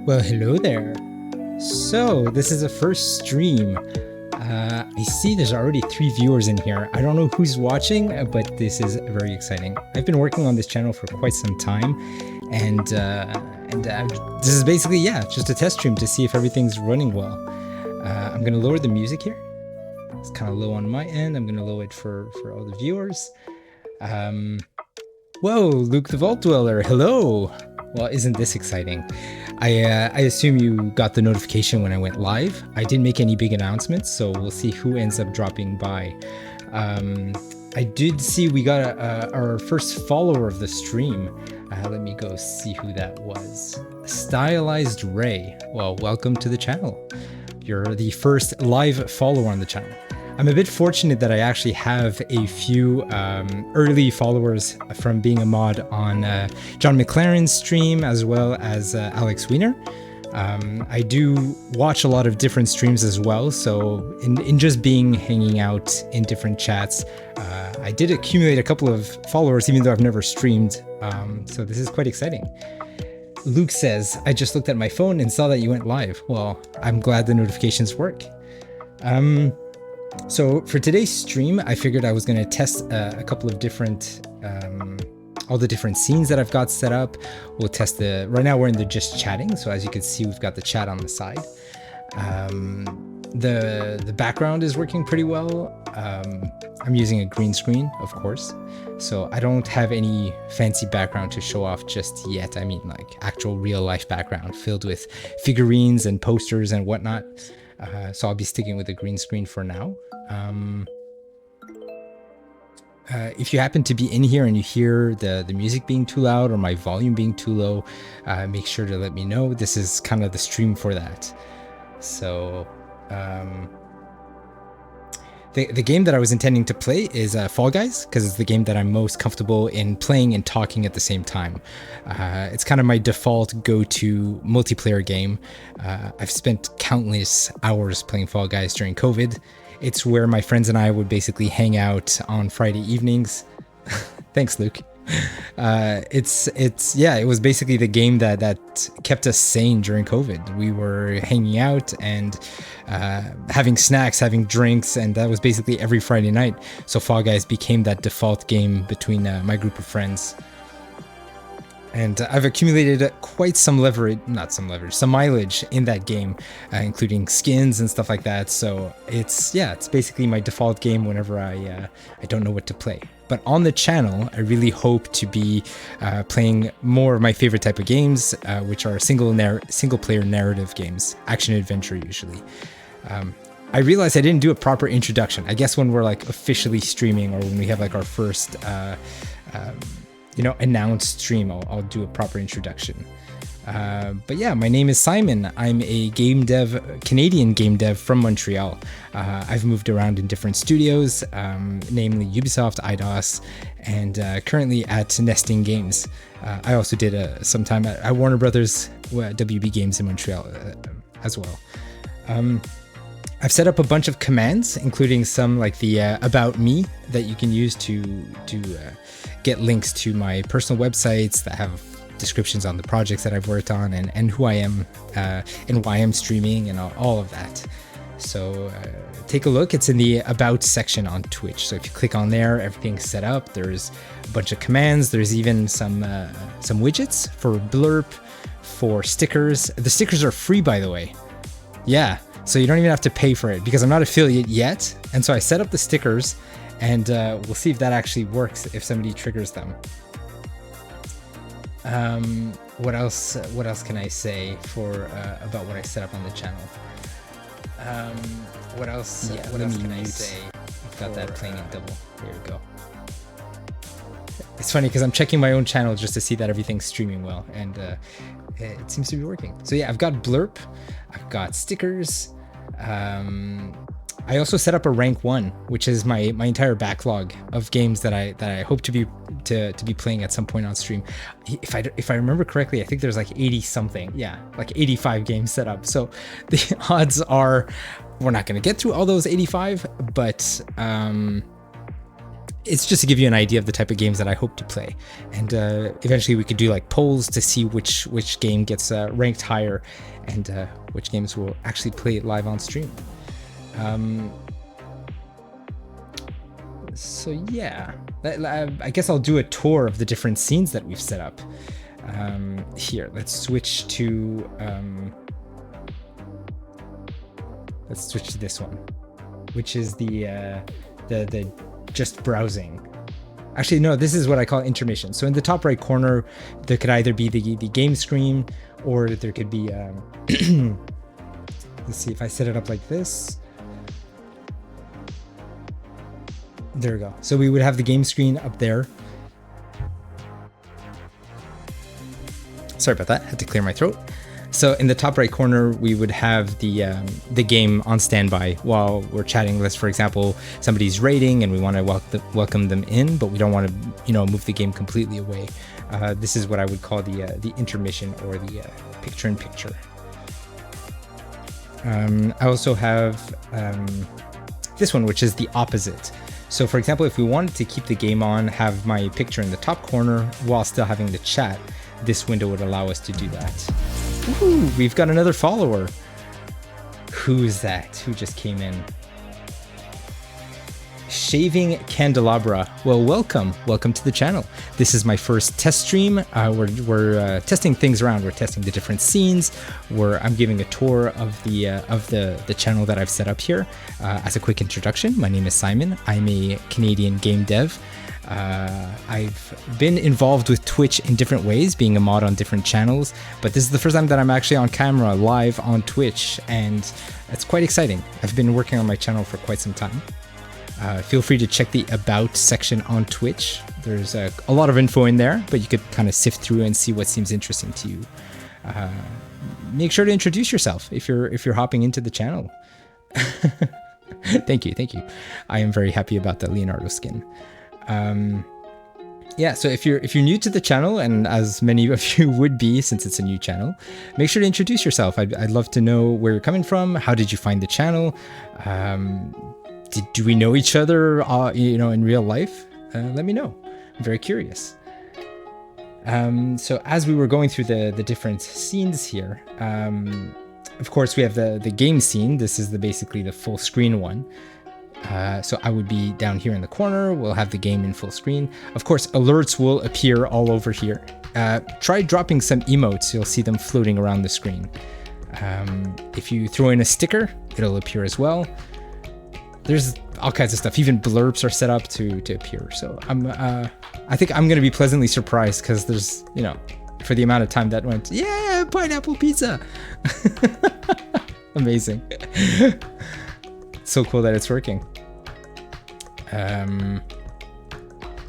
Well, hello there. So, this is a first stream. I see there's already 3 viewers in here. I don't know who's watching, but this is very exciting. I've been working on this channel for quite some time, and this is basically, just a test stream to see if everything's running well. I'm going to lower the music here. It's kind of low on my end. I'm going to lower it for all the viewers. Whoa, Luke the Vault Dweller, hello! Well, isn't this exciting? I assume you got the notification when I went live. I didn't make any big announcements, so we'll see who ends up dropping by. I did see we got our first follower of the stream. Let me go see who that was. Stylized Ray. Well, welcome to the channel. You're the first live follower on the channel. I'm a bit fortunate that I actually have a few early followers from being a mod on John McLaren's stream, as well as Alex Wiener. I do watch a lot of different streams as well, so in just hanging out in different chats, I did accumulate a couple of followers, even though I've never streamed, so this is quite exciting. Luke says, I just looked at my phone and saw that you went live. Well, I'm glad the notifications work. So for today's stream, I figured I was going to test a couple of different, all the different scenes that I've got set up. We'll test right now we're in the just chatting. So as you can see, we've got the chat on the side. The background is working pretty well. I'm using a green screen, of course. So I don't have any fancy background to show off just yet. I mean, like actual real life background filled with figurines and posters and whatnot. So I'll be sticking with the green screen for now. If you happen to be in here and you hear the music being too loud or my volume being too low, make sure to let me know. This is kind of the stream for that. So the game that I was intending to play is Fall Guys, because it's the game that I'm most comfortable in playing and talking at the same time. It's kind of my default go-to multiplayer game. I've spent countless hours playing Fall Guys during COVID. It's where my friends and I would basically hang out on Friday evenings. Thanks, Luke. It was basically the game that kept us sane during COVID. We were hanging out and having snacks, having drinks, and that was basically every Friday night. So Fall Guys became that default game between my group of friends. And I've accumulated quite some some mileage in that game, including skins and stuff like that. So it's basically my default game whenever I don't know what to play. But on the channel, I really hope to be playing more of my favorite type of games, which are single player narrative games, action adventure usually. I realized I didn't do a proper introduction. I guess when we're like officially streaming or when we have like our first announced stream, I'll do a proper introduction. But yeah, my name is Simon. I'm a Canadian game dev from Montreal. I've moved around in different studios, namely Ubisoft, IDOS, and currently at Nesting Games. I also did some time at Warner Brothers, WB Games in Montreal as well. I've set up a bunch of commands, including some like the About Me that you can use to get links to my personal websites that have descriptions on the projects that I've worked on and who I am and why I'm streaming and all of that. So take a look. It's in the About section on Twitch. So if you click on there, everything's set up. There's a bunch of commands. There's even some widgets for blurb, for stickers. The stickers are free, by the way. Yeah. So you don't even have to pay for it because I'm not affiliate yet. And so I set up the stickers and we'll see if that actually works if somebody triggers them. What else can I say about what I set up on the channel? What else can I say? I've got that playing in double. There we go. It's funny because I'm checking my own channel just to see that everything's streaming well, and it seems to be working. So yeah, I've got blurb, I've got stickers. I also set up a rank 1, which is my entire backlog of games that I hope to be playing at some point on stream. If I remember correctly, I think there's like 80 something. Yeah, like 85 games set up. So the odds are we're not going to get through all those 85, but it's just to give you an idea of the type of games that I hope to play. And eventually we could do like polls to see which game gets ranked higher and which games will actually play it live on stream. So yeah, I guess I'll do a tour of the different scenes that we've set up. Here, let's switch to this one, which is the just browsing. Actually, no, this is what I call intermission. So in the top right corner, there could either be the game screen, or there could be, let's see if I set it up like this. There we go. So we would have the game screen up there. Sorry about that, had to clear my throat. So in the top right corner, we would have the game on standby while we're chatting. Let's, for example, somebody's raiding and we want to welcome them in, but we don't want to, move the game completely away. This is what I would call the intermission, or the picture-in-picture. I also have this one, which is the opposite. So for example, if we wanted to keep the game on, have my picture in the top corner while still having the chat, this window would allow us to do that. Ooh, we've got another follower. Who's that? Who just came in? Shaving Candelabra. Well, welcome to the channel. This is my first test stream. We're testing things around. We're testing the different scenes. I'm giving a tour of the channel that I've set up here. As a quick introduction, my name is Simon. I'm a Canadian game dev. I've been involved with Twitch in different ways, being a mod on different channels, but this is the first time that I'm actually on camera live on Twitch, and it's quite exciting. I've been working on my channel for quite some time. Feel free to check the About section on Twitch. There's a lot of info in there, but you could kind of sift through and see what seems interesting to you. Make sure to introduce yourself if you're hopping into the channel. Thank you. I am very happy about that Leonardo skin. Yeah, so if you're new to the channel, and as many of you would be since it's a new channel, make sure to introduce yourself. I'd love to know where you're coming from. How did you find the channel? Do we know each other, in real life? Let me know. I'm very curious. So as we were going through the different scenes here, of course we have the game scene. This is basically the full screen one. So I would be down here in the corner. We'll have the game in full screen. Of course, alerts will appear all over here. Try dropping some emotes. You'll see them floating around the screen. If you throw in a sticker, it'll appear as well. There's all kinds of stuff. Even blurps are set up to appear. So I think I'm going to be pleasantly surprised, because there's, for the amount of time that went, yeah, pineapple pizza. Amazing. So cool that it's working.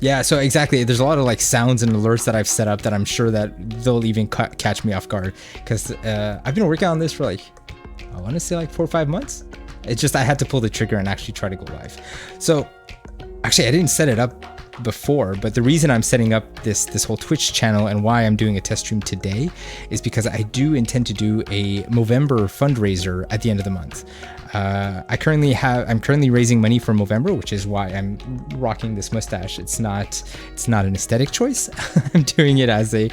Yeah, so exactly, there's a lot of like sounds and alerts that I've set up that I'm sure that they'll even catch me off guard, because I've been working on this for I want to say 4 or 5 months. It's just I had to pull the trigger and actually try to go live. So actually I didn't set it up before, but the reason I'm setting up this whole Twitch channel and why I'm doing a test stream today is because I do intend to do a Movember fundraiser at the end of the month. I'm currently raising money for Movember, which is why I'm rocking this mustache. It's not an aesthetic choice. I'm doing it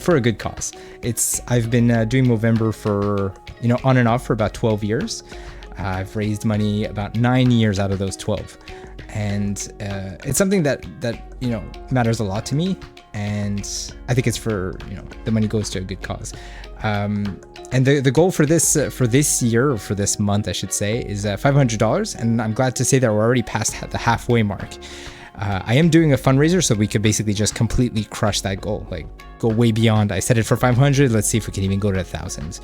for a good cause. I've been doing Movember for on and off for about 12 years. I've raised money about 9 years out of those 12. And it's something that matters a lot to me, and I think it's for the money goes to a good cause. And the goal for this year, or for this month I should say, is $500, and I'm glad to say that we're already past the halfway mark. I am doing a fundraiser, so we could basically just completely crush that goal, go way beyond. I set it for 500. Let's see if we can even go to 1,000.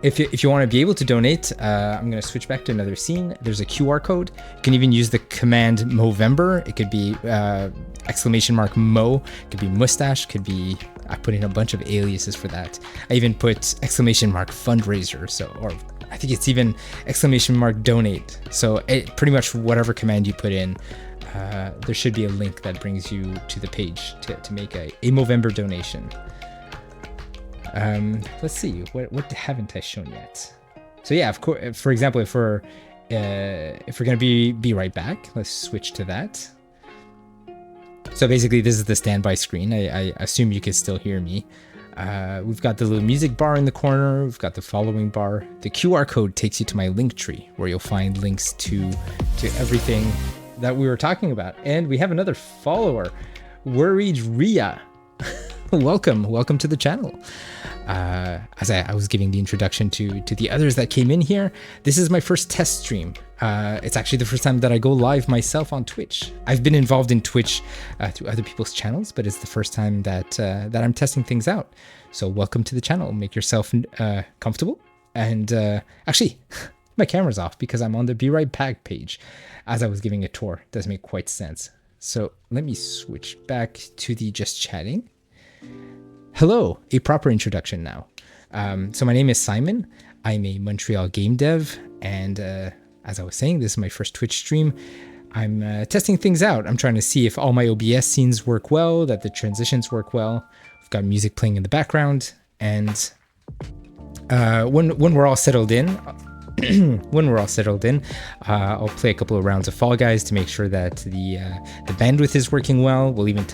If you want to be able to donate, I'm going to switch back to another scene. There's a QR code. You can even use the command Movember. It could be !Mo. It could be mustache. Could be, I put in a bunch of aliases for that. I even put !Fundraiser. Or I think it's even !Donate. So pretty much whatever command you put in, there should be a link that brings you to the page to make a Movember donation. Let's see, what haven't I shown yet? So yeah, of course, for example, if we're if we're gonna be right back, let's switch to that. So basically, this is the standby screen. I assume you can still hear me. We've got the little music bar in the corner. We've got the following bar. The QR code takes you to my link tree, where you'll find links to everything that we were talking about. And we have another follower, Worried Ria. Welcome to the channel. As I was giving the introduction to the others that came in here, this is my first test stream. It's actually the first time that I go live myself on Twitch. I've been involved in Twitch through other people's channels, but it's the first time that I'm testing things out. So welcome to the channel. Make yourself comfortable. And actually, my camera's off because I'm on the Be Right Back page as I was giving a tour. Doesn't make quite sense. So let me switch back to the just chatting. Hello, a proper introduction now. So my name is Simon. I'm a Montreal game dev, and as I was saying, this is my first Twitch stream. I'm testing things out. I'm trying to see if all my OBS scenes work well, that the transitions work well. We've got music playing in the background, and when we're all settled in, I'll play a couple of rounds of Fall Guys to make sure that the bandwidth is working well. We'll even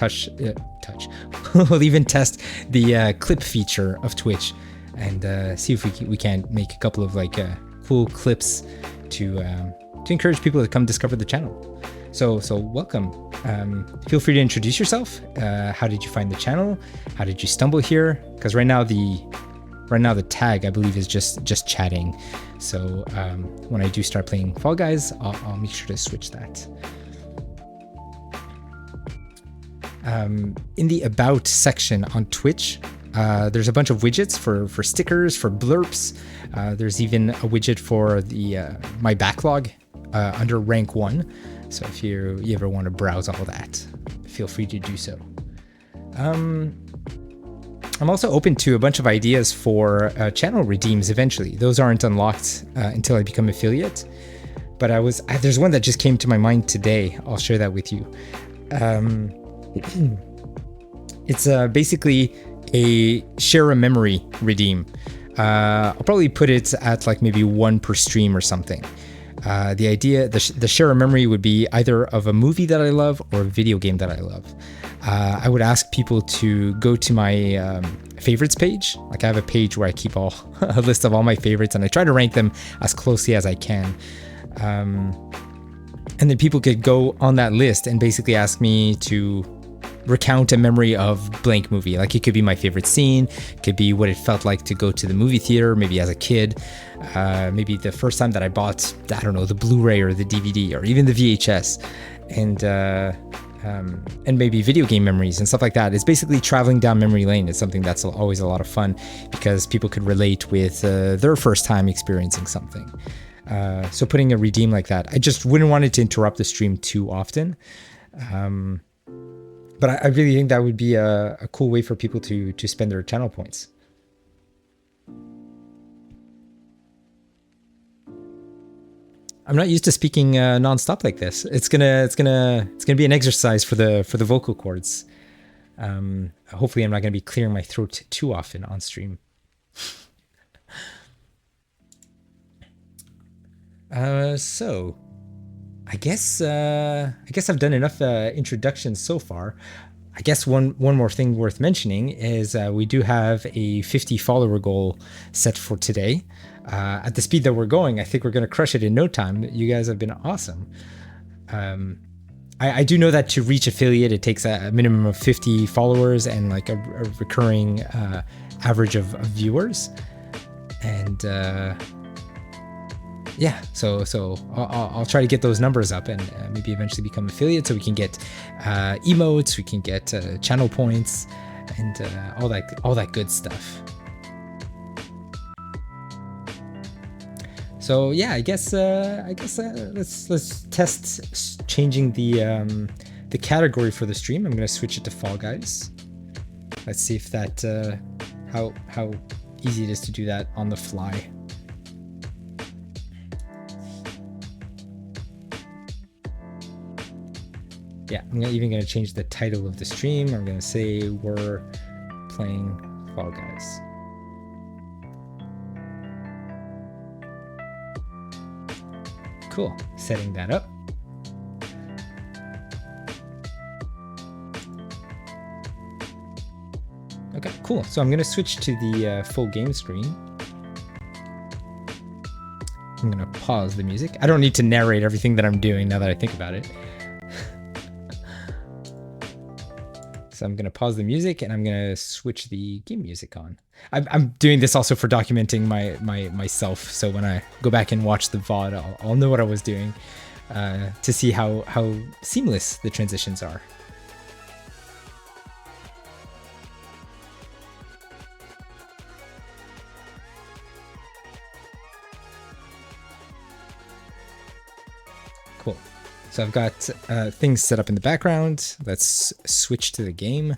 we'll even test the clip feature of Twitch and see if we can make a couple of cool clips to encourage people to come discover the channel. So welcome. Feel free to introduce yourself. How did you find the channel? How did you stumble here? Because right now the tag, I believe, is just chatting. So when I do start playing Fall Guys, I'll make sure to switch that. In the About section on Twitch, there's a bunch of widgets for stickers, for blurps. There's even a widget for the my backlog under rank 1. So if you ever want to browse all that, feel free to do so. I'm also open to a bunch of ideas for channel redeems eventually. Those aren't unlocked until I become affiliate. But there's one that just came to my mind today. I'll share that with you. It's basically a share a memory redeem. I'll probably put it at maybe 1 per stream or something. The idea, the share a memory would be either of a movie that I love or a video game that I love. I would ask people to go to my favorites page. I have a page where I keep a list of all my favorites, and I try to rank them as closely as I can. And then people could go on that list and basically ask me to recount a memory of blank movie. It could be my favorite scene, it could be what it felt like to go to the movie theater, maybe as a kid, maybe the first time that I bought, I don't know, the Blu-ray or the DVD or even the VHS, and maybe video game memories and stuff like that. It's basically traveling down memory lane. It's something that's always a lot of fun because people could relate with their first time experiencing something. So putting a redeem like that, I just wouldn't want it to interrupt the stream too often. But I really think that would be a cool way for people to spend their channel points. I'm not used to speaking nonstop like this. It's gonna be an exercise for the vocal cords. Hopefully, I'm not gonna be clearing my throat too often on stream. So I guess I've done enough introductions so far. I guess one more thing worth mentioning is we do have a 50 follower goal set for today. At the speed that we're going, I think we're going to crush it in no time. You guys have been awesome. I do know that to reach affiliate, it takes a minimum of 50 followers and a recurring average of viewers. And yeah, so I'll try to get those numbers up and maybe eventually become affiliate so we can get emotes, we can get channel points, and all that good stuff. So yeah, I guess let's test changing the category for the stream. I'm gonna switch it to Fall Guys. Let's see if that how easy it is to do that on the fly. Yeah, I'm even gonna change the title of the stream. I'm gonna say we're playing Fall Guys. Cool. Setting that up. Okay, cool. So I'm going to switch to the full game screen. I'm going to pause the music. I don't need to narrate everything that I'm doing now that I think about it. So I'm going to pause the music and I'm going to switch the game music on. I'm doing this also for documenting myself. So when I go back and watch the VOD, I'll know what I was doing to see how seamless the transitions are. Cool. So I've got things set up in the background. Let's switch to the game.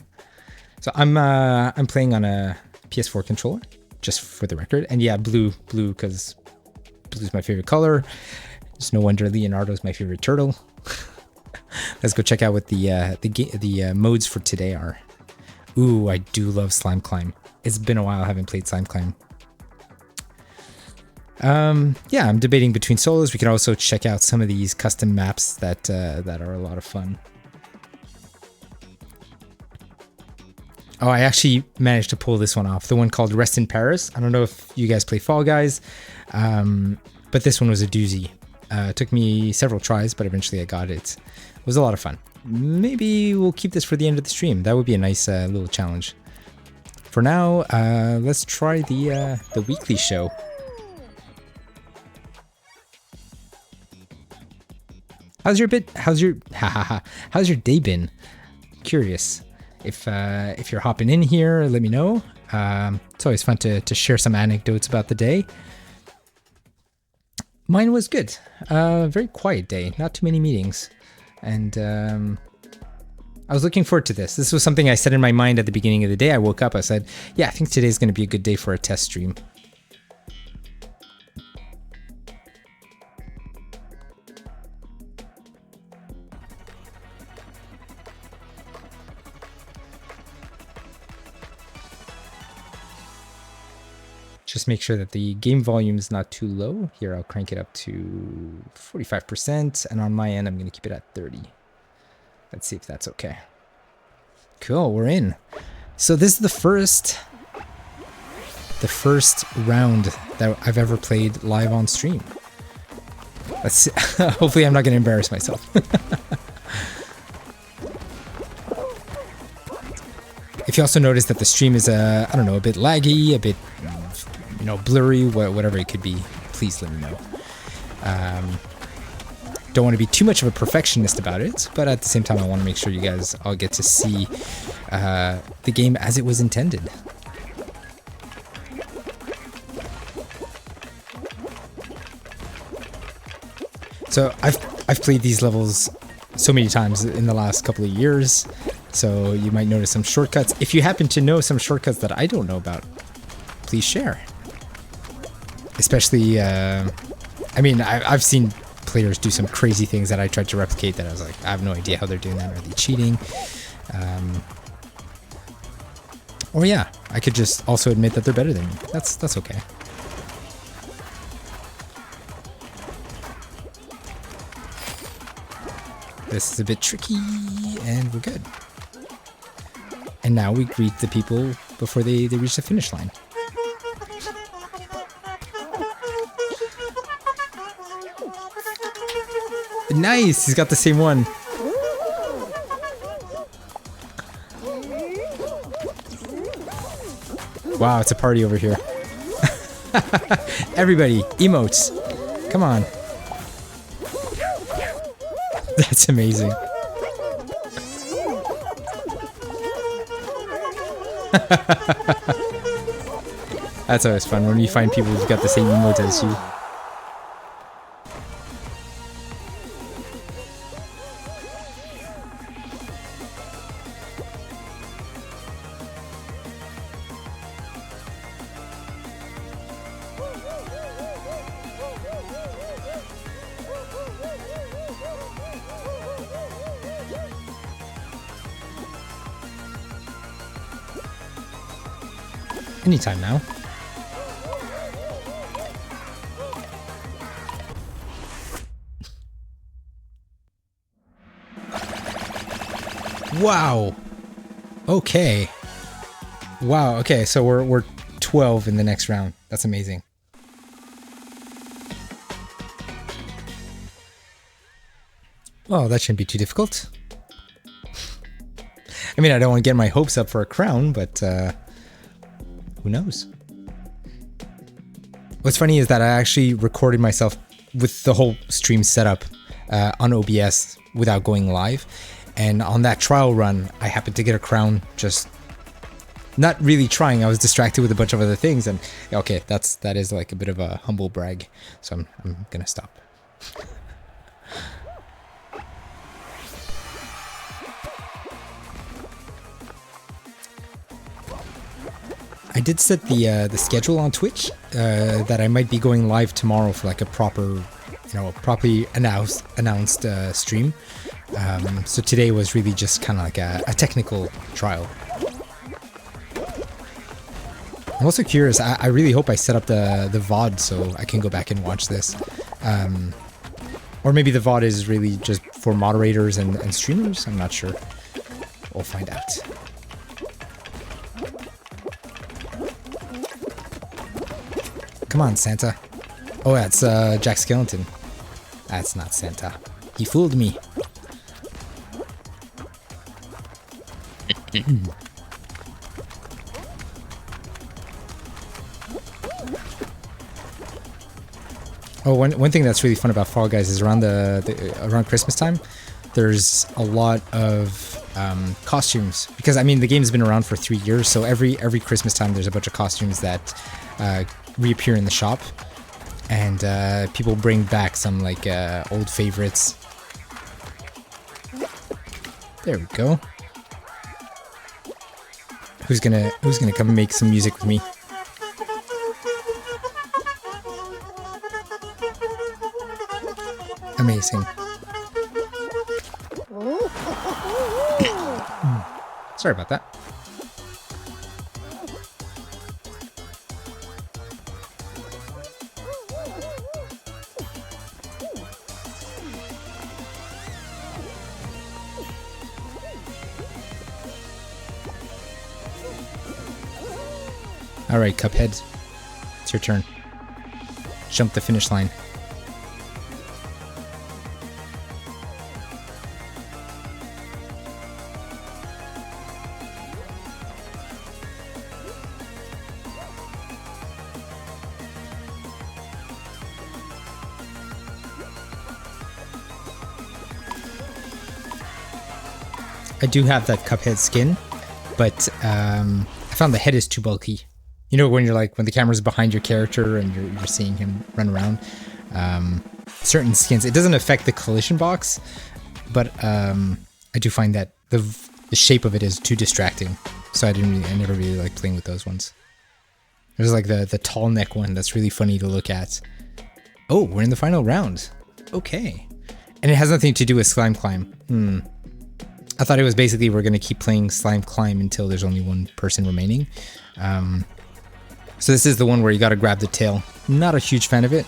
So I'm playing on a PS4 controller, just for the record. And yeah, blue, because blue's my favorite color. It's no wonder Leonardo's my favorite turtle. Let's go check out what the modes for today are. Ooh, I do love Slime Climb. It's been a while I haven't played Slime Climb. Yeah, I'm debating between solos. We can also check out some of these custom maps that are a lot of fun. Oh, I actually managed to pull this one off. The one called Rest in Paris. I don't know if you guys play Fall Guys, but this one was a doozy. It took me several tries, but eventually I got it. It was a lot of fun. Maybe we'll keep this for the end of the stream. That would be a nice little challenge. For now, let's try the weekly show. How's your day been? Curious. If you're hopping in here, let me know. It's always fun to share some anecdotes about the day. Mine was good. Very quiet day, not too many meetings. And I was looking forward to this. This was something I said in my mind at the beginning of the day. I woke up, I said, yeah, I think today's going to be a good day for a test stream. Just make sure that the game volume is not too low. Here, I'll crank it up to 45%, and on my end, I'm going to keep it at 30. Let's see if that's okay. Cool, we're in. So this is the first round that I've ever played live on stream. Let's see. Hopefully, I'm not going to embarrass myself. If you also notice that the stream is, I don't know, a bit laggy, a bit, blurry, whatever it could be, please let me know. Don't want to be too much of a perfectionist about it, but at the same time, I want to make sure you guys all get to see the game as it was intended. So I've played these levels so many times in the last couple of years, so you might notice some shortcuts. If you happen to know some shortcuts that I don't know about, please share. Especially, I've seen players do some crazy things that I tried to replicate that I was like, I have no idea how they're doing that. Are they cheating? Or yeah, I could just also admit that they're better than me. That's okay. This is a bit tricky, and we're good. And now we greet the people before they reach the finish line. Nice! He's got the same one. Wow, it's a party over here. Everybody, emotes. Come on. That's amazing. That's always fun when you find people who've got the same emote as you. Anytime now. Wow. Okay. Wow. Okay, so we're 12 in the next round. That's amazing. Well, that shouldn't be too difficult. I mean, I don't want to get my hopes up for a crown, but who knows? What's funny is that I actually recorded myself with the whole stream setup on OBS without going live. And on that trial run, I happened to get a crown, just not really trying. I was distracted with a bunch of other things. And okay, that is like a bit of a humble brag. So I'm gonna stop. I did set the schedule on Twitch that I might be going live tomorrow for like a proper, properly announced stream. So today was really just kind of like a technical trial. I'm also curious. I really hope I set up the VOD so I can go back and watch this. Or maybe the VOD is really just for moderators and streamers. I'm not sure. We'll find out. Come on, Santa. Oh, that's Jack Skellington. That's not Santa. He fooled me. Oh, one thing that's really fun about Fall Guys is around around Christmas time, there's a lot of costumes, because I mean the game's been around for 3 years, so every Christmas time there's a bunch of costumes that reappear in the shop, and people bring back some like old favorites. There we go. Who's gonna come and make some music with me? Amazing. Sorry about that. Alright, Cuphead. It's your turn. Jump the finish line. I do have that Cuphead skin, but I found the head is too bulky. You know, when the camera's behind your character and you're seeing him run around. Certain skins, it doesn't affect the collision box, but I do find that the shape of it is too distracting. So I never really like playing with those ones. There's like the tall neck one that's really funny to look at. Oh, we're in the final round. Okay. And it has nothing to do with Slime Climb. I thought it was basically we're going to keep playing Slime Climb until there's only one person remaining. So this is the one where you got to grab the tail. Not a huge fan of it.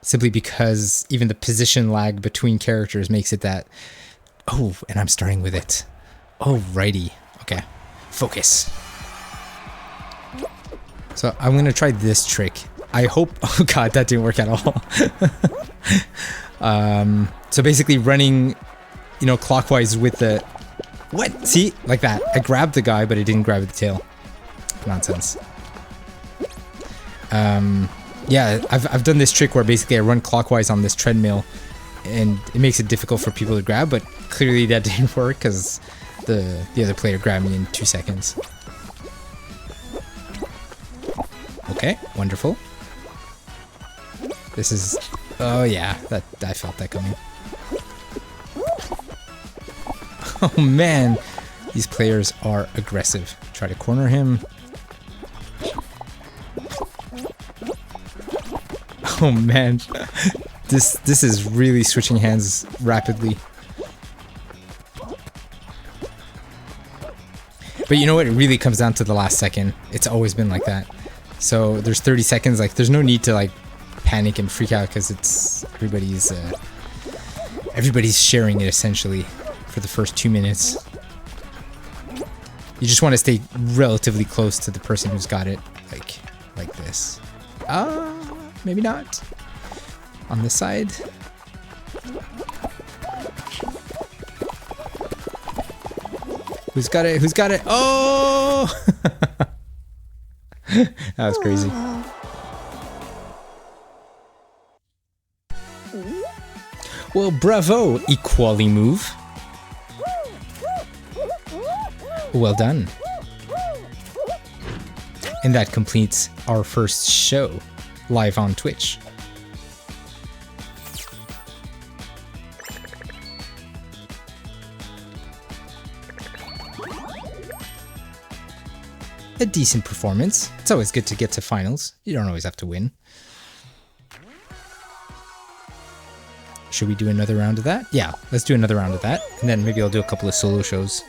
Simply because even the position lag between characters makes it that... Oh, and I'm starting with it. Alrighty. Okay. Focus. So I'm going to try this trick. I hope... Oh god, that didn't work at all. So basically running... clockwise with the... What? See? Like that. I grabbed the guy, but I didn't grab the tail. Nonsense. Yeah, I've done this trick where basically I run clockwise on this treadmill, and it makes it difficult for people to grab, but clearly that didn't work because the other player grabbed me in 2 seconds. Okay, wonderful. This is... Oh yeah, I felt that coming. Oh man, these players are aggressive. Try to corner him. Oh man, this is really switching hands rapidly. But you know what? It really comes down to the last second. It's always been like that. So there's 30 seconds. Like there's no need to like panic and freak out because it's everybody's sharing it essentially for the first 2 minutes. You just want to stay relatively close to the person who's got it, like this. Maybe not. On this side. Who's got it? Who's got it? Oh! That was crazy. Well, bravo, equally move. Well done. And that completes our first show live on Twitch. A decent performance. It's always good to get to finals. You don't always have to win. Should we do another round of that? Yeah, let's do another round of that. And then maybe I'll do a couple of solo shows.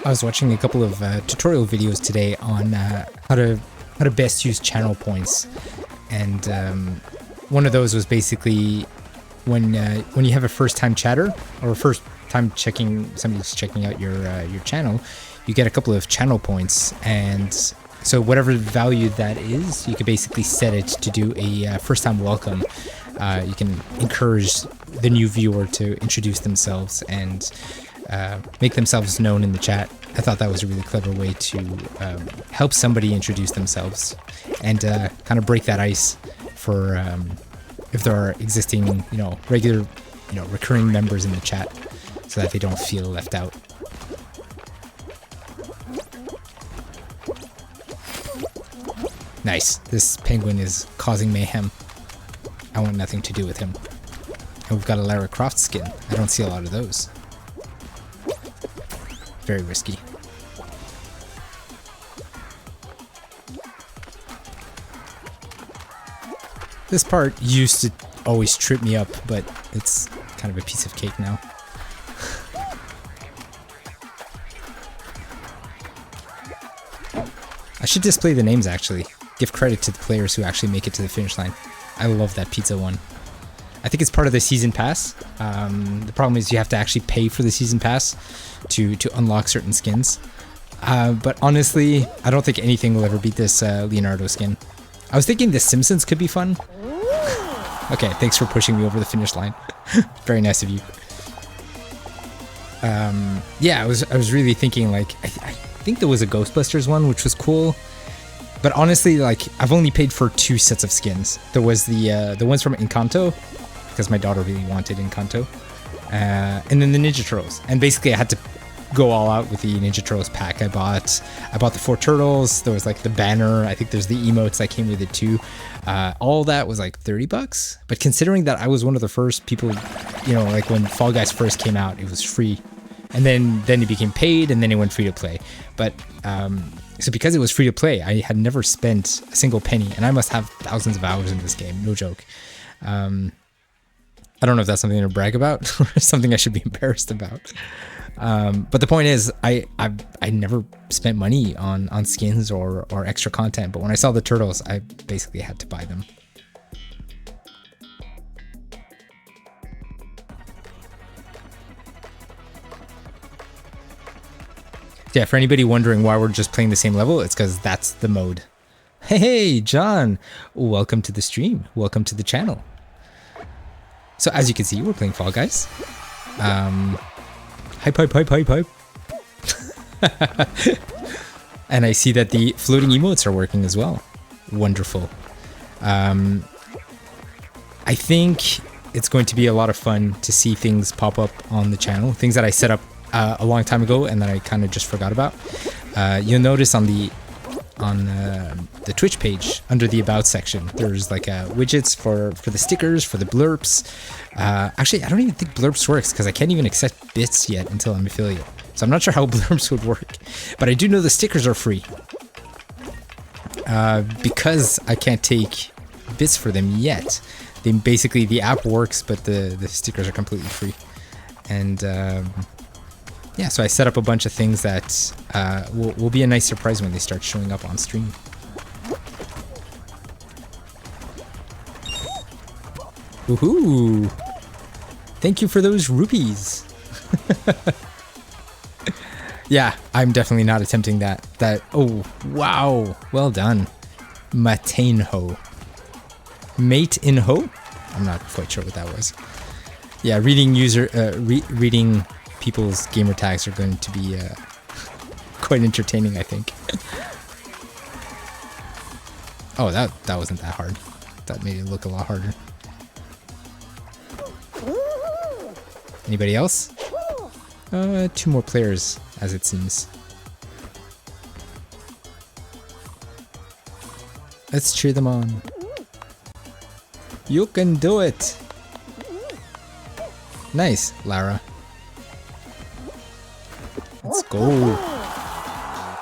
I was watching a couple of tutorial videos today on how to best use channel points, and one of those was basically when you have a first-time chatter or first time somebody's checking out your channel, you get a couple of channel points, and so whatever value that is, you can basically set it to do a first-time welcome. You can encourage the new viewer to introduce themselves and make themselves known in the chat. I thought that was a really clever way to help somebody introduce themselves and kind of break that ice for if there are existing, regular, recurring members in the chat, so that they don't feel left out. Nice. This penguin is causing mayhem. I want nothing to do with him. And we've got a Lara Croft skin. I don't see a lot of those. Very risky. This part used to always trip me up, but it's kind of a piece of cake now. I should display the names actually. Give credit to the players who actually make it to the finish line. I love that pizza one. I think it's part of the season pass. The problem is you have to actually pay for the season pass to unlock certain skins. But honestly, I don't think anything will ever beat this Leonardo skin. I was thinking the Simpsons could be fun. Okay, thanks for pushing me over the finish line. Very nice of you. Yeah, I was really thinking, like, I think there was a Ghostbusters one, which was cool. But honestly, like, I've only paid for 2 sets of skins. There was the ones from Encanto, because my daughter really wanted Encanto, and then the Ninja Turtles. And basically, I had to go all out with the Ninja Turtles pack. I bought the 4 turtles. There was like the banner. I think there's the emotes that came with it too. All that was like $30. But considering that I was one of the first people, like when Fall Guys first came out, it was free, and then it became paid, and then it went free to play. But so because it was free to play, I had never spent a single penny, and I must have thousands of hours in this game, no joke. I don't know if that's something to brag about or something I should be embarrassed about. But the point is, I never spent money on skins or extra content, but when I saw the turtles, I basically had to buy them. Yeah, for anybody wondering why we're just playing the same level, it's because that's the mode. Hey, John! Welcome to the stream. Welcome to the channel. So as you can see, we're playing Fall Guys. Hype, hype, hype, hype, hype. And I see that the floating emotes are working as well. Wonderful. I think it's going to be a lot of fun to see things pop up on the channel. Things that I set up a long time ago and that I kind of just forgot about. You'll notice on the Twitch page, under the About section, there's like widgets for the stickers, for the blurps. Actually, I don't even think blurps works because I can't even accept bits yet until I'm affiliate. So I'm not sure how blurps would work. But I do know the stickers are free. Because I can't take bits for them yet. Then basically the app works, but the stickers are completely free. And yeah, so I set up a bunch of things that will be a nice surprise when they start showing up on stream. Woohoo! Thank you for those rupees. Yeah, I'm definitely not attempting that. Oh, wow. Well done. Matenho. Mate in ho? I'm not quite sure what that was. Yeah, reading reading people's gamer tags are going to be quite entertaining, I think. Oh, that wasn't that hard. That made it look a lot harder. Anybody else? 2 more players, as it seems. Let's cheer them on. You can do it! Nice, Lara. Let's go.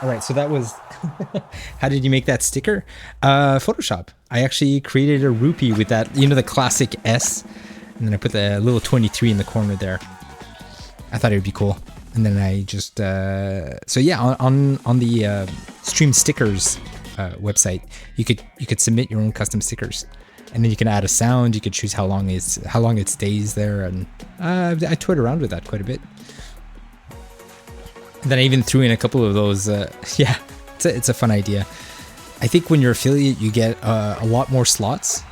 Alright, so that was... How did you make that sticker? Photoshop. I actually created a rupee with that, you know, the classic S? And then I put the little 23 in the corner there. I thought it would be cool. And then I just... So yeah, on the Stream Stickers website, you could submit your own custom stickers. And then you can add a sound, you could choose how long it stays there, and I toyed around with that quite a bit. And then I even threw in a couple of those, yeah, it's a fun idea. I think when you're affiliate, you get a lot more slots,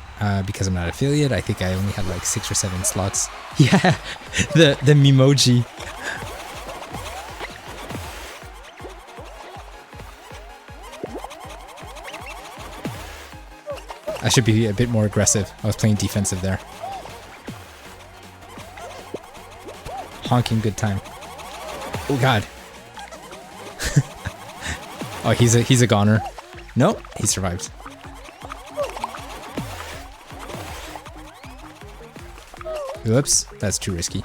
because I'm not affiliate. I think I only had like 6 or 7 slots. Yeah, the Memoji. I should be a bit more aggressive. I was playing defensive there. Honking good time. Oh god. Oh, he's a goner. Nope, he survived. Whoops, that's too risky.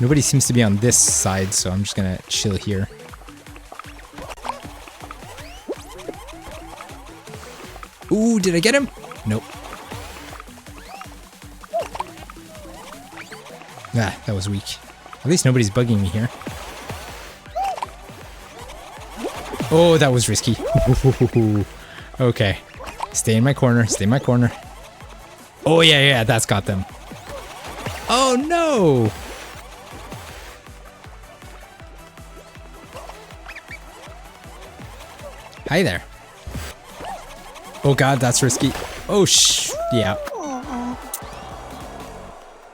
Nobody seems to be on this side, so I'm just gonna chill here. Ooh, did I get him? Nope. Ah, that was weak. At least nobody's bugging me here. Oh, that was risky. Okay. Stay in my corner, stay in my corner. Oh, yeah, that's got them. Oh, no! Hi there. Oh god, that's risky. Oh yeah.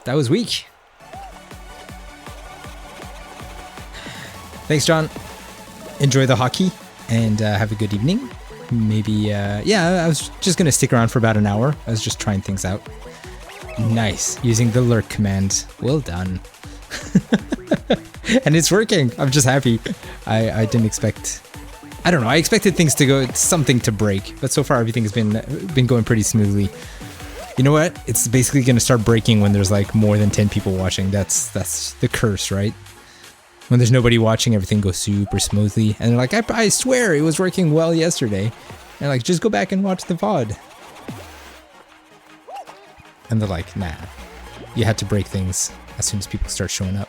That was weak. Thanks, John. Enjoy the hockey and have a good evening. Maybe, yeah, I was just gonna stick around for about an hour. I was just trying things out. Nice, using the lurk command. Well done. And it's working. I'm just happy. I didn't expect... I don't know, I expected things to go, something to break, but so far everything has been going pretty smoothly. You know what? It's basically going to start breaking when there's like more than 10 people watching. That's the curse, right? When there's nobody watching, everything goes super smoothly. And they're like, I swear it was working well yesterday. And like, just go back and watch the VOD. And they're like, nah, you had to break things as soon as people start showing up.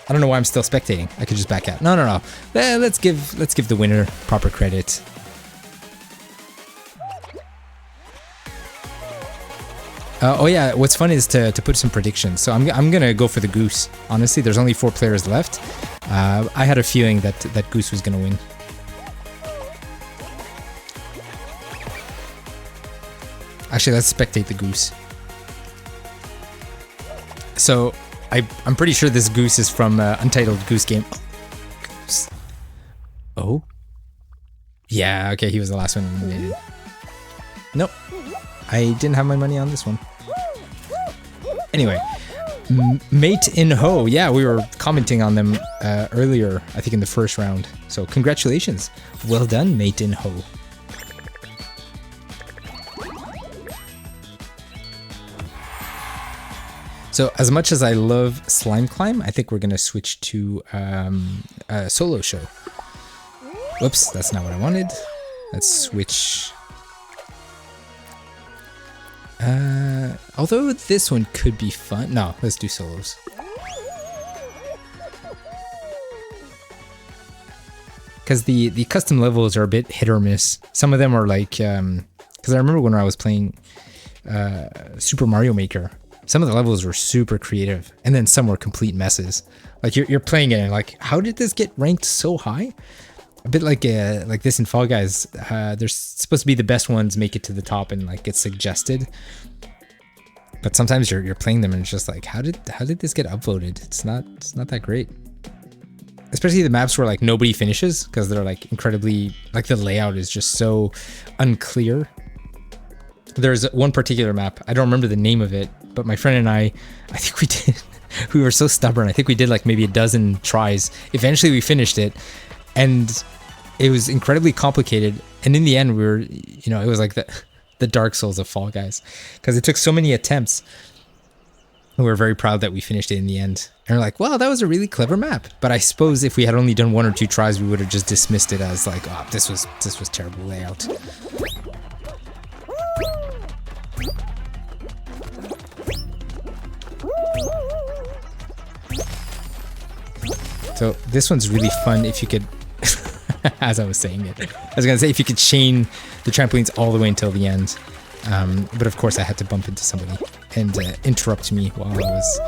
I don't know why I'm still spectating. I could just back out. No. Let's give the winner proper credit. Oh yeah, what's fun is to put some predictions. So I'm gonna go for the goose. Honestly, there's only 4 players left. I had a feeling that goose was gonna win. Actually, let's spectate the goose. So, I'm pretty sure this goose is from Untitled Goose Game. Goose. Oh? Yeah, okay, he was the last one eliminated. Nope. I didn't have my money on this one. Anyway, Mate in Ho. Yeah, we were commenting on them earlier, I think in the first round. So congratulations. Well done, Mate in Ho. So as much as I love Slime Climb, I think we're going to switch to a solo show. Whoops, that's not what I wanted. Let's switch. Although this one could be fun. No, let's do solos. Because the custom levels are a bit hit or miss. Some of them are like, because I remember when I was playing Super Mario Maker, some of the levels were super creative, and then some were complete messes. Like you're playing it and like, how did this get ranked so high? A bit like this in Fall Guys. There's supposed to be the best ones make it to the top and like get suggested. But sometimes you're playing them and it's just like, how did this get upvoted? It's not that great. Especially the maps where like nobody finishes because they're like incredibly, like the layout is just so unclear. There's one particular map, I don't remember the name of it, but my friend and I think we did, we were so stubborn. I think we did like maybe a dozen tries. Eventually we finished it and it was incredibly complicated. And in the end we were, you know, it was like the Dark Souls of Fall Guys because it took so many attempts. And we were very proud that we finished it in the end. And we're like, wow, that was a really clever map. But I suppose if we had only done 1 or 2 tries, we would have just dismissed it as like, oh, this was terrible layout. So this one's really fun if you could, as I was saying it, I was gonna say if you could chain the trampolines all the way until the end. But of course I had to bump into somebody and interrupt me while I was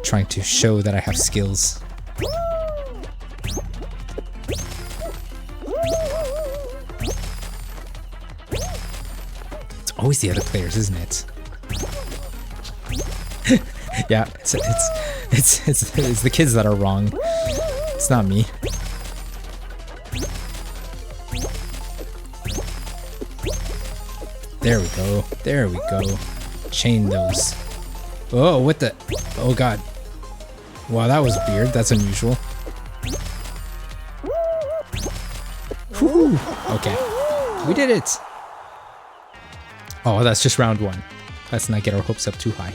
trying to show that I have skills. It's always the other players, isn't it? Yeah, it's the kids that are wrong. It's not me. There we go. There we go. Chain those. Oh, what the? Oh god. Wow, that was weird. That's unusual. Whew. Okay. We did it. Oh, that's just round 1. Let's not get our hopes up too high.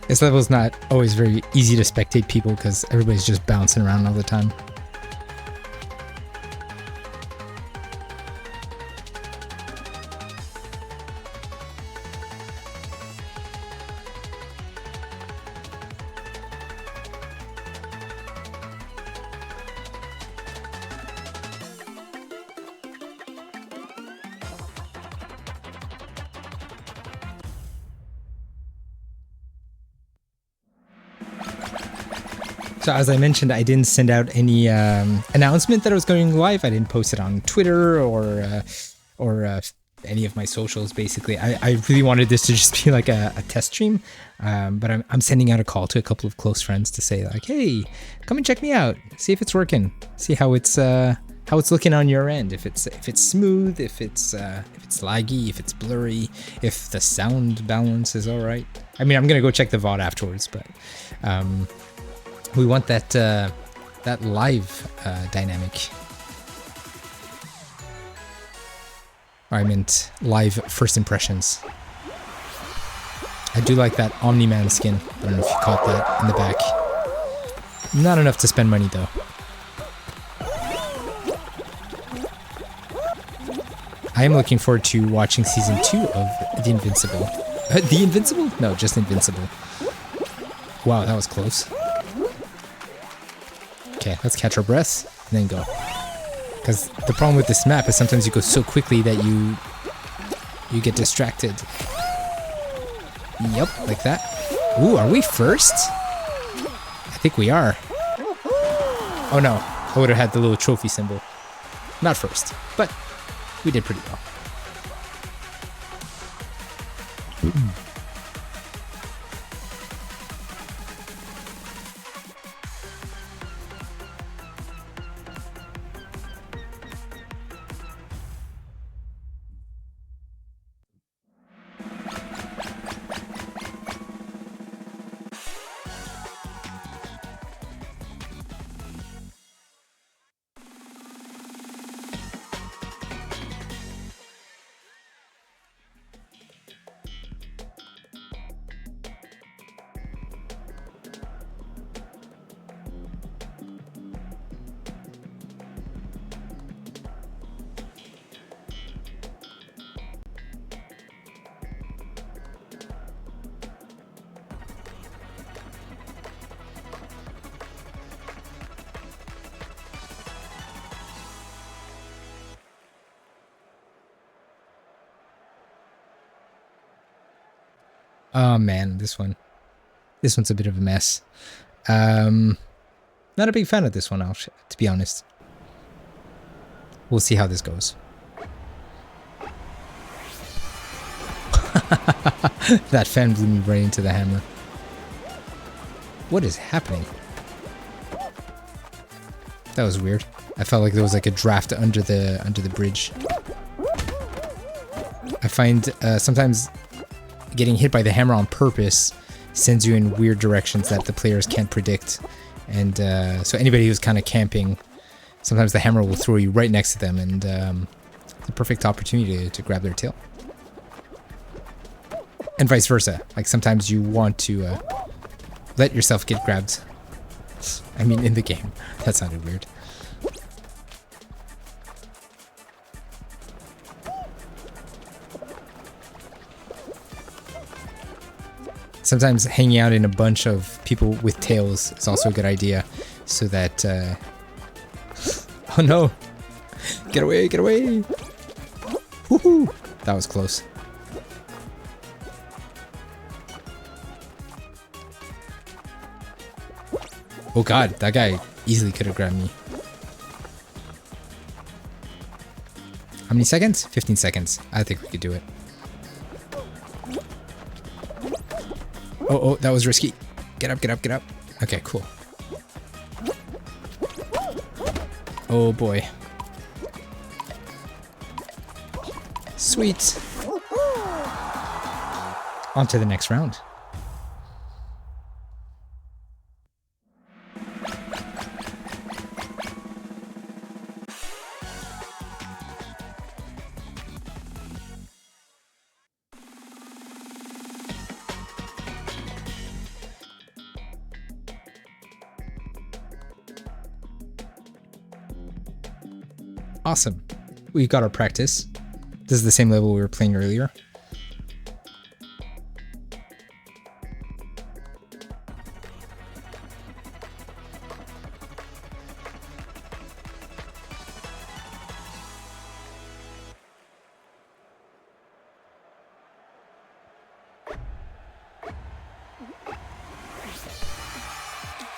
This level's not always very easy to spectate people because everybody's just bouncing around all the time. So as I mentioned, I didn't send out any announcement that I was going live. I didn't post it on Twitter or any of my socials. Basically, I really wanted this to just be like a test stream. But I'm sending out a call to a couple of close friends to say like, hey, come and check me out. See if it's working. See how it's looking on your end. If it's smooth, if it's laggy, if it's blurry, if the sound balance is all right. I mean, I'm gonna go check the VOD afterwards, but. We want that live dynamic. Or I meant live first impressions. I do like that Omni-Man skin. I don't know if you caught that in the back. Not enough to spend money though. I am looking forward to watching season 2 of The Invincible. The Invincible? No, just Invincible. Wow, that was close. Okay, let's catch our breaths and then go. Because the problem with this map is sometimes you go so quickly that you get distracted. Yep, like that. Ooh, are we first? I think we are. Oh no, I would have had the little trophy symbol. Not first, but we did pretty well. Oh man, this one's a bit of a mess. Not a big fan of this one, to be honest. We'll see how this goes. That fan blew me right into the hammer. What is happening? That was weird. I felt like there was like a draft under the bridge. I find sometimes getting hit by the hammer on purpose sends you in weird directions that the players can't predict. And so anybody who's kind of camping, sometimes the hammer will throw you right next to them, and it's a perfect opportunity to grab their tail. And vice versa. Like sometimes you want to let yourself get grabbed. I mean, in the game. That sounded weird. Sometimes hanging out in a bunch of people with tails is also a good idea, so that oh no! Get away, get away! Woohoo! That was close. Oh god, that guy easily could have grabbed me. How many seconds? 15 seconds. I think we could do it. Oh, that was risky. Get up, get up, get up. Okay, cool. Oh boy. Sweet. On to the next round. Awesome. We got our practice. This is the same level we were playing earlier.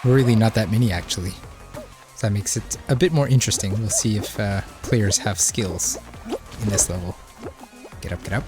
Really not that many, actually. So that makes it a bit more interesting. We'll see if players have skills in this level. Get up, get up.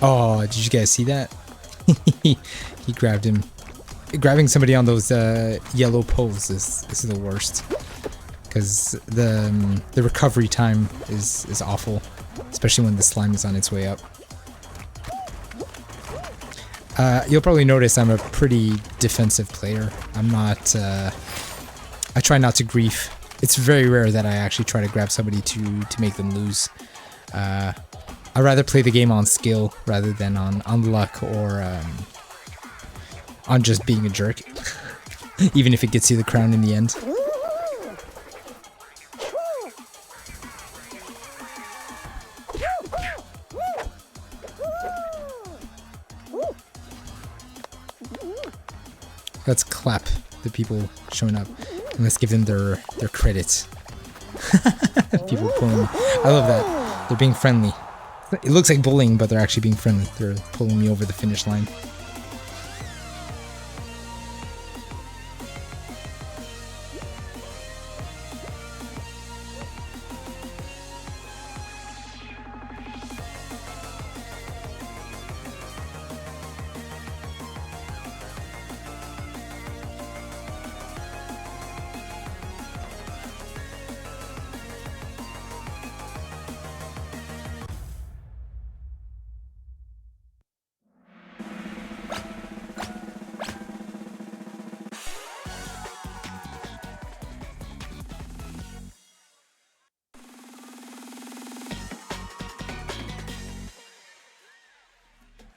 Oh, did you guys see that? He grabbed him. Grabbing somebody on those yellow poles is the worst, because the recovery time is awful, especially when the slime is on its way up. You'll probably notice I'm a pretty defensive player. I'm not I try not to grief. It's very rare that I actually try to grab somebody to make them lose. I'd rather play the game on skill rather than on luck or on just being a jerk. Even if it gets you the crown in the end. Let's clap the people showing up and let's give them their credits. People pulling me. I love that. They're being friendly. It looks like bullying, but they're actually being friendly. They're pulling me over the finish line.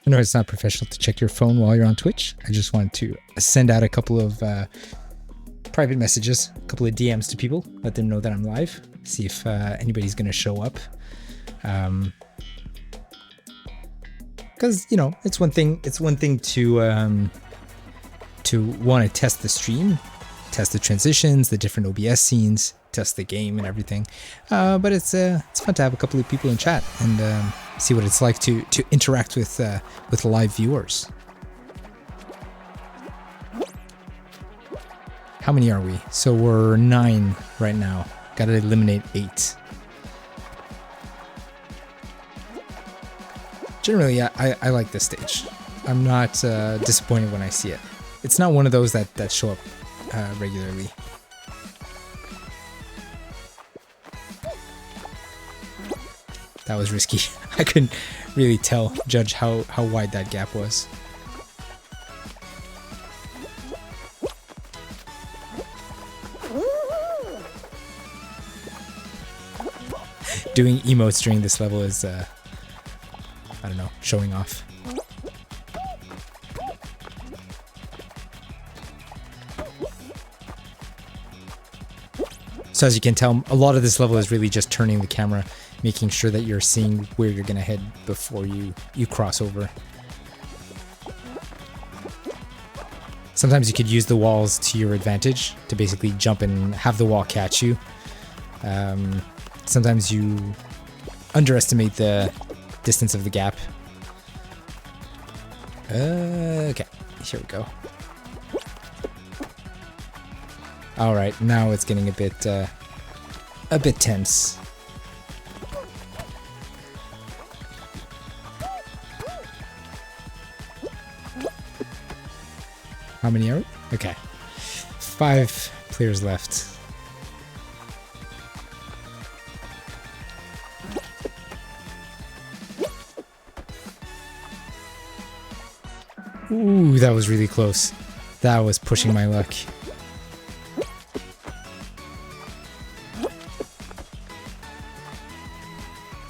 I know it's not professional to check your phone while you're on Twitch. I just wanted to send out a couple of private messages, a couple of DMs to people, let them know that I'm live, see if anybody's going to show up. Because, you know, it's one thing to want to test the stream, test the transitions, the different OBS scenes, test the game and everything. But it's fun to have a couple of people in chat and see what it's like to interact with live viewers. How many are we? So we're 9 right now. Gotta eliminate 8. Generally, I like this stage. I'm not disappointed when I see it. It's not one of those that show up regularly. That was risky. I couldn't really judge how wide that gap was. Doing emotes during this level is, I don't know, showing off. So as you can tell, a lot of this level is really just turning the camera, making sure that you're seeing where you're gonna head before you cross over. Sometimes you could use the walls to your advantage to basically jump and have the wall catch you. Sometimes you underestimate the distance of the gap. Okay, here we go. All right, now it's getting a bit tense. How many are we? Okay, 5 players left. Ooh, that was really close. That was pushing my luck.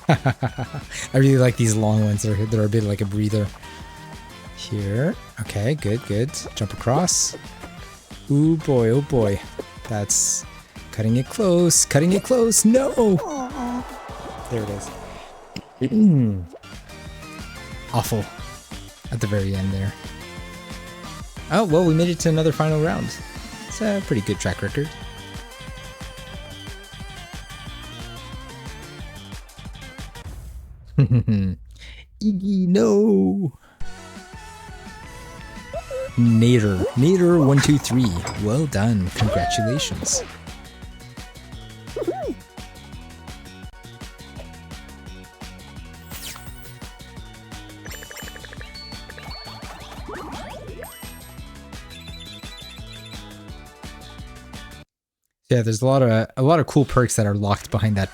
I really like these long ones. They're a bit like a breather. Here. Okay, good, good. Jump across. Ooh boy, oh boy. That's cutting it close. Cutting it close. No! There it is. Awful. At the very end there. Oh, well, we made it to another final round. It's a pretty good track record. Iggy, no! Nader123. Well done. Congratulations. Yeah, there's a lot of cool perks that are locked behind that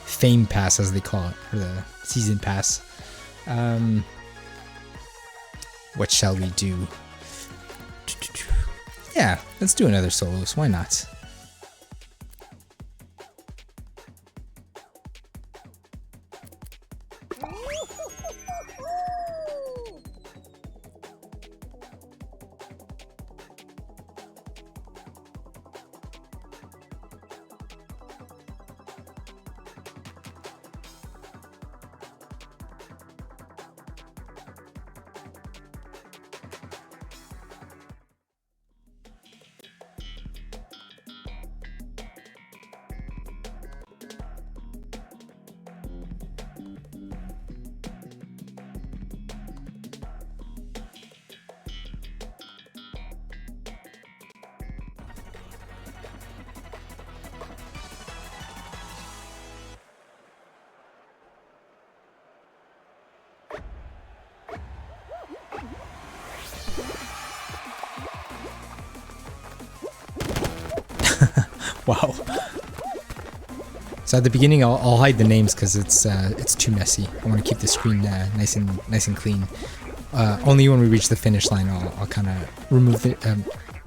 fame pass, as they call it, or the season pass. What shall we do? Yeah, let's do another solos. Why not? Wow. So at the beginning, I'll hide the names because it's too messy. I want to keep the screen nice and clean. Only when we reach the finish line, I'll kind of remove the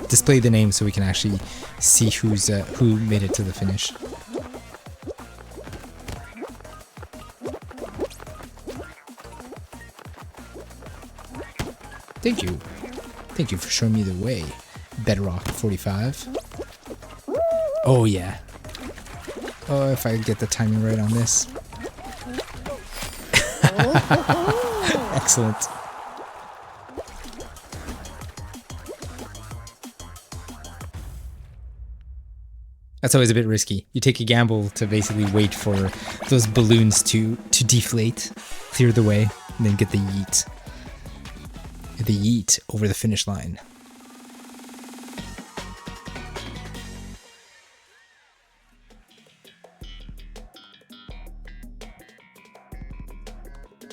display the names so we can actually see who made it to the finish. Thank you for showing me the way. Bedrock 45. Oh yeah. Oh, if I get the timing right on this. Excellent. That's always a bit risky. You take a gamble to basically wait for those balloons to deflate, clear the way, and then get the yeet. The yeet over the finish line.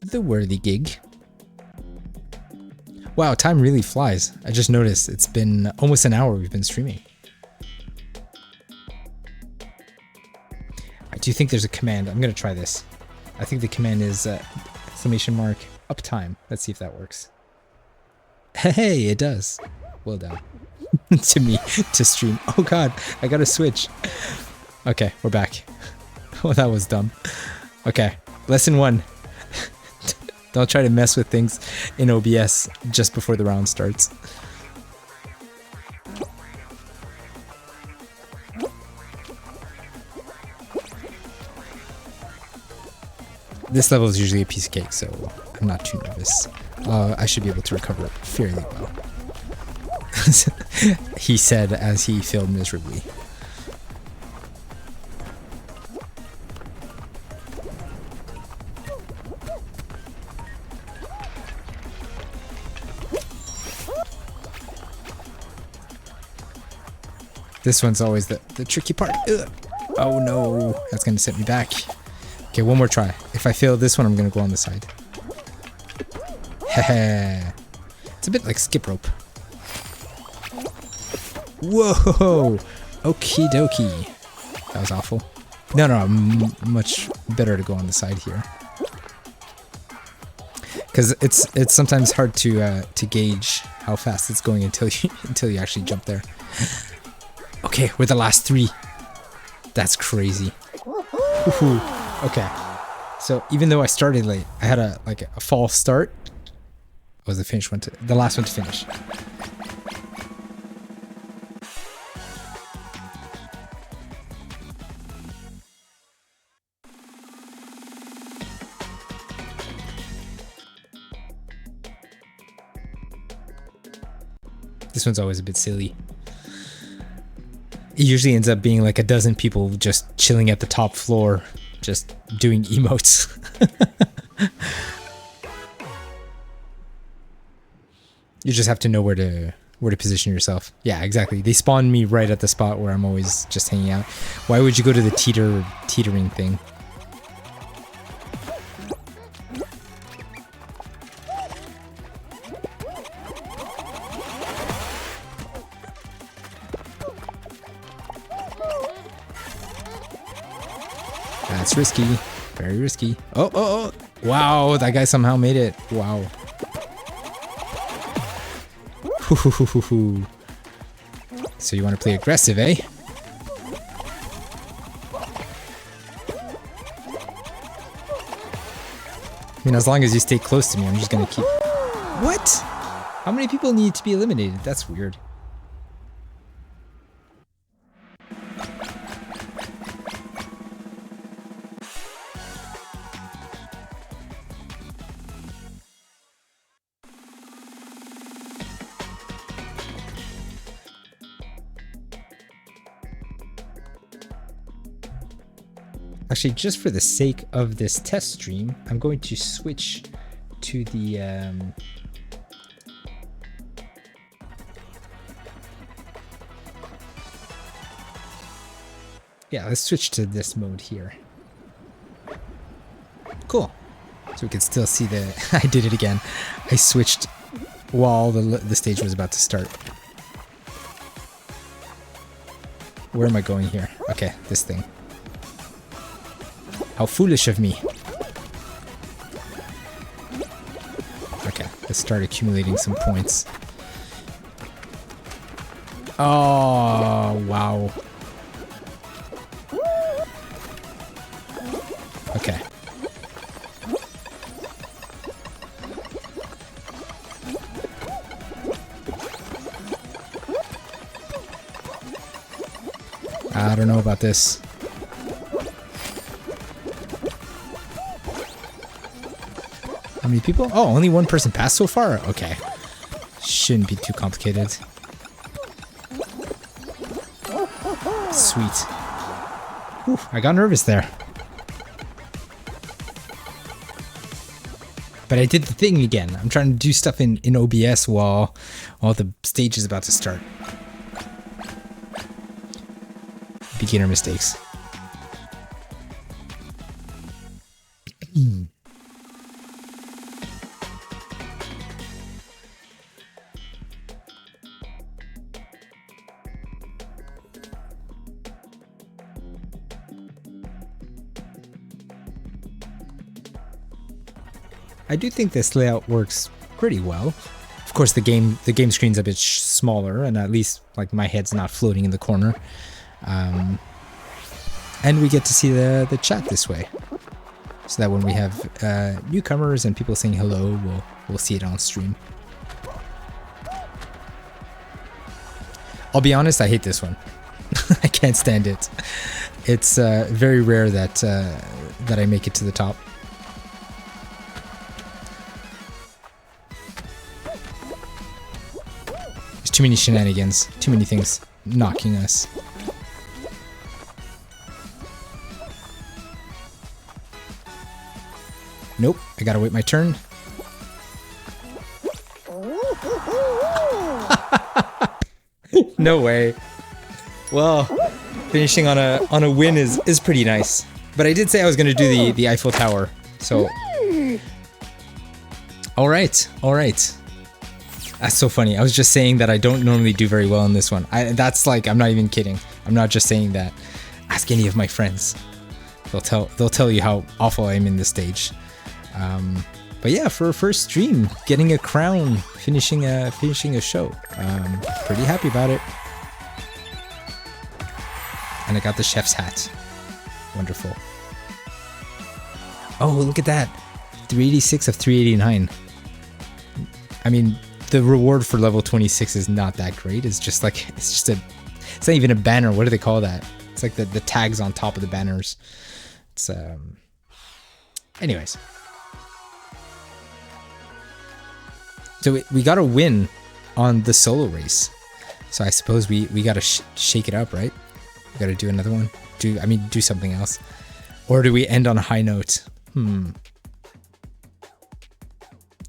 The worthy gig. Wow, time really flies. I just noticed it's been almost an hour we've been streaming. Do you think there's a command? I'm gonna try this. I think the command is exclamation mark uptime. Let's see if that works. Hey, it does. Well done. To me, to stream. Oh god, I gotta switch. Okay, we're back. Oh, that was dumb. Okay, lesson 1. Don't try to mess with things in OBS just before the round starts. This level is usually a piece of cake, so I'm not too nervous. I should be able to recover it fairly well. He said as he failed miserably. This one's always the tricky part. Ugh. Oh no, that's gonna set me back. Okay, one more try. If I fail this one, I'm gonna go on the side. Heh. It's a bit like skip rope. Whoa! Okie dokie. That was awful. No, much better to go on the side here. Because it's sometimes hard to gauge how fast it's going until you actually jump there. Okay, we're the last 3. That's crazy. Woohoo. Okay, so even though I started late, I had a false start. Was the last one to finish. This one's always a bit silly. It usually ends up being like a dozen people just chilling at the top floor, just doing emotes. You just have to know where to position yourself. Yeah, exactly. They spawn me right at the spot where I'm always just hanging out. Why would you go to the teetering thing? That's risky. Very risky. Oh. Wow, that guy somehow made it. Wow. So you want to play aggressive, eh? I mean, as long as you stay close to me, I'm just gonna keep... What? How many people need to be eliminated? That's weird. Actually, just for the sake of this test stream, I'm going to switch to the yeah, let's switch to this mode here. Cool. So we can still see the... I did it again. I switched while the stage was about to start. Where am I going here? Okay, this thing. How foolish of me. Okay, let's start accumulating some points. Oh, wow. Okay. I don't know about this. How many people? Oh, only one person passed so far? Okay. Shouldn't be too complicated. Sweet. Whew, I got nervous there. But I did the thing again. I'm trying to do stuff in OBS while the stage is about to start. Beginner mistakes. I do think this layout works pretty well. Of course, the game screen's a bit smaller, and at least like my head's not floating in the corner. And we get to see the chat this way, so that when we have newcomers and people saying hello, we'll see it on stream. I'll be honest, I hate this one. I can't stand it. It's very rare that I make it to the top. There's too many shenanigans, too many things knocking us. Nope, I gotta wait my turn. No way. Well, finishing on a win is pretty nice. But I did say I was gonna do the Eiffel Tower, so. Alright. That's so funny. I was just saying that I don't normally do very well in this one. That's like, I'm not even kidding. I'm not just saying that. Ask any of my friends. They'll tell you how awful I am in this stage. But yeah, for a first stream, getting a crown, finishing a show. Pretty happy about it. And I got the chef's hat. Wonderful. Oh, look at that. 386 of 389. I mean, the reward for level 26 is not that great. It's just like, it's not even a banner. What do they call that? It's like the tags on top of the banners. It's, anyways. So we got to win on the solo race. So I suppose we got to shake it up, right? We got to do another one. Do something else. Or do we end on a high note?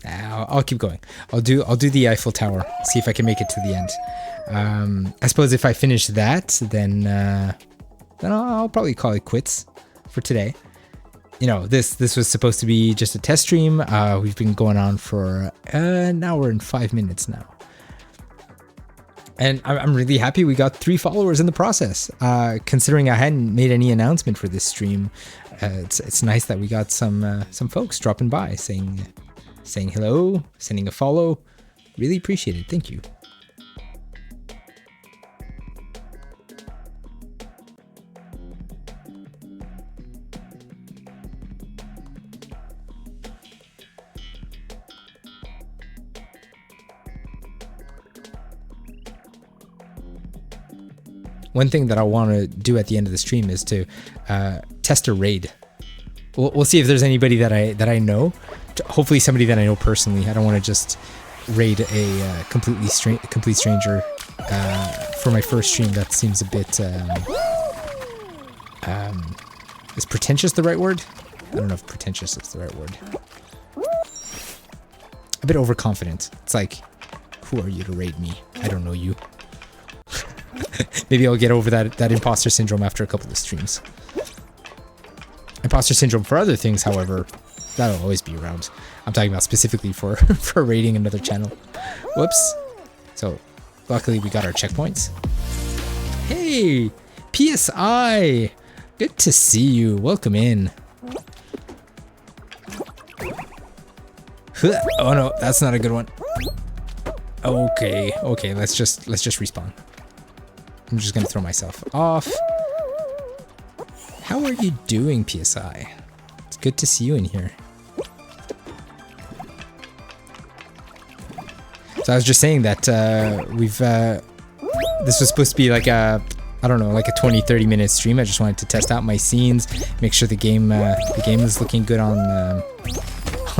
I'll keep going. I'll do the Eiffel Tower. See if I can make it to the end. I suppose if I finish that, then I'll probably call it quits for today. You know, this was supposed to be just a test stream. We've been going on for an hour and 5 minutes now. And I'm really happy we got 3 followers in the process. Considering I hadn't made any announcement for this stream, it's nice that we got some folks dropping by saying hello, sending a follow. Really appreciate it. Thank you. one thing that I want to do at the end of the stream is to test a raid. We'll see if there's anybody that I know. Hopefully somebody that I know personally. I don't want to just raid a complete stranger for my first stream. That seems a bit is pretentious the right word? I don't know if pretentious is the right word. A bit overconfident. It's like, who are you to raid me? I don't know you. Maybe I'll get over that imposter syndrome after a couple of streams. Imposter syndrome for other things, however, that'll always be around. I'm talking about specifically for raiding another channel. Whoops. So, luckily we got our checkpoints. Hey, PSI. Good to see you. Welcome in. Oh no, that's not a good one. Okay, let's just respawn. I'm just gonna throw myself off. How are you doing, PSI? It's good to see you in here. So I was just saying that this was supposed to be like a, I don't know, like a 20-30 minute stream. I just wanted to test out my scenes, make sure the game is looking good on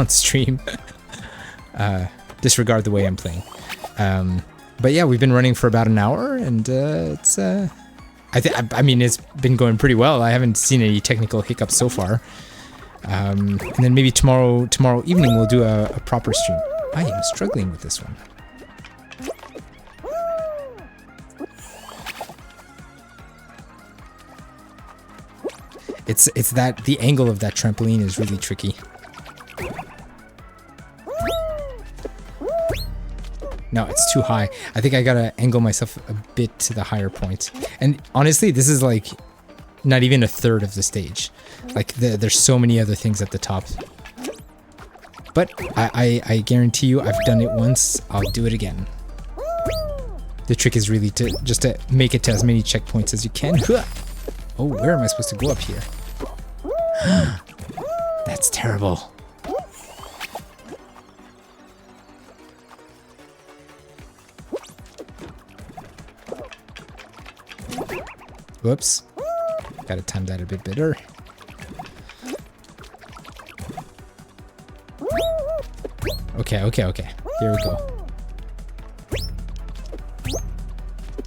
stream. Disregard the way I'm playing. But yeah, we've been running for about an hour, and it's I mean, it's been going pretty well. I haven't seen any technical hiccups so far. And then maybe tomorrow evening we'll do a proper stream. I am struggling with this one. It's that the angle of that trampoline is really tricky. No, it's too high. I think I gotta angle myself a bit to the higher point. And honestly, this is like not even a third of the stage. Like there's so many other things at the top. But I guarantee you, I've done it once. I'll do it again. The trick is really to make it to as many checkpoints as you can. Oh, where am I supposed to go up here? That's terrible. Whoops. Gotta time that a bit better. Okay. Here we go.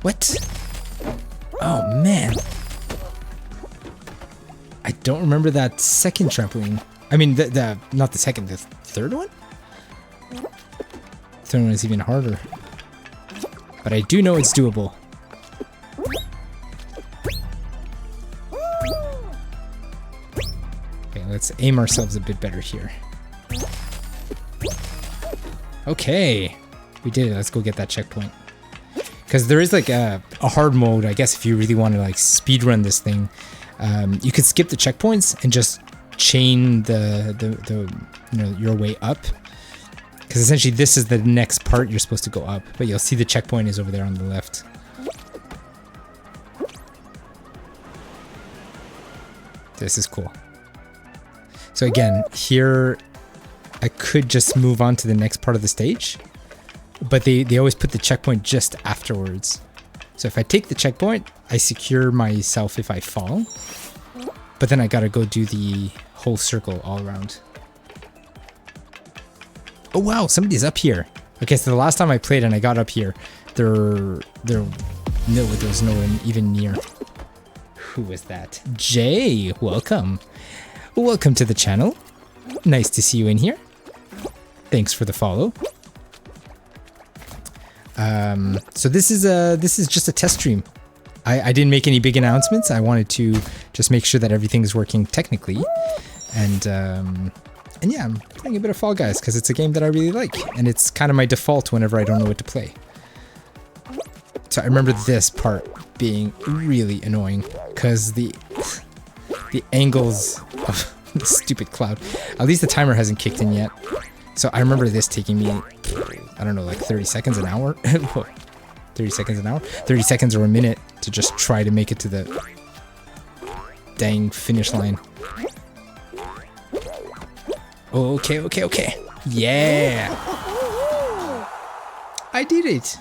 What? Oh, man. I don't remember that second trampoline. I mean, not the second, the third one? The third one is even harder. But I do know it's doable. Okay, let's aim ourselves a bit better here. Okay, we did it. Let's go get that checkpoint. Because there is like a hard mode, I guess, if you really want to like speedrun this thing. You could skip the checkpoints and just chain your way up. Because essentially this is the next part you're supposed to go up. But you'll see the checkpoint is over there on the left. This is cool. So again, here I could just move on to the next part of the stage. But they always put the checkpoint just afterwards. So if I take the checkpoint, I secure myself if I fall. But then I gotta go do the whole circle all around. Oh wow, somebody's up here. Okay, so the last time I played and I got up here, there was no one even near. Who was that? Jay, welcome. Welcome to the channel. Nice to see you in here. Thanks for the follow. So this is just a test stream. I didn't make any big announcements. I wanted to just make sure that everything's working technically. And yeah, I'm playing a bit of Fall Guys because it's a game that I really like. And it's kind of my default whenever I don't know what to play. So I remember this part being really annoying because the angles of the stupid cloud. At least the timer hasn't kicked in yet. So I remember this taking me, I don't know, like 30 seconds an hour? 30 seconds an hour? 30 seconds or a minute to just try to make it to the dang finish line. Oh, okay. Yeah! I did it!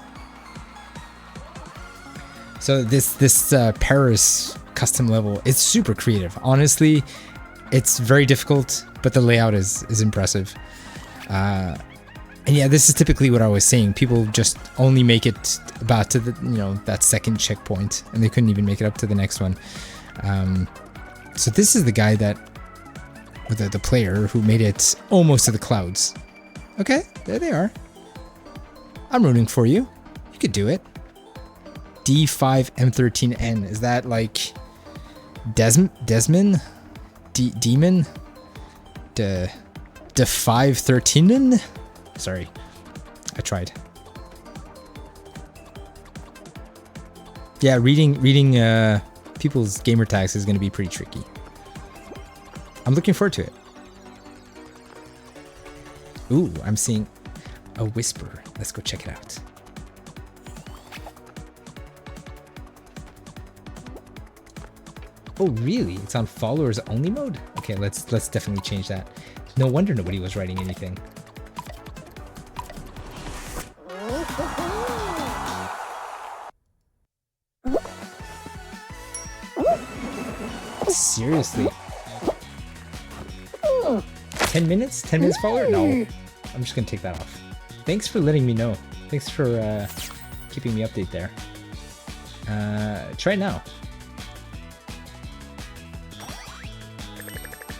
So this Paris custom level, it's super creative. Honestly, it's very difficult, but the layout is impressive. And yeah, this is typically what I was saying. People just only make it about to the, that second checkpoint, and they couldn't even make it up to the next one. So this is the guy the player who made it almost to the clouds. Okay, there they are. I'm rooting for you. You could do it. D5M13N. Is that like Desmond? Demon? The 513? Sorry, I tried. Yeah, reading people's gamer tags is going to be pretty tricky. I'm looking forward to it. Ooh, I'm seeing a whisper. Let's go check it out. Oh, really? It's on followers only mode? Okay, let's definitely change that. No wonder nobody was writing anything. Seriously? 10 minutes? 10 minutes follower? No. I'm just gonna take that off. Thanks for letting me know. Thanks for keeping me updated there. Try it now.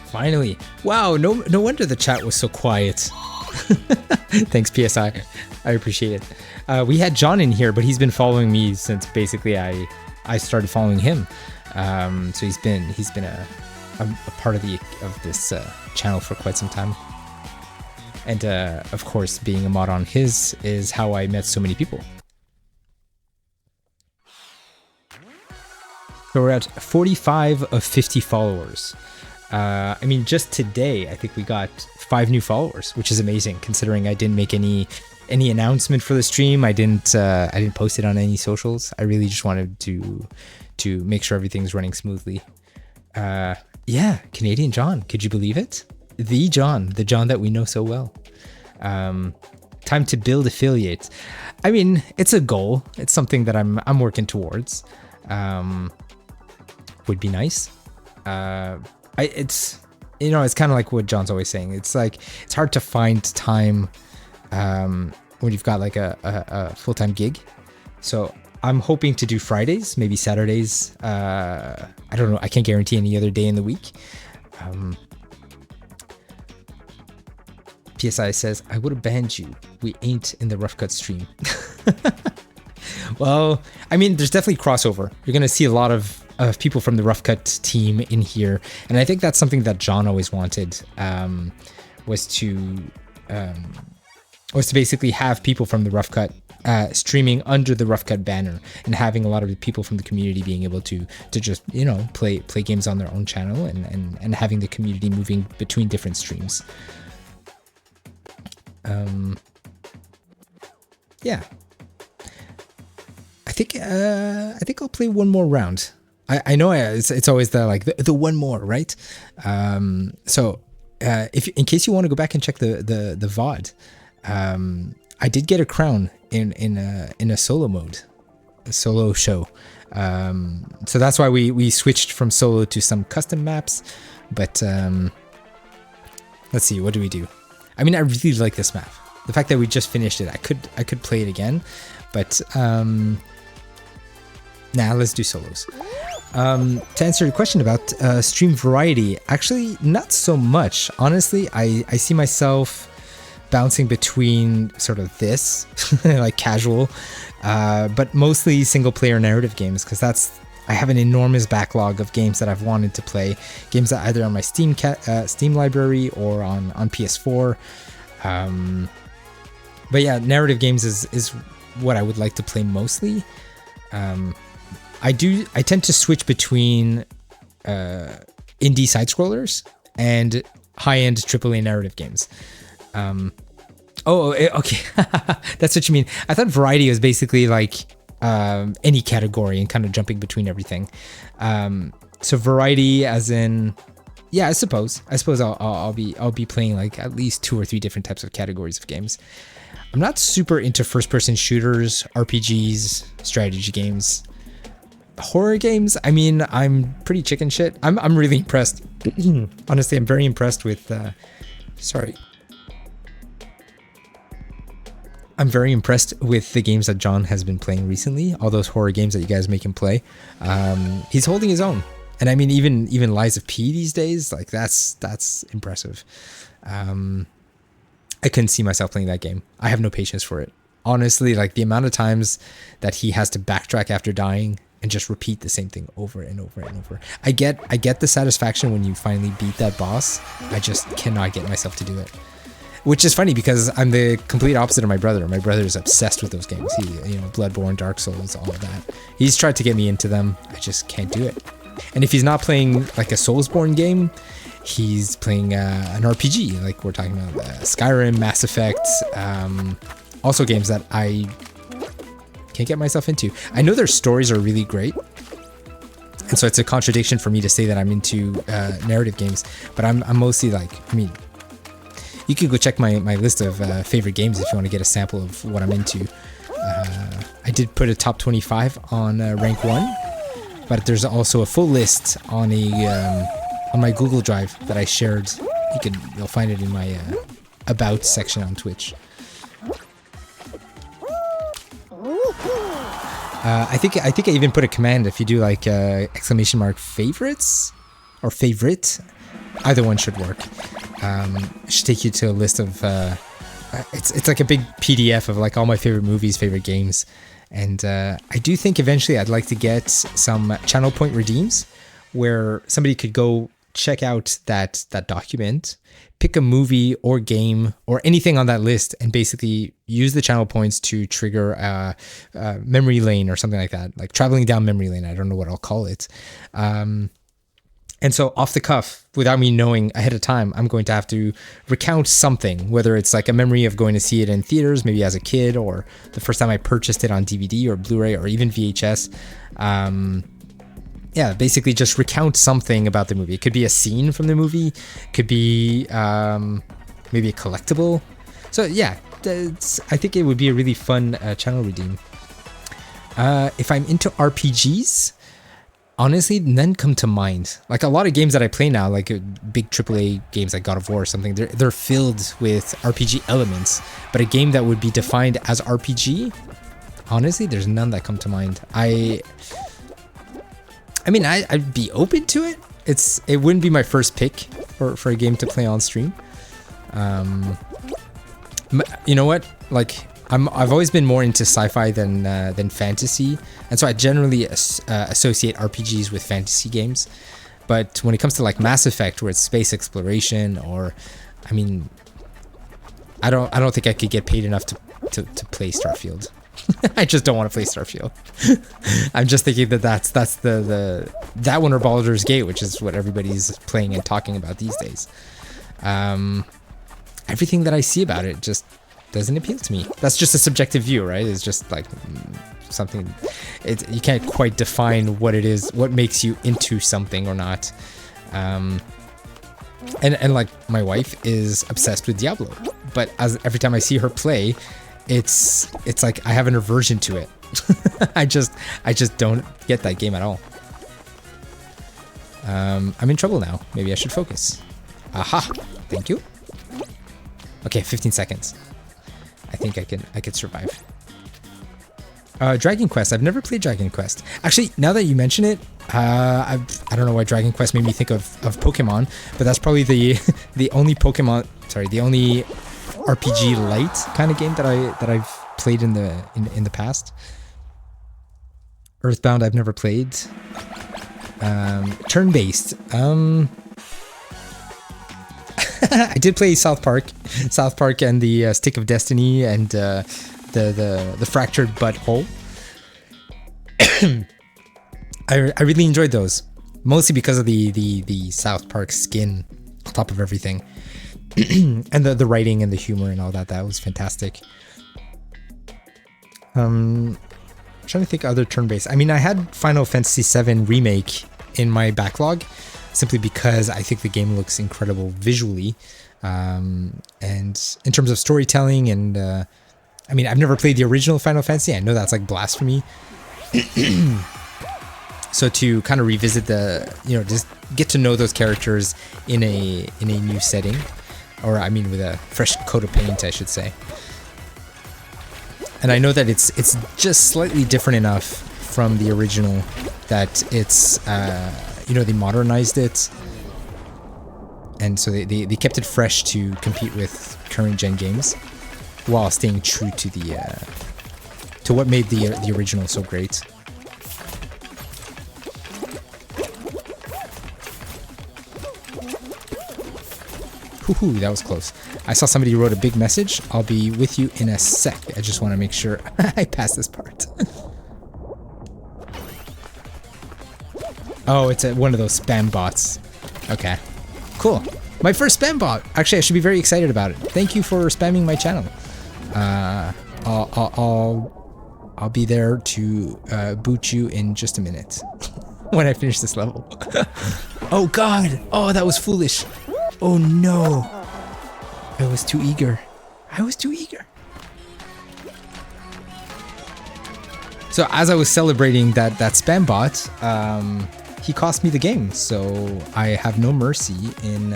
Finally. Wow, no wonder the chat was so quiet. Thanks, PSI. I appreciate it. We had John in here, but he's been following me since basically I started following him. So he's been a part of this channel for quite some time. And of course, being a mod on his is how I met so many people. So we're at 45 of 50 followers. I mean, just today, I think we got 5 new followers, which is amazing considering I didn't make any announcement for the stream. I didn't post it on any socials. I really just wanted to make sure everything's running smoothly. Yeah, Canadian John, could you believe it? The John that we know so well. Time to build affiliate. I mean, it's a goal. It's something that I'm working towards. Would be nice. It's kind of like what John's always saying. It's like it's hard to find time when you've got like a full-time gig. So I'm hoping to do Fridays, maybe Saturdays. I don't know. I can't guarantee any other day in the week. PSI says, I would have banned you. We ain't in the Rough Cut stream. Well, I mean, there's definitely crossover. You're going to see a lot of people from the Rough Cut team in here. And I think that's something that John always wanted, was to basically have people from the Rough Cut streaming under the Rough Cut banner, and having a lot of the people from the community being able to just, play games on their own channel, and having the community moving between different streams. Yeah. I think I'll play one more round. I know it's always the one more, right? So if in case you want to go back and check the VOD, I did get a crown in a solo mode, a solo show. So that's why we switched from solo to some custom maps. But let's see, what do we do? I mean, I really like this map. The fact that we just finished it, I could play it again, but let's do solos. To answer your question about stream variety, actually not so much. Honestly, I see myself bouncing between sort of this, like casual, but mostly single player narrative games, because I have an enormous backlog of games that I've wanted to play, games that either on my Steam library or on PS4. But yeah, narrative games is what I would like to play mostly. I tend to switch between indie side scrollers and high-end AAA narrative games. Okay. That's what you mean. I thought variety was basically like any category and kind of jumping between everything. So variety as in, yeah, I suppose I'll be playing like at least 2 or 3 different types of categories of games. I'm not super into first-person shooters, RPGs, strategy games. Horror games, I mean, I'm pretty chicken shit. I'm really impressed. Honestly, I'm very impressed with sorry. I'm very impressed with the games that John has been playing recently. All those horror games that you guys make him play. He's holding his own. And I mean, even Lies of P these days, like that's impressive. I couldn't see myself playing that game. I have no patience for it. Honestly, like the amount of times that he has to backtrack after dying and just repeat the same thing over and over and over. I get the satisfaction when you finally beat that boss. I just cannot get myself to do it. Which is funny because I'm the complete opposite of my brother. My brother is obsessed with those games. He, Bloodborne, Dark Souls, all of that. He's tried to get me into them. I just can't do it. And if he's not playing like a Soulsborne game, he's playing an RPG. Like we're talking about Skyrim, Mass Effect, also games that I can't get myself into. I know their stories are really great. And so it's a contradiction for me to say that I'm into narrative games. But I'm mostly like, I mean, you can go check my list of favorite games if you want to get a sample of what I'm into. I did put a top 25 on rank 1, but there's also a full list on on my Google Drive that I shared. You'll find it in my about section on Twitch. I think I even put a command if you do like exclamation mark favorites or favorite. Either one should work. It should take you to a list of it's like a big PDF of like all my favorite movies, favorite games, and I do think eventually I'd like to get some channel point redeems where somebody could go check out that document, pick a movie or game or anything on that list, and basically use the channel points to trigger a memory lane or something like that, like traveling down memory lane. I don't know what I'll call it. And so off the cuff, without me knowing ahead of time, I'm going to have to recount something, whether it's like a memory of going to see it in theaters, maybe as a kid, or the first time I purchased it on DVD or Blu-ray or even VHS. Yeah, basically just recount something about the movie. It could be a scene from the movie, could be maybe a collectible. So yeah, I think it would be a really fun channel redeem. If I'm into RPGs, honestly, none come to mind. Like a lot of games that I play now, like big AAA games like God of War or something, they're filled with RPG elements. But a game that would be defined as RPG, honestly, there's none that come to mind. I mean, I'd be open to it. It wouldn't be my first pick for a game to play on stream. You know what? Like I've always been more into sci-fi than fantasy, and so I generally associate RPGs with fantasy games. But when it comes to like Mass Effect, where it's space exploration, or I mean, I don't think I could get paid enough to play Starfield. I just don't want to play Starfield. I'm just thinking that's that one or Baldur's Gate, which is what everybody's playing and talking about these days. Everything that I see about it just doesn't appeal to me. That's just a subjective view, right? It's just like something. You can't quite define what it is, what makes you into something or not. And like my wife is obsessed with Diablo, but every time I see her play, it's like I have an aversion to it. I just don't get that game at all. I'm in trouble now. Maybe I should focus. Aha! Thank you. Okay, 15 seconds. I think I could survive. Dragon Quest. I've never played Dragon Quest. Actually, now that you mention it, I don't know why Dragon Quest made me think of Pokemon, but that's probably the only Pokemon. Sorry, the only RPG light kind of game that I've played in the past. Earthbound I've never played. Turn-based. I did play South Park and the Stick of Destiny and the Fractured Butthole. I really enjoyed those, mostly because of the South Park skin on top of everything, and the writing and the humor and all that. That was fantastic. I'm trying to think other turn-based. I mean, I had Final Fantasy VII Remake in my backlog, simply because I think the game looks incredible visually, and in terms of storytelling. And I mean, I've never played the original Final Fantasy. I know that's like blasphemy. So to kind of revisit just get to know those characters in a new setting, or I mean with a fresh coat of paint, I should say. And I know that it's just slightly different enough from the original that it's they modernized it, and so they kept it fresh to compete with current gen games while staying true to the to what made the original so great. Woohoo, that was close. I saw somebody wrote a big message. I'll be with you in a sec. I just want to make sure I pass this part. Oh, it's one of those spam bots. Okay, cool. My first spam bot. Actually, I should be very excited about it. Thank you for spamming my channel. I'll be there to boot you in just a minute when I finish this level. Oh God! Oh, that was foolish. Oh no! I was too eager. So as I was celebrating that spam bot, he cost me the game. So I have no mercy in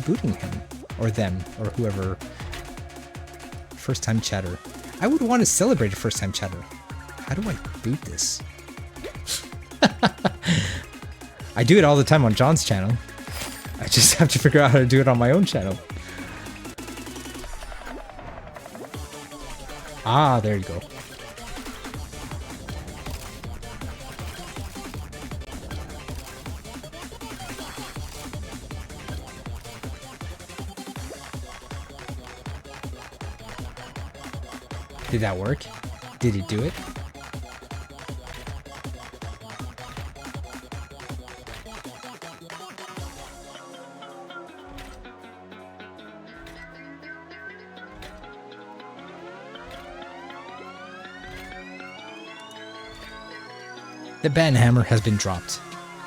booting him or them or whoever. First time chatter. I would want to celebrate a first time chatter. How do I boot this? I do it all the time on John's channel. I just have to figure out how to do it on my own channel. Ah, there you go. Did that work? Did it do it? The ban hammer has been dropped.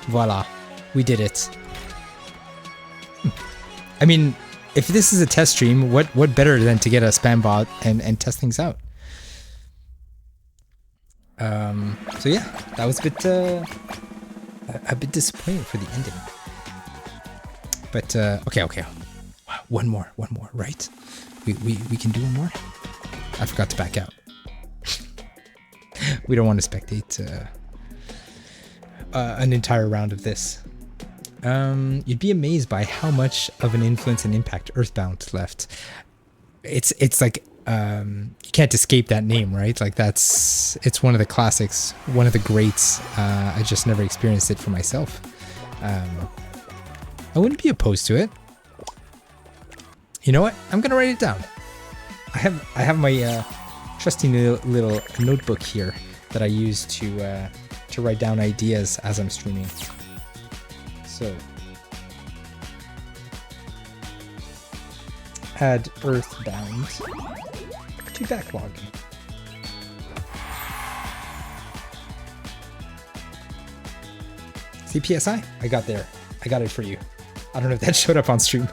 Voila. We did it. I mean, if this is a test stream, what better than to get a spam bot and test things out? So yeah, that was a bit disappointing for the ending. But okay. One more, right? We can do one more. I forgot to back out. We don't want to spectate an entire round of this. You'd be amazed by how much of an influence and impact Earthbound left. It's like you can't escape that name, right? Like it's one of the classics, one of the greats. I just never experienced it for myself. I wouldn't be opposed to it. You know what? I'm gonna write it down. I have my trusty little notebook here that I use to write down ideas as I'm streaming. So add Earthbound to backlog. See, PSI? I got there. I got it for you. I don't know if that showed up on stream.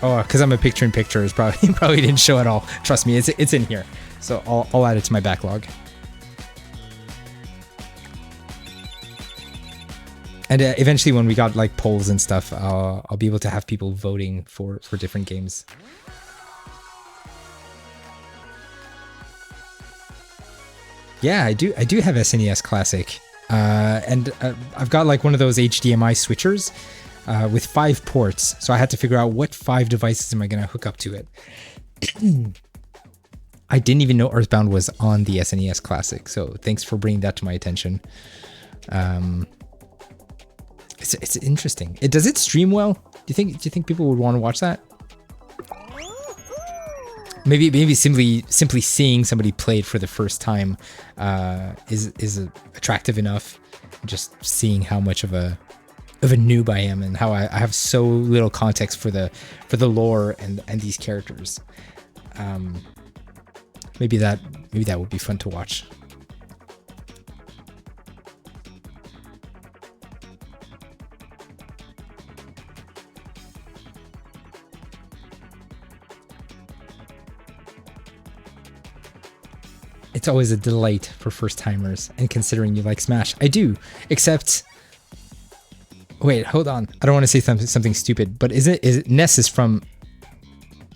Oh, because I'm a picture-in-picture, probably didn't show at all. Trust me, it's in here. So I'll add it to my backlog. And eventually, when we got like polls and stuff, I'll be able to have people voting for different games. Yeah, I do have SNES Classic, and I've got like one of those HDMI switchers with 5 ports. So I had to figure out what 5 devices am I going to hook up to it. I didn't even know Earthbound was on the SNES Classic, so thanks for bringing that to my attention. It's interesting. Does it stream well? Do you think people would want to watch that? Maybe simply seeing somebody play it for the first time is attractive enough. Just seeing how much of a noob I am and how I have so little context for the lore and these characters. Maybe that would be fun to watch. It's always a delight for first timers, and considering you like Smash, I do. Except, wait, hold on. I don't want to say something stupid, but is it Ness is from?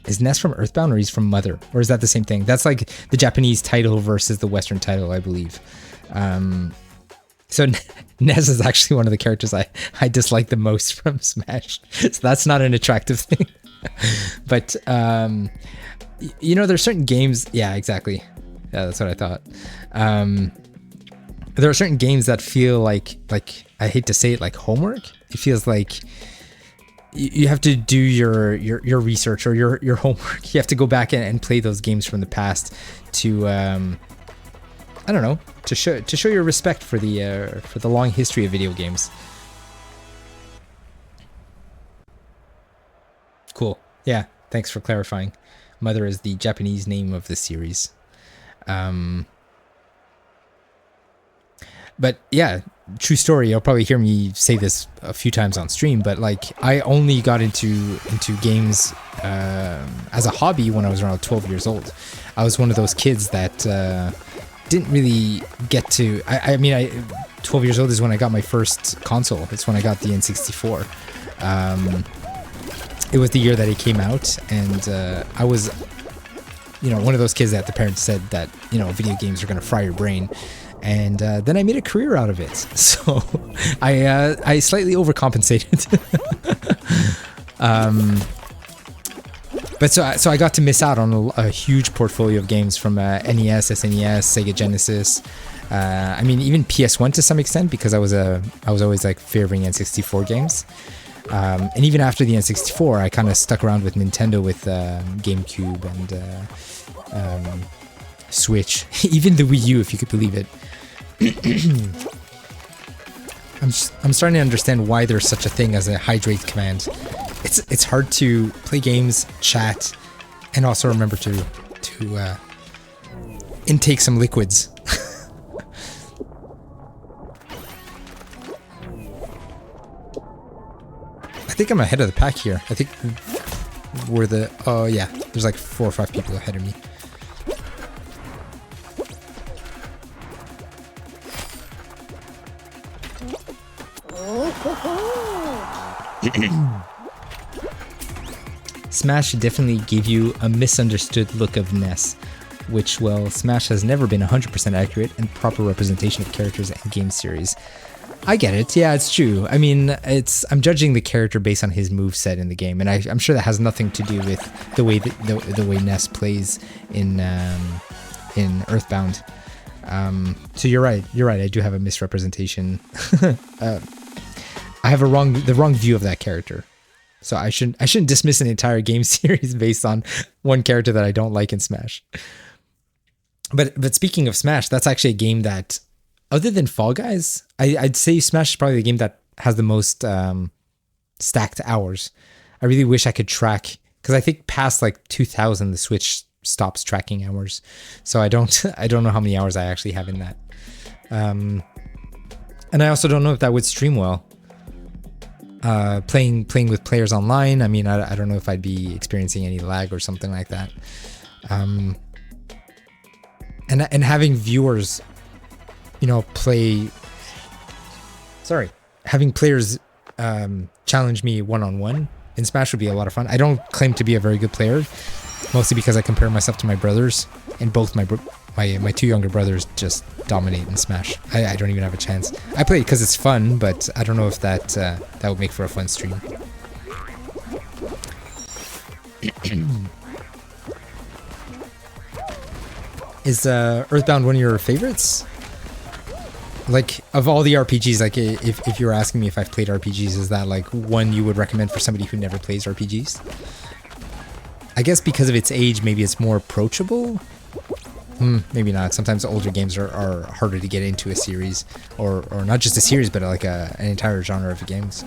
Is Ness from Earthbound, or he's from Mother, or is that the same thing? That's like the Japanese title versus the Western title, I believe. So Ness is actually one of the characters I dislike the most from Smash. So that's not an attractive thing. But you know, there's certain games. Yeah, exactly. Yeah, that's what I thought. There are certain games that feel like I hate to say it, like homework. It feels like you have to do your research or your homework. You have to go back and play those games from the past to I don't know, to show your respect for the long history of video games. Cool. Yeah, thanks for clarifying. Mother is the Japanese name of the series. But yeah, true story. You'll probably hear me say this a few times on stream, but like I only got into games as a hobby when I was around 12 years old. I was one of those kids that didn't really get to. I mean, 12 years old is when I got my first console. It's when I got the N64. It was the year that it came out, and I was, you know, one of those kids that the parents said that, you know, video games are going to fry your brain. And then I made a career out of it. So I slightly overcompensated. But so I got to miss out on a huge portfolio of games from NES, SNES, Sega Genesis. I mean, even PS1 to some extent, because I was always like favoring N64 games. And even after the N64, I kind of stuck around with Nintendo, with GameCube and Switch, even the Wii U, if you could believe it. I'm starting to understand why there's such a thing as a hydrate command. It's hard to play games, chat, and also remember to intake some liquids. I think I'm ahead of the pack here. I think we're the... Oh yeah, there's like 4 or 5 people ahead of me. Smash definitely gave you a misunderstood look of Ness, which, well, Smash has never been 100% accurate and proper representation of characters and game series. I get it. Yeah, it's true. I mean, I'm judging the character based on his moveset in the game, and I'm sure that has nothing to do with the way the way Ness plays in Earthbound. So you're right. I do have a misrepresentation. I have the wrong view of that character. So I shouldn't dismiss an entire game series based on one character that I don't like in Smash. But speaking of Smash, that's actually a game that, other than Fall Guys, I'd say Smash is probably the game that has the most stacked hours. I really wish I could track, because I think past like 2000 the Switch stops tracking hours. So I don't know how many hours I actually have in that. And I also don't know if that would stream well. Playing with players online, I mean, I don't know if I'd be experiencing any lag or something like that. And having viewers, you know, having players challenge me one-on-one in Smash would be a lot of fun. I don't claim to be a very good player, mostly because I compare myself to my brothers, and both my 2 younger brothers just dominate in Smash. I don't even have a chance. I play it because it's fun, but I don't know if that would make for a fun stream. Is Earthbound one of your favorites? Like, of all the RPGs, like if you were asking me if I've played RPGs, is that like one you would recommend for somebody who never plays RPGs? I guess because of its age, maybe it's more approachable. Maybe not. Sometimes older games are harder to get into a series, or not just a series, but like an entire genre of games.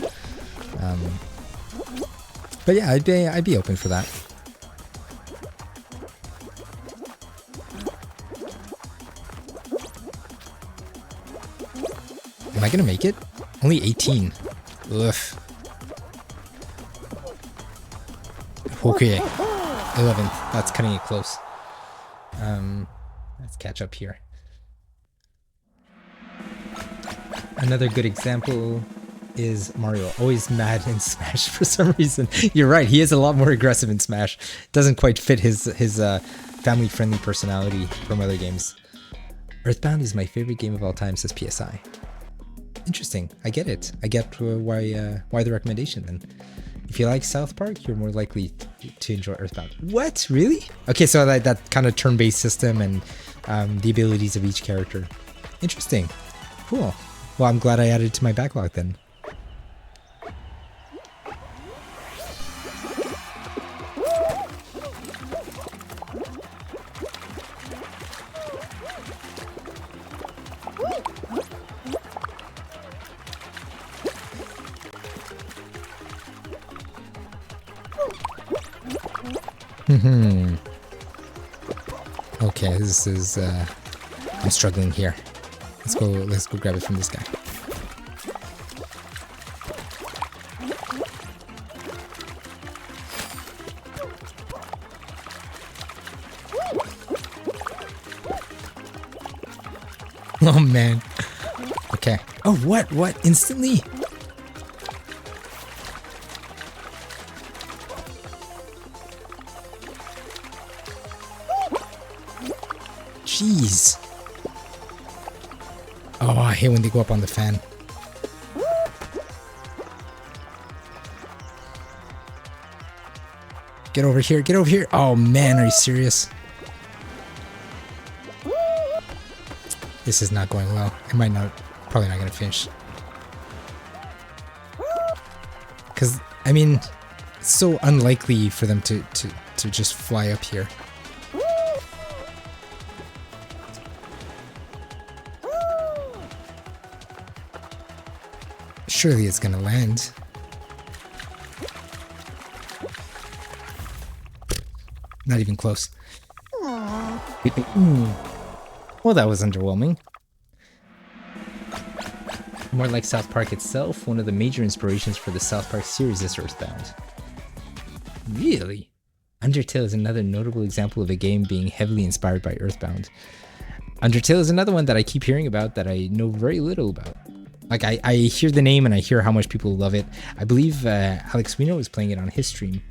But yeah, I'd be open for that. Am I gonna make it? Only 18. Ugh. Okay. 11th. That's cutting it close. Let's catch up here. Another good example is Mario. Always mad in Smash for some reason. You're right, he is a lot more aggressive in Smash. Doesn't quite fit his family-friendly personality from other games. Earthbound is my favorite game of all time, says PSI. Interesting. I get it. I get why the recommendation then. If you like South Park, you're more likely to enjoy Earthbound. What? Really? Okay, so that kind of turn-based system and the abilities of each character. Interesting. Cool. Well, I'm glad I added it to my backlog then. Okay, this is I'm struggling here. Let's go grab it from this guy. Oh man. Okay. Oh, what? Instantly? Jeez. Oh, I hate when they go up on the fan. Get over here, get over here. Oh man, are you serious? This is not going well. Probably not gonna finish. Cause, I mean, it's so unlikely for them to just fly up here. Surely it's gonna land. Not even close. Well, that was underwhelming. More like South Park itself, one of the major inspirations for the South Park series is Earthbound. Really? Undertale is another notable example of a game being heavily inspired by Earthbound. Undertale is another one that I keep hearing about that I know very little about. Like, I hear the name and I hear how much people love it. I believe Alex Wino is playing it on his stream.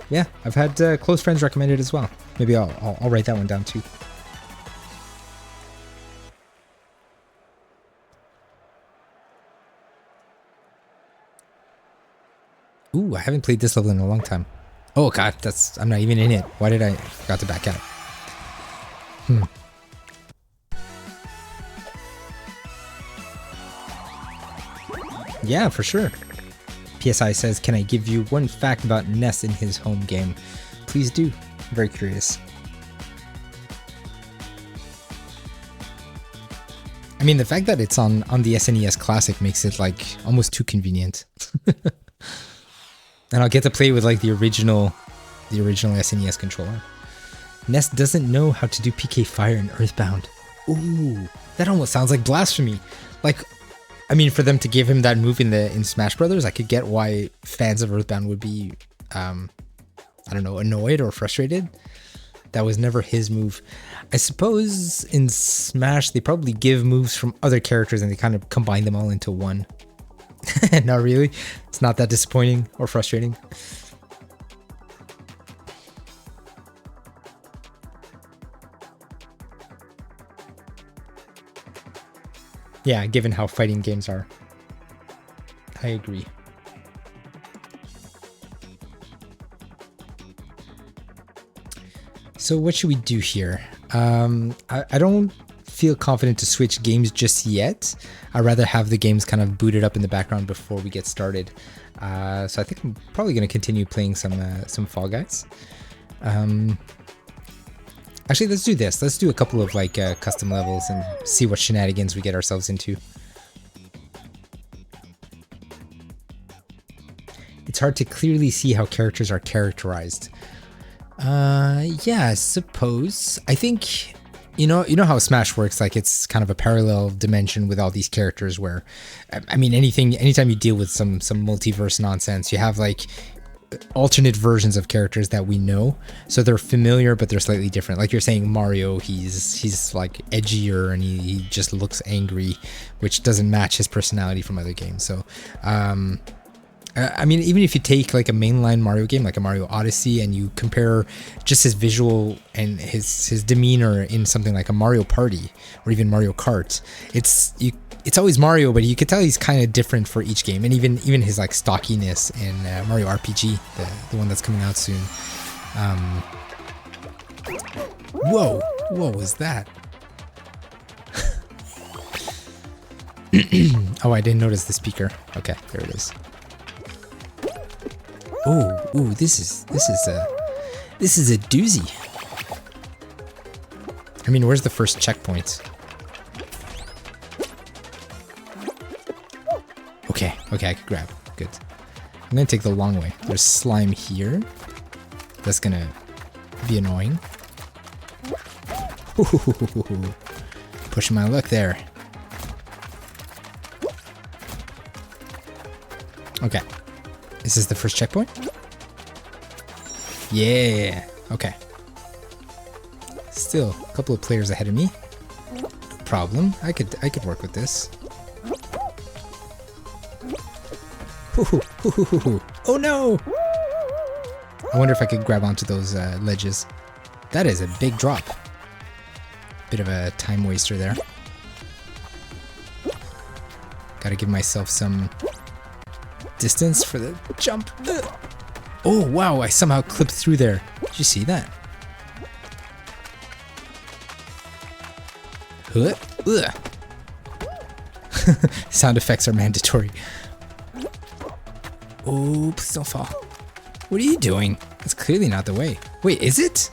Yeah, I've had close friends recommend it as well. Maybe I'll write that one down too. Ooh, I haven't played this level in a long time. Oh god, I'm not even in it. Why did I forgot to back out? Yeah, for sure. PSI says, can I give you one fact about Ness in his home game? Please do. I'm very curious. I mean, the fact that it's on the SNES Classic makes it like almost too convenient. And I'll get to play with like the original SNES controller. Ness doesn't know how to do PK Fire in Earthbound. Ooh, that almost sounds like blasphemy. Like, I mean, for them to give him that move in Smash Brothers, I could get why fans of Earthbound would be, I don't know, annoyed or frustrated. That was never his move. I suppose in Smash, they probably give moves from other characters and they kind of combine them all into one. Not really. It's not that disappointing or frustrating. Yeah, given how fighting games are. I agree. So what should we do here? I don't feel confident to switch games just yet. I'd rather have the games kind of booted up in the background before we get started. So I think I'm probably going to continue playing some Fall Guys. Actually, let's do this. Let's do a couple of like custom levels and see what shenanigans we get ourselves into. It's hard to clearly see how characters are characterized. Yeah, I suppose. I think, you know how Smash works, like it's kind of a parallel dimension with all these characters where, I mean, anytime you deal with some multiverse nonsense, you have like alternate versions of characters that we know, so they're familiar but they're slightly different. Like you're saying, Mario, he's like edgier and he just looks angry, which doesn't match his personality from other games. So I mean, even if you take like a mainline Mario game like a Mario Odyssey and you compare just his visual and his demeanor in something like a Mario Party or even Mario Kart, it's always Mario, but you could tell he's kind of different for each game, and even his like stockiness in Mario RPG, the one that's coming out soon. Whoa, what was that? Oh, I didn't notice the speaker. Okay, there it is. Ooh, this is a doozy. I mean, where's the first checkpoint? Okay, I can grab. Good. I'm gonna take the long way. There's slime here. That's gonna be annoying. Ooh, pushing my luck there. Okay. Is this the first checkpoint? Yeah. Okay. Still a couple of players ahead of me. No problem. I could work with this. Oh no! I wonder if I could grab onto those ledges. That is a big drop. Bit of a time waster there. Gotta give myself some distance for the jump. Oh wow, I somehow clipped through there. Did you see that? Sound effects are mandatory. Oh, please don't fall. What are you doing? That's clearly not the way. Wait, is it?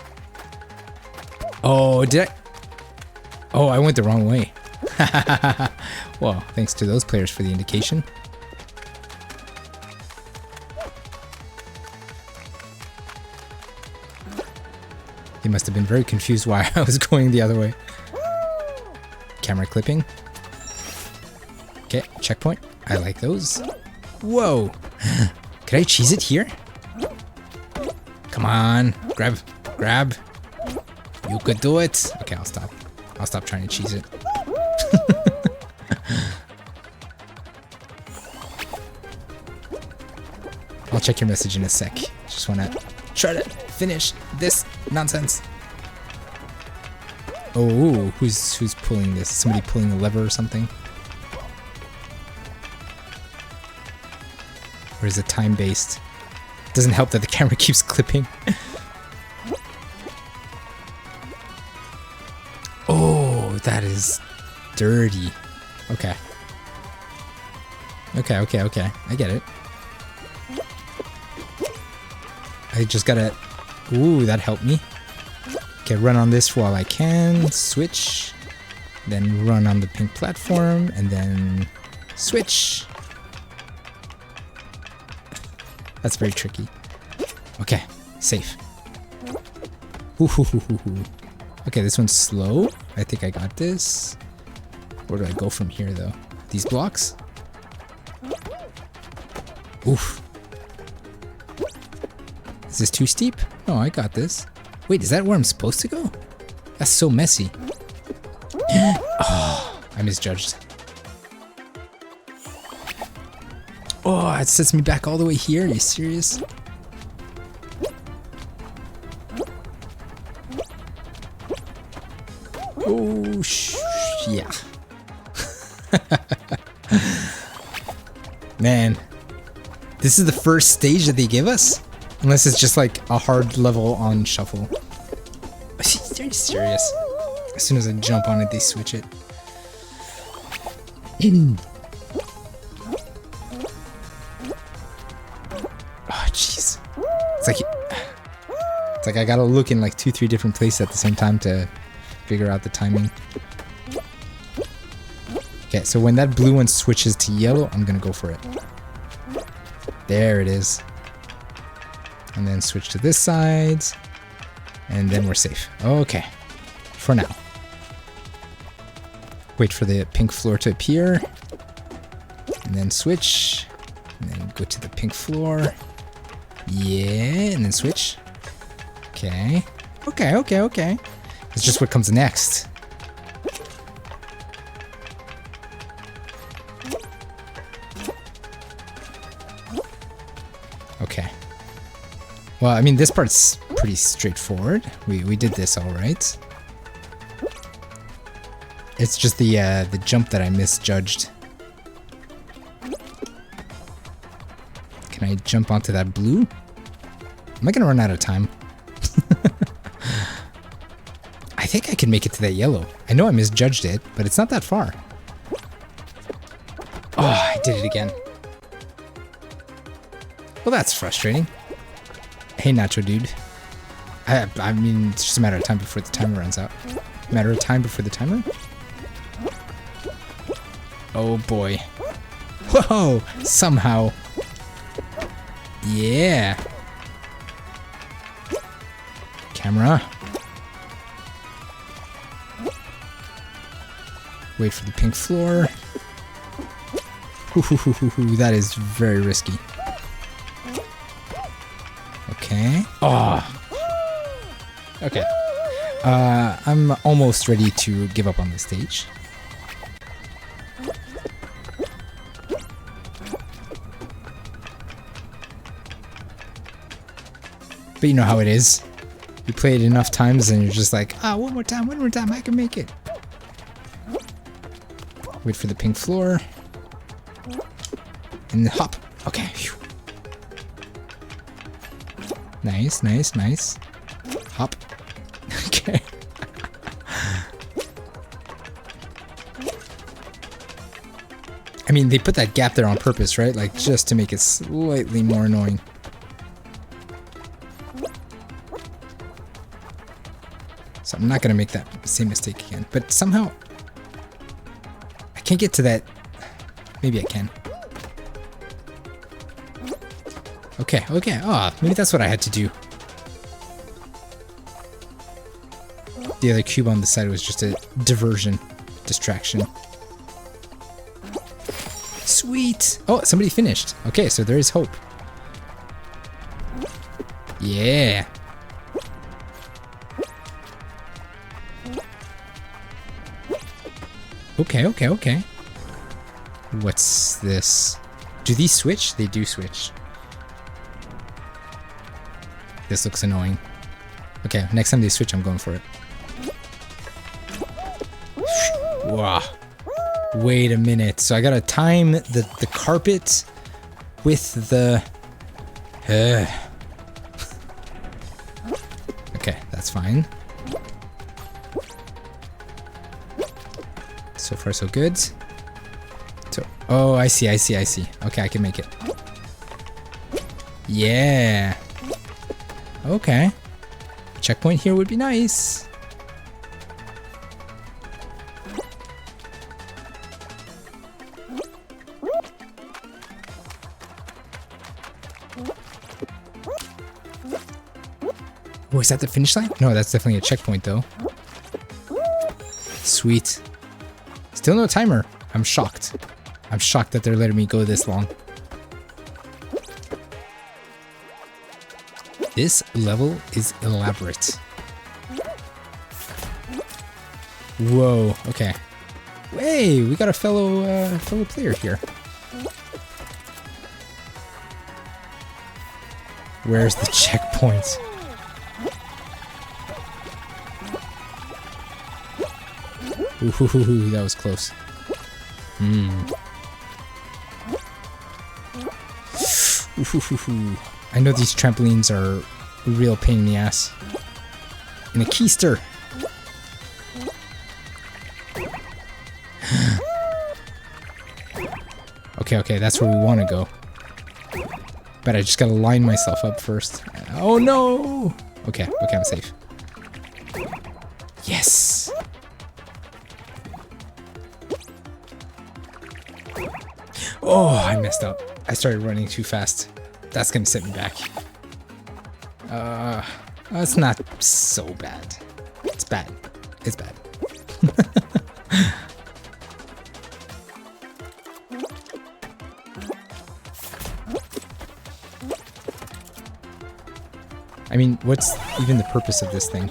Oh, did I? Oh, I went the wrong way. Well, thanks to those players for the indication. They must have been very confused why I was going the other way. Camera clipping. Okay, checkpoint. I like those. Whoa! Could I cheese it here? Come on, grab. You could do it. Okay, I'll stop. I'll stop trying to cheese it. I'll check your message in a sec. Just wanna try to finish this nonsense. Oh, who's pulling this? Somebody pulling a lever or something? Or is it time-based? Doesn't help that the camera keeps clipping. Oh, that is dirty. Okay. Okay. I get it. I just gotta... Ooh, that helped me. Okay, run on this while I can. Switch. Then run on the pink platform. And then switch. That's very tricky. Okay, safe. Okay, this one's slow. I think I got this. Where do I go from here, though? These blocks? Oof. Is this too steep? No, I got this. Wait, is that where I'm supposed to go? That's so messy. Oh, I misjudged. Oh, it sets me back all the way here. Are you serious? Oh, yeah. Man, this is the first stage that they give us? Unless it's just like a hard level on shuffle. Are you serious? As soon as I jump on it, they switch it. Oh, jeez. It's like I gotta look in like 2-3 different places at the same time to figure out the timing. Okay, so when that blue one switches to yellow, I'm gonna go for it. There it is. And then switch to this side. And then we're safe. Okay. For now. Wait for the pink floor to appear. And then switch. And then go to the pink floor. Yeah, and then switch. Okay. Okay, okay, okay. It's just what comes next. Okay. Well, I mean, this part's pretty straightforward. We did this all right. It's just the jump that I misjudged. Can I jump onto that blue? Am I gonna run out of time? I think I can make it to that yellow. I know I misjudged it, but it's not that far. Oh, I did it again. Well, that's frustrating. Hey, Nacho dude. I mean, it's just a matter of time before the timer runs out. Matter of time before the timer? Oh boy. Whoa! Somehow. Yeah. Camera. Wait for the pink floor. That is very risky. Okay. Oh. Okay. I'm almost ready to give up on this stage. But you know how it is. You play it enough times and you're just like, ah, one more time, I can make it. Wait for the pink floor. And hop. Okay. Whew. Nice, nice, nice. Hop. Okay. I mean, they put that gap there on purpose, right? Like, just to make it slightly more annoying. So I'm not gonna make that same mistake again. But somehow, I can't get to that. Maybe I can. Okay, okay. Oh, maybe that's what I had to do. The other cube on the side was just a diversion, distraction. Sweet. Oh, somebody finished. Okay, so there is hope. Yeah. Okay, okay, okay. What's this? Do these switch? They do switch. This looks annoying. Okay, next time they switch, I'm going for it. Wow. Wait a minute. So I gotta time the carpet with the... Okay, that's fine. So far, so good. So, oh, I see, I see, I see. Okay, I can make it. Yeah. Okay. Checkpoint here would be nice. Oh, is that the finish line? No, that's definitely a checkpoint though. Sweet. Still no timer. I'm shocked. I'm shocked that they're letting me go this long. This level is elaborate. Whoa, okay. Hey, we got a fellow player here. Where's the checkpoint? Ooh, that was close. I know these trampolines are a real pain in the ass. In a keister. Okay, okay, that's where we want to go. But I just gotta line myself up first. Oh no! Okay, okay, I'm safe. Yes! Oh, I messed up. I started running too fast. That's gonna set me back. It's not so bad. It's bad. It's bad. I mean, what's even the purpose of this thing?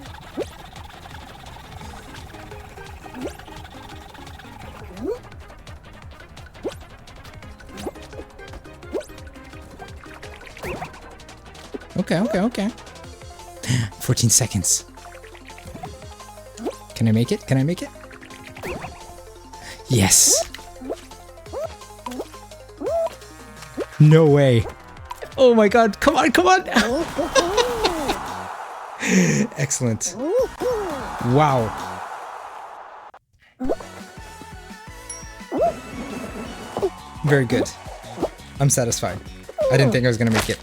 Okay. 14 seconds. Can I make it? Can I make it? Yes. No way. Oh my god. Come on, come on. Excellent. Wow. Very good. I'm satisfied. I didn't think I was going to make it.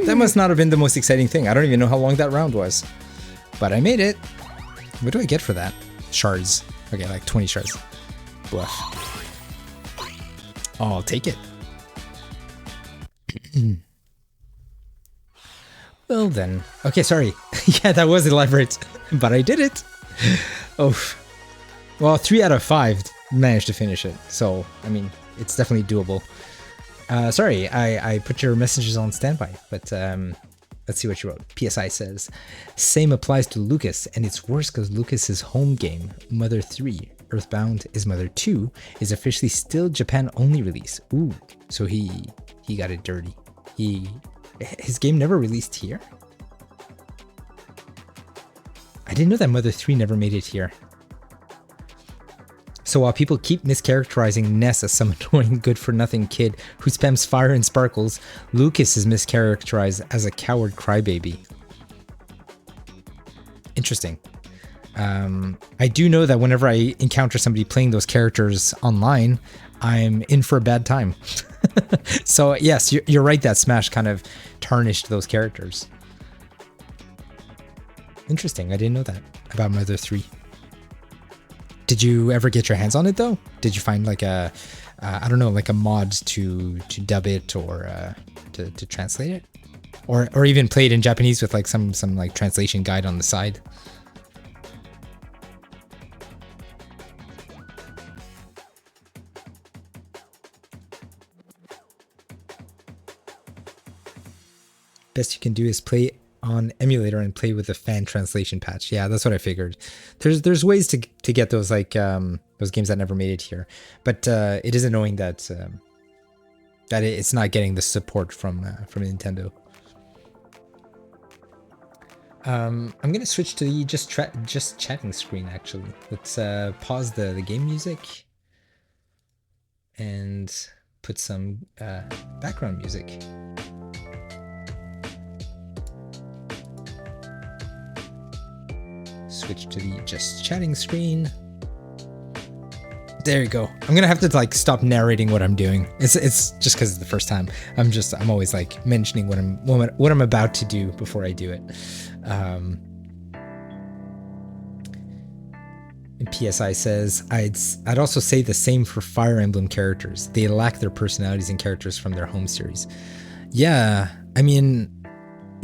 That must not have been the most exciting thing. I don't even know how long that round was. But I made it. What do I get for that? Shards. Okay, like 20 shards. Bluff. Oh, I'll take it. Well then. Okay, sorry. Yeah, that was elaborate. But I did it. Oh. Well, 3 out of 5 managed to finish it. So, I mean, it's definitely doable. Sorry, I put your messages on standby, but let's see what you wrote. PSI says, same applies to Lucas, and it's worse because Lucas's home game, Mother 3, Earthbound is Mother 2, is officially still Japan-only release. Ooh, so he got it dirty. His game never released here? I didn't know that Mother 3 never made it here. So while people keep mischaracterizing Ness as some annoying good-for-nothing kid who spams fire and sparkles, Lucas is mischaracterized as a coward crybaby. Interesting. I do know that whenever I encounter somebody playing those characters online, I'm in for a bad time. So yes, you're right that Smash kind of tarnished those characters. Interesting, I didn't know that about Mother 3. Did you ever get your hands on it though? Did you find like a, I don't know, like a mod to dub it or to translate it? Or even play it in Japanese with like some like translation guide on the side? Best you can do is play on emulator and play with the fan translation patch. Yeah, that's what I figured. There's ways to get those like those games that never made it here, but it is annoying that it's not getting the support from Nintendo. I'm gonna switch to the just chatting screen actually. Let's pause the game music and put some background music. Switch to the just chatting screen. There you go. I'm gonna have to like stop narrating what I'm doing. It's just because it's the first time. I'm always like mentioning what I'm about to do before I do it. And PSI says I'd also say the same for Fire Emblem characters. They lack their personalities and characters from their home series. Yeah, I mean,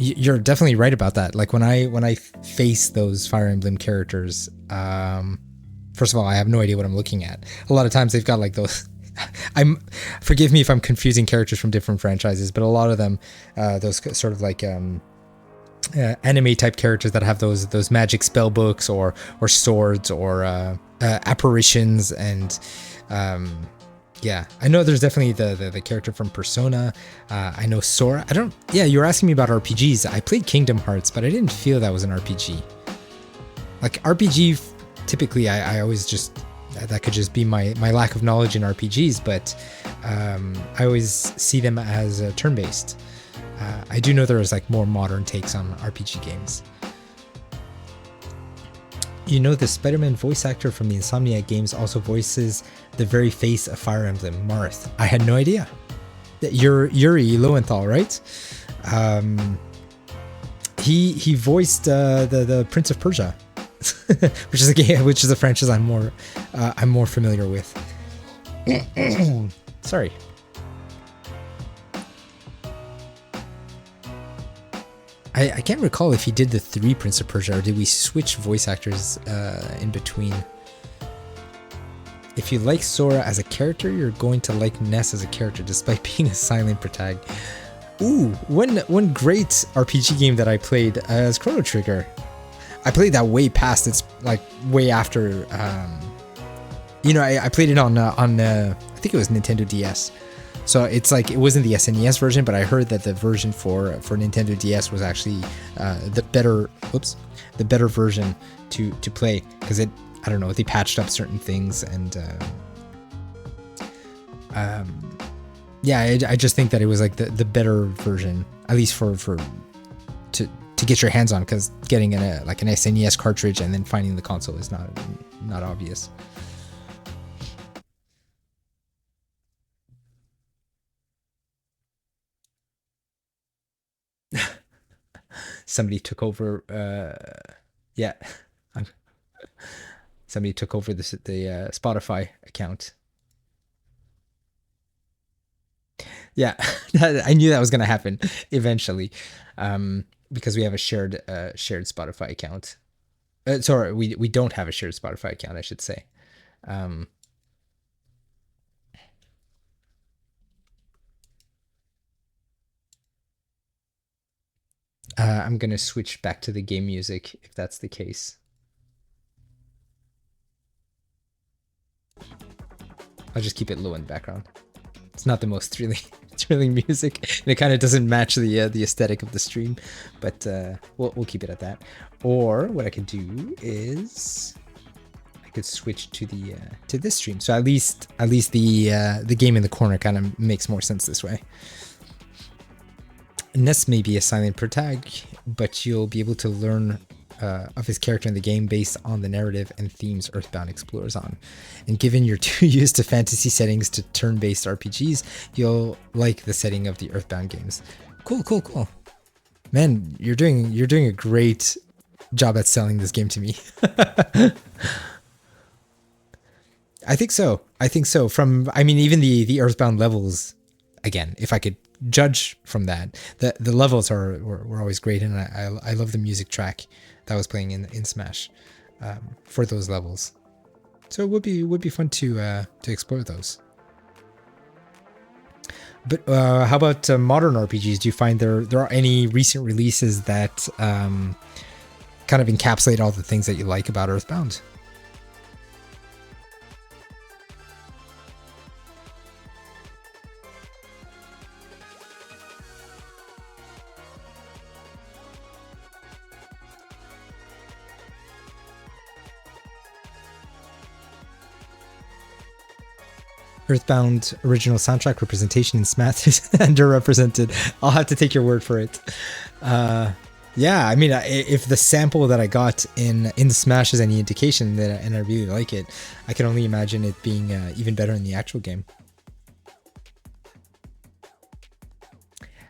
you're definitely right about that. Like when I face those Fire Emblem characters, first of all, I have no idea what I'm looking at. A lot of times they've got like those. Forgive me if I'm confusing characters from different franchises, but a lot of them, those sort of like anime type characters that have those magic spell books or swords or apparitions and. Yeah, I know there's definitely the character from Persona. I know Sora. Yeah, you were asking me about RPGs. I played Kingdom Hearts, but I didn't feel that was an RPG. Like RPG, typically I always just, that could just be my lack of knowledge in RPGs, but I always see them as turn-based. I do know there's like more modern takes on RPG games. You know, the Spider-Man voice actor from the Insomniac games also voices the very face of Fire Emblem, Marth. I had no idea. You're Yuri Lowenthal, right? He voiced the Prince of Persia, which is a franchise I'm more familiar with. Sorry. I can't recall if he did the 3 Prince of Persia or did we switch voice actors in between. If you like Sora as a character, you're going to like Ness as a character despite being a silent protagonist. Ooh, one great RPG game that I played is Chrono Trigger. I played that way past. It's like way after. I played it on I think it was Nintendo DS. So it's like it wasn't the SNES version, but I heard that the version for Nintendo DS was actually the better version to play, because I don't know, they patched up certain things, and I just think that it was like the better version, at least to get your hands on, because getting an SNES cartridge and then finding the console is not obvious. Somebody took over. Yeah, somebody took over the Spotify account. Yeah, I knew that was gonna happen eventually, because we have a shared Spotify account. Sorry, we don't have a shared Spotify account, I should say. Um, I'm gonna switch back to the game music if that's the case. I'll just keep it low in the background. It's not the most thrilling music, and it kind of doesn't match the aesthetic of the stream, but we'll keep it at that. Or what I could do is I could switch to this stream. So at least the game in the corner kind of makes more sense this way. Ness may be a silent protag, but you'll be able to learn of his character in the game based on the narrative and themes Earthbound explores on. And given you're too used to fantasy settings to turn-based RPGs, you'll like the setting of the Earthbound games. Cool. Man, you're doing a great job at selling this game to me. I think so. Even the Earthbound levels, again, if I could judge from that, the levels were always great, and I love the music track that was playing in Smash for those levels. So it would be fun to explore those. But how about modern RPGs? Do you find there are any recent releases that kind of encapsulate all the things that you like about Earthbound? Earthbound original soundtrack representation in Smash is underrepresented. I'll have to take your word for it. Yeah, I mean, if the sample that I got in Smash is any indication, and I really like it, I can only imagine it being even better in the actual game.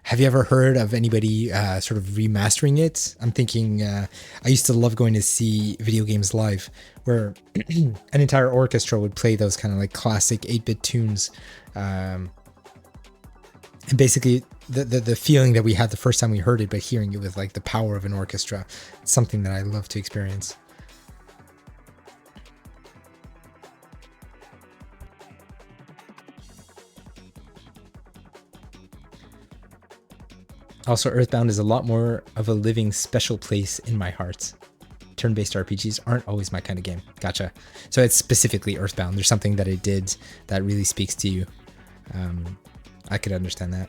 Have you ever heard of anybody sort of remastering it? I'm thinking, I used to love going to see video games live, where an entire orchestra would play those kind of like classic 8-bit tunes. And basically the feeling that we had the first time we heard it, but hearing it with like the power of an orchestra, it's something that I love to experience. Also, Earthbound is a lot more of a living special place in my heart. Turn-based RPGs aren't always my kind of game. Gotcha. So it's specifically Earthbound. There's something that it did that really speaks to you. I could understand that.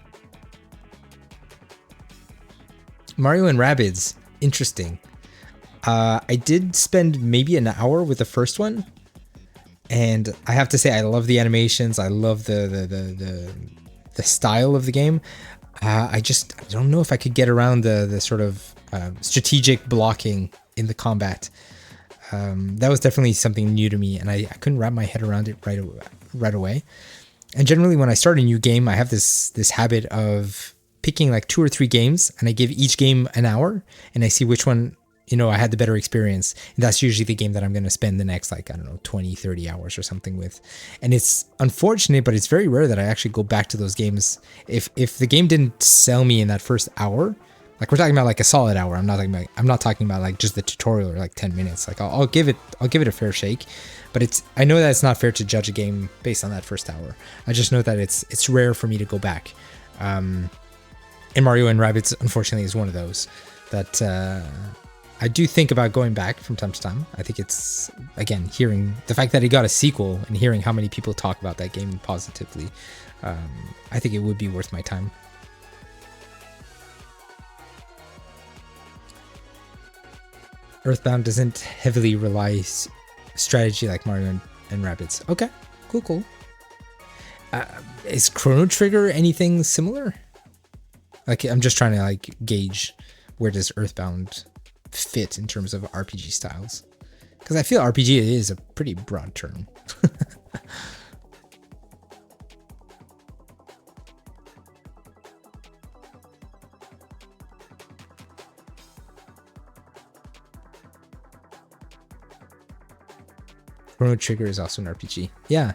Mario and Rabbids, interesting. I did spend maybe an hour with the first one, and I have to say I love the animations. I love the style of the game. I don't know if I could get around the sort of strategic blocking in the combat. That was definitely something new to me, and I couldn't wrap my head around it right away. And generally, when I start a new game, I have this habit of picking like 2 or 3 games, and I give each game an hour, and I see which one, I had the better experience. And that's usually the game that I'm going to spend the next, 20, 30 hours or something with. And it's unfortunate, but it's very rare that I actually go back to those games. If the game didn't sell me in that first hour, like we're talking about like a solid hour, I'm not talking about like just the tutorial or like 10 minutes. Like I'll give it a fair shake, but I know that it's not fair to judge a game based on that first hour. I just know that it's rare for me to go back. And Mario and Rabbids, unfortunately, is one of those that I do think about going back from time to time. I think it's, again, hearing the fact that it got a sequel and hearing how many people talk about that game positively, I think it would be worth my time. Earthbound doesn't heavily rely strategy like Mario and Rabbids. Okay, cool. Is Chrono Trigger anything similar? Like, I'm just trying to like gauge where does Earthbound fit in terms of RPG styles, because I feel RPG is a pretty broad term. Chrono Trigger is also an RPG. Yeah.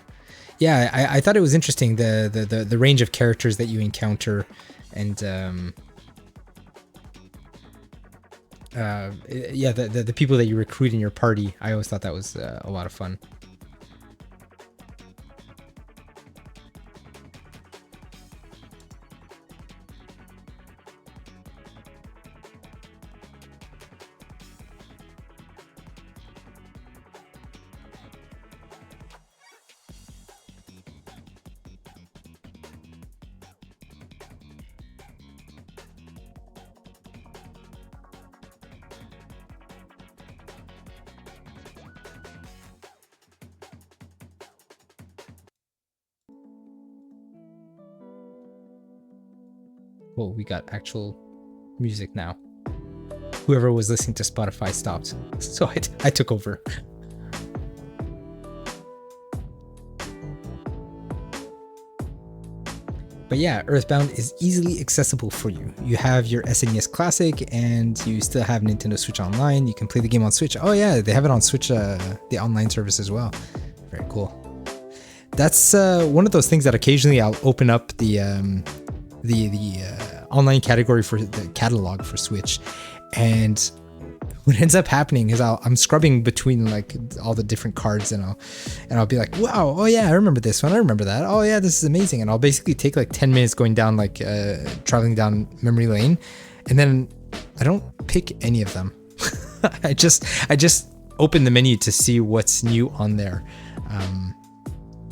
I thought it was interesting, the range of characters that you encounter, and yeah, the people that you recruit in your party. I always thought that was a lot of fun. Well, we got actual music now. Whoever was listening to Spotify stopped, so I took over. But yeah, Earthbound is easily accessible for you. You have your SNES Classic, and you still have Nintendo Switch Online. You can play the game on Switch. Oh yeah, they have it on Switch, the online service as well. Very cool. That's one of those things that occasionally I'll open up the online category for the catalog for Switch, and what ends up happening is I'm scrubbing between like all the different cards, and I'll be like, wow, oh yeah, I remember this one, I remember that, oh yeah, this is amazing, and I'll basically take like 10 minutes going down like traveling down memory lane, and then I don't pick any of them. I just open the menu to see what's new on there.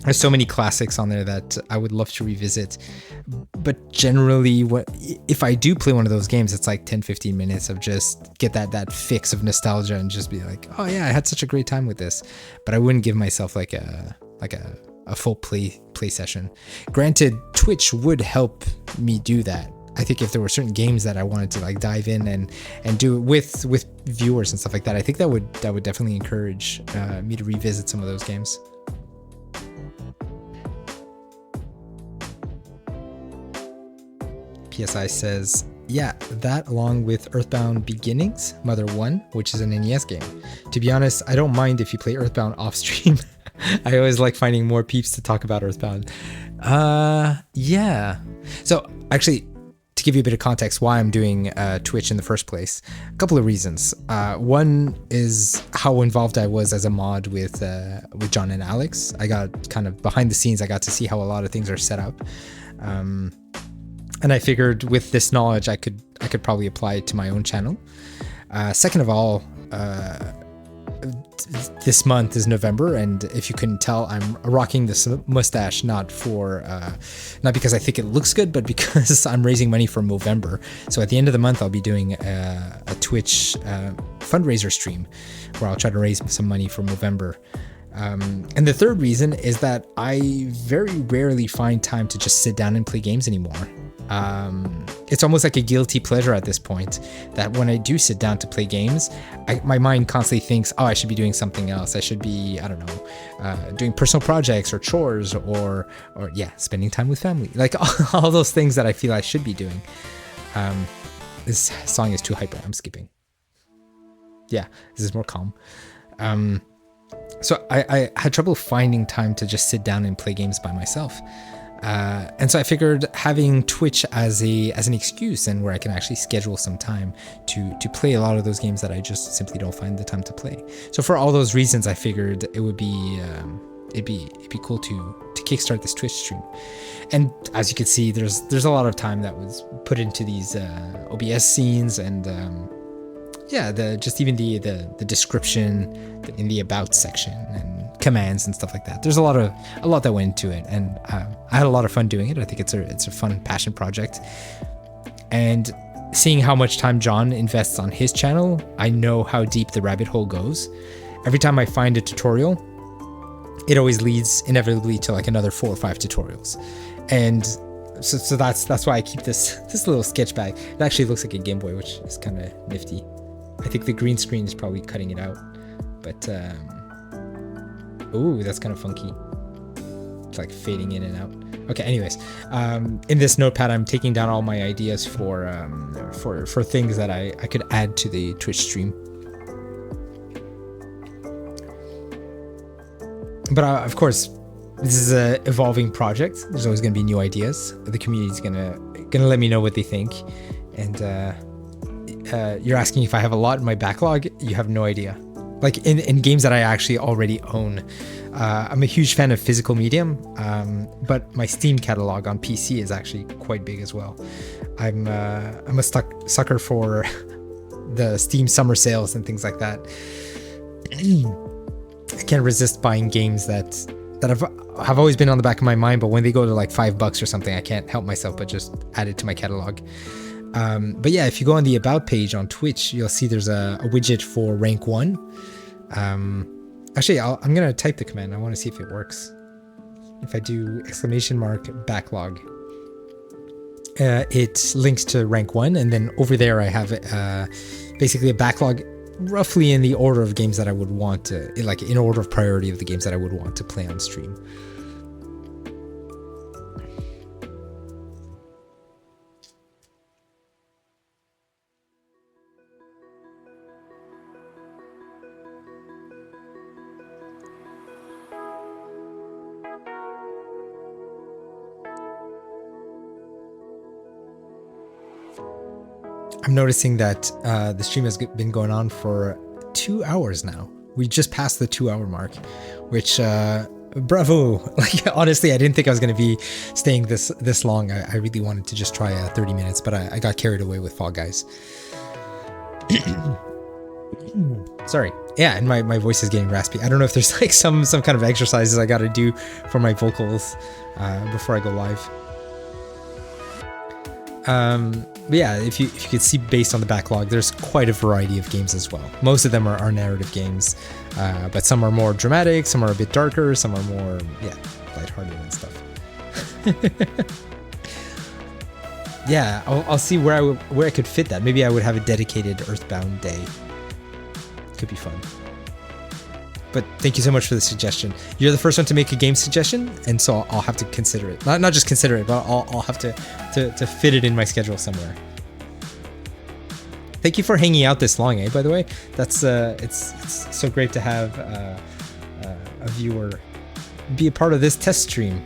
There's so many classics on there that I would love to revisit, but generally, if I do play one of those games, it's like 10-15 minutes of just get that fix of nostalgia and just be like, oh yeah, I had such a great time with this. But I wouldn't give myself like a full play session. Granted, Twitch would help me do that. I think if there were certain games that I wanted to like dive in and do it with viewers and stuff like that, I think that would definitely encourage me to revisit some of those games. PSI says, yeah, that along with Earthbound Beginnings, Mother 1, which is an NES game. To be honest, I don't mind if you play Earthbound off stream. I always like finding more peeps to talk about Earthbound. Yeah. So actually, to give you a bit of context why I'm doing Twitch in the first place, a couple of reasons. One is how involved I was as a mod with John and Alex. I got kind of behind the scenes. I got to see how a lot of things are set up. And I figured with this knowledge, I could probably apply it to my own channel. Second of all, this month is November, and if you couldn't tell, I'm rocking this mustache not because I think it looks good, but because I'm raising money for Movember. So at the end of the month, I'll be doing a Twitch fundraiser stream where I'll try to raise some money for Movember. And the third reason is that I very rarely find time to just sit down and play games anymore. It's almost like a guilty pleasure at this point that when I do sit down to play games, my mind constantly thinks, oh, I should be doing something else. I should be, I don't know, doing personal projects or chores or yeah, spending time with family. Like all those things that I feel I should be doing. This song is too hyper. I'm skipping. Yeah, this is more calm. So I had trouble finding time to just sit down and play games by myself. And so I figured having Twitch as an excuse and where I can actually schedule some time to play a lot of those games that I just simply don't find the time to play. So for all those reasons, I figured it would be it'd be cool to kickstart this Twitch stream. And as you can see, there's a lot of time that was put into these OBS scenes, and yeah, just even the description in the about section and commands and stuff like that. There's a lot that went into it, and I had a lot of fun doing it. I think it's a fun passion project, and seeing how much time John invests on his channel, I know how deep the rabbit hole goes. Every time I find a tutorial, it always leads inevitably to like another 4 or 5 tutorials. And so that's why I keep this little sketch bag. It actually looks like a Game Boy, which is kind of nifty. I think the green screen is probably cutting it out, but ooh, that's kind of funky. It's like fading in and out. Okay, anyways, in this notepad, I'm taking down all my ideas for things that I could add to the Twitch stream. But of course, this is an evolving project. There's always going to be new ideas. The community's gonna let me know what they think. And you're asking if I have a lot in my backlog. You have no idea. Like in games that I actually already own. I'm a huge fan of physical medium, but my Steam catalog on PC is actually quite big as well. I'm a sucker for the Steam summer sales and things like that. I can't resist buying games that have always been on the back of my mind, but when they go to like $5 or something, I can't help myself but just add it to my catalog. But yeah, if you go on the About page on Twitch, you'll see there's a widget for rank 1. Actually, I'm going to type the command. I want to see if it works. If I do ! backlog, it links to rank 1. And then over there, I have basically a backlog roughly in the order of games that I would want to, like in order of priority of the games that I would want to play on stream. I'm noticing that the stream has been going on for 2 hours now. We just passed the 2-hour mark, which bravo. Like honestly, I didn't think I was going to be staying this long. I really wanted to just try 30 minutes, but I got carried away with Fall Guys. Sorry. Yeah, and my voice is getting raspy. I don't know if there's like some kind of exercises I got to do for my vocals before I go live. But yeah, if you could see based on the backlog, there's quite a variety of games as well. Most of them are narrative games, but some are more dramatic, some are a bit darker, some are more, yeah, lighthearted and stuff. Yeah, I'll see where I could fit that. Maybe I would have a dedicated Earthbound day. Could be fun. But thank you so much for the suggestion. You're the first one to make a game suggestion, and so I'll have to consider it. Not just consider it, but I'll have to fit it in my schedule somewhere. Thank you for hanging out this long, by the way. That's it's so great to have a viewer be a part of this test stream.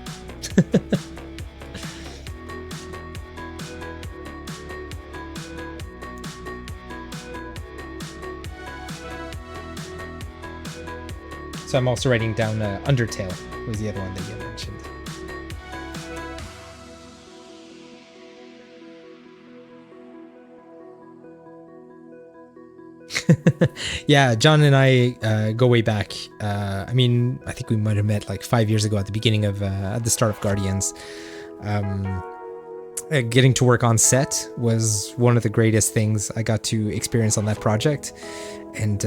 So I'm also writing down Undertale was the other one that you mentioned. Yeah, John and I go way back. I mean, I think we might have met like 5 years ago at the beginning of at the start of Guardians. Getting to work on set was one of the greatest things I got to experience on that project. And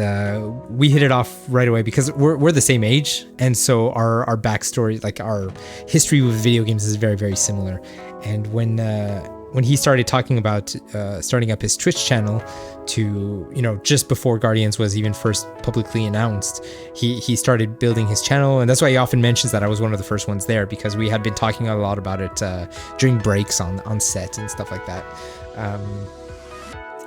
we hit it off right away because we're the same age, and so our backstory, like our history with video games, is very, very similar. And when he started talking about starting up his Twitch channel, to just before Guardians was even first publicly announced, he started building his channel, and that's why he often mentions that I was one of the first ones there, because we had been talking a lot about it during breaks on set and stuff like that.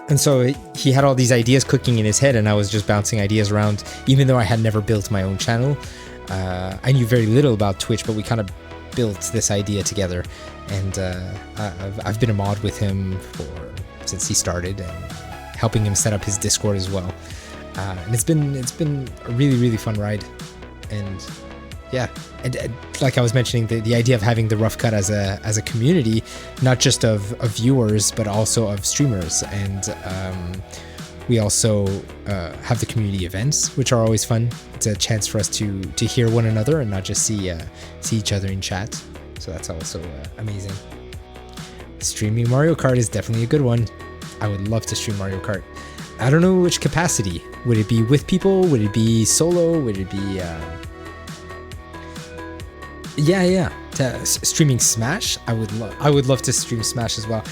And so he had all these ideas cooking in his head, and I was just bouncing ideas around. Even though I had never built my own channel, I knew very little about Twitch, but we kind of built this idea together. And I've been a mod with him since he started, and helping him set up his Discord as well. And it's been a really, really fun ride. And Yeah, and like I was mentioning, the idea of having the Rough Cut as a community, not just of viewers but also of streamers, and we also have the community events, which are always fun. It's a chance for us to hear one another and not just see each other in chat. So that's also amazing. Streaming Mario Kart is definitely a good one. I would love to stream Mario Kart. I don't know which capacity. Would it be with people? Would it be solo? Would it be streaming Smash? I would love to stream Smash as well.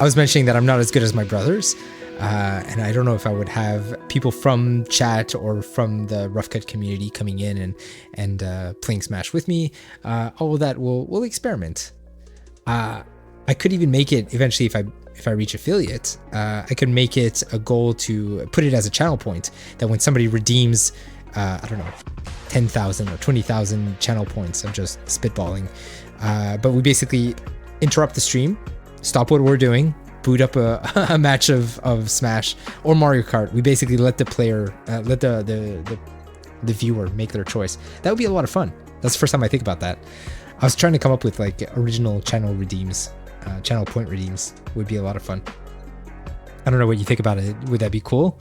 I was mentioning that I'm not as good as my brothers, and I don't know if I would have people from chat or from the Rough Cut community coming in and playing Smash with me. All of that we'll experiment. I could even make it eventually if I reach affiliate. I could make it a goal to put it as a channel point that when somebody redeems, I don't know, 10,000 or 20,000 channel points. I'm just spitballing. But we basically interrupt the stream, stop what we're doing, boot up a match of Smash or Mario Kart. We basically let the player, let the viewer make their choice. That would be a lot of fun. That's the first time I think about that. I was trying to come up with like original channel redeems, channel point redeems. Would be a lot of fun. I don't know what you think about it. Would that be cool?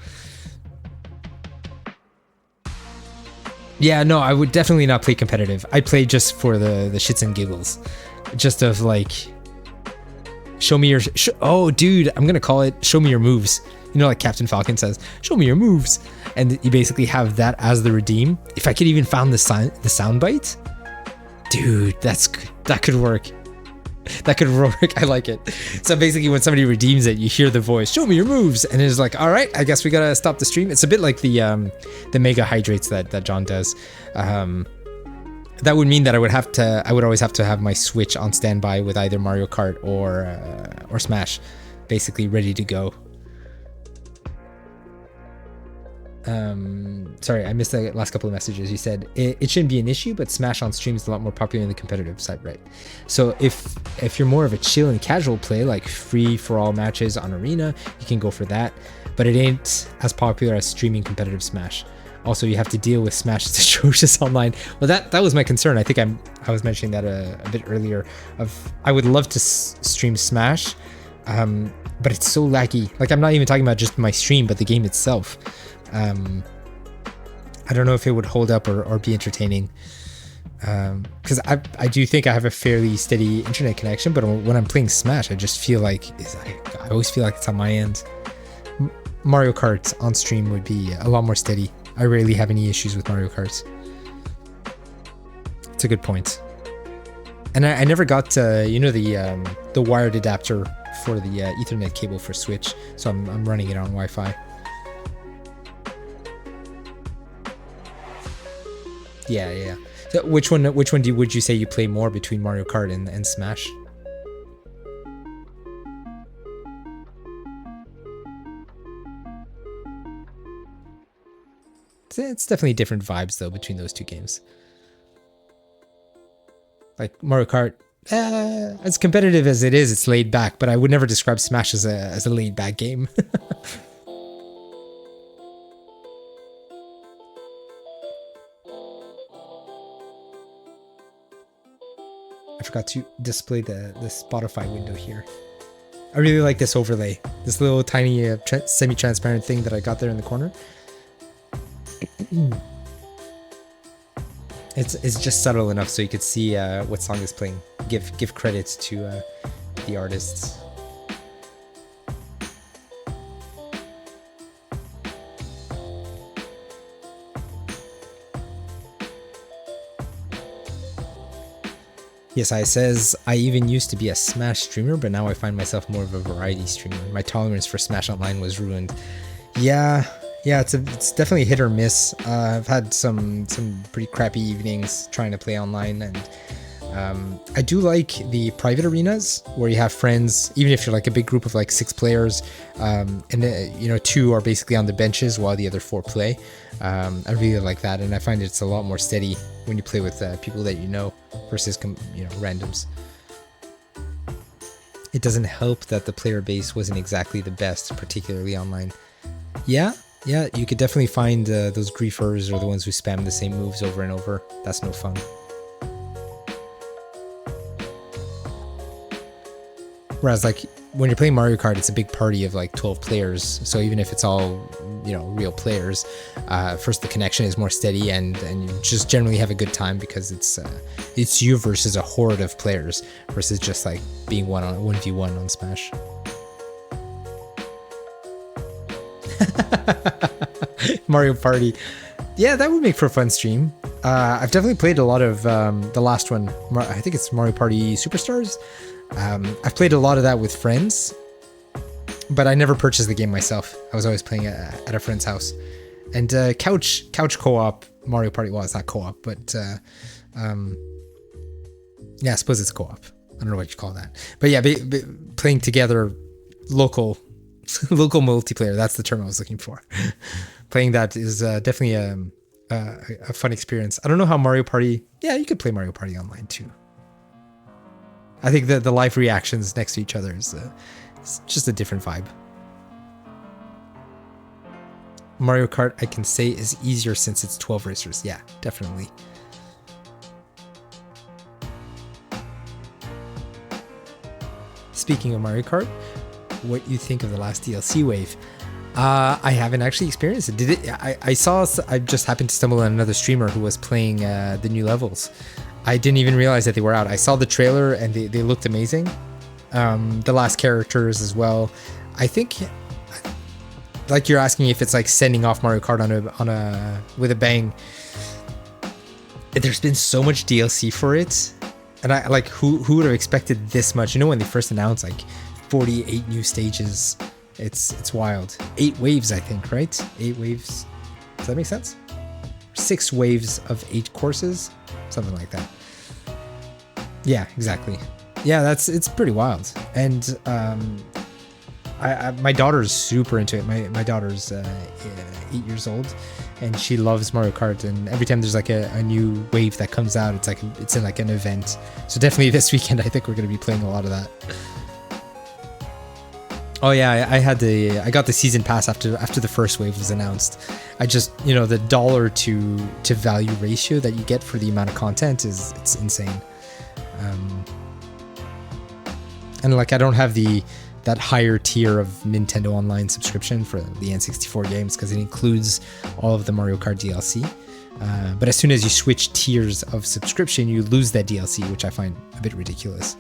Yeah, no, I would definitely not play competitive. I play just for the shits and giggles. Just of like, show me your... oh, dude, I'm going to call it show me your moves. You know, like Captain Falcon says, show me your moves. And you basically have that as the redeem. If I could even find the sound bite, dude, that could work. That could work. I like it. So basically when somebody redeems it, you hear the voice, show me your moves. And it's like, all right, I guess we got to stop the stream. It's a bit like the mega hydrates that John does. That would mean that I would always have to have my Switch on standby with either Mario Kart or Smash, basically ready to go. Sorry, I missed the last couple of messages. You said it shouldn't be an issue, but Smash on stream is a lot more popular in the competitive side, right? So if you're more of a chill and casual play, like free for all matches on Arena, you can go for that, but it ain't as popular as streaming competitive Smash. Also, you have to deal with Smash's atrocious online. Well, that was my concern. I think I was mentioning that a bit earlier. I would love to stream Smash, but it's so laggy. Like, I'm not even talking about just my stream, but the game itself. I don't know if it would hold up or be entertaining, because I do think I have a fairly steady internet connection, but when I'm playing Smash, I just feel like I always feel like it's on my end. Mario Kart on stream would be a lot more steady. I rarely have any issues with Mario Kart. It's a good point. And I never got the wired adapter for the Ethernet cable for Switch, so I'm running it on Wi-Fi. Yeah. So which one would you say you play more between Mario Kart and Smash? It's definitely different vibes though between those two games. Like Mario Kart, as competitive as it is, it's laid back, but I would never describe Smash as a laid back game. I forgot to display the Spotify window here. I really like this overlay, this little tiny semi-transparent thing that I got there in the corner. It's just subtle enough so you could see what song is playing. Give credits to the artists. PSI says, I even used to be a Smash streamer, but now I find myself more of a variety streamer. My tolerance for Smash Online was ruined. Yeah, it's definitely hit or miss. I've had some pretty crappy evenings trying to play online, and I do like the private arenas where you have friends, even if you're like a big group of like 6 players, and 2 are basically on the benches while the other 4 play. I really like that, and I find it's a lot more steady when you play with people that you know versus randoms. It doesn't help that the player base wasn't exactly the best, particularly online. Yeah, Yeah, you could definitely find those griefers or the ones who spam the same moves over and over. That's no fun. Whereas like when you're playing Mario Kart, it's a big party of like 12 players. So even if it's all, real players, first the connection is more steady and you just generally have a good time because it's you versus a horde of players versus just like being 1v1 on Smash. Mario Party. Yeah, that would make for a fun stream. I've definitely played a lot of the last one. I think it's Mario Party Superstars. I've played a lot of that with friends, but I never purchased the game myself. I was always playing at a friend's house. And couch co-op Mario Party. Well, it's not co-op, but yeah, I suppose it's co-op. I don't know what you call that. But yeah, playing together, local multiplayer. That's the term I was looking for. Playing that is definitely a fun experience. I don't know how Mario Party. Yeah, you could play Mario Party online too. I think the live reactions next to each other is it's just a different vibe. Mario Kart, I can say, is easier since it's 12 racers. Yeah, definitely. Speaking of Mario Kart, what you think of the last DLC wave? I haven't actually experienced it. I just happened to stumble on another streamer who was playing the new levels. I didn't even realize that they were out. I saw the trailer and they looked amazing. The last characters as well. I think, like you're asking if it's like sending off Mario Kart with a bang. There's been so much DLC for it, and I like who would have expected this much? When they first announced like 48 new stages, it's wild. 8 waves, I think, right? 8 waves. Does that make sense? 6 waves of 8 courses. Something like that. Yeah, exactly. Yeah, it's pretty wild. And my daughter's super into it. My daughter's 8 years old, and she loves Mario Kart. And every time there's like a new wave that comes out, it's in like an event. So definitely this weekend, I think we're gonna be playing a lot of that. Oh yeah, I got the season pass after the first wave was announced. I just, the dollar to value ratio that you get for the amount of content it's insane. And like I don't have that higher tier of Nintendo Online subscription for the N64 games because it includes all of the Mario Kart DLC. But as soon as you switch tiers of subscription, you lose that DLC, which I find a bit ridiculous.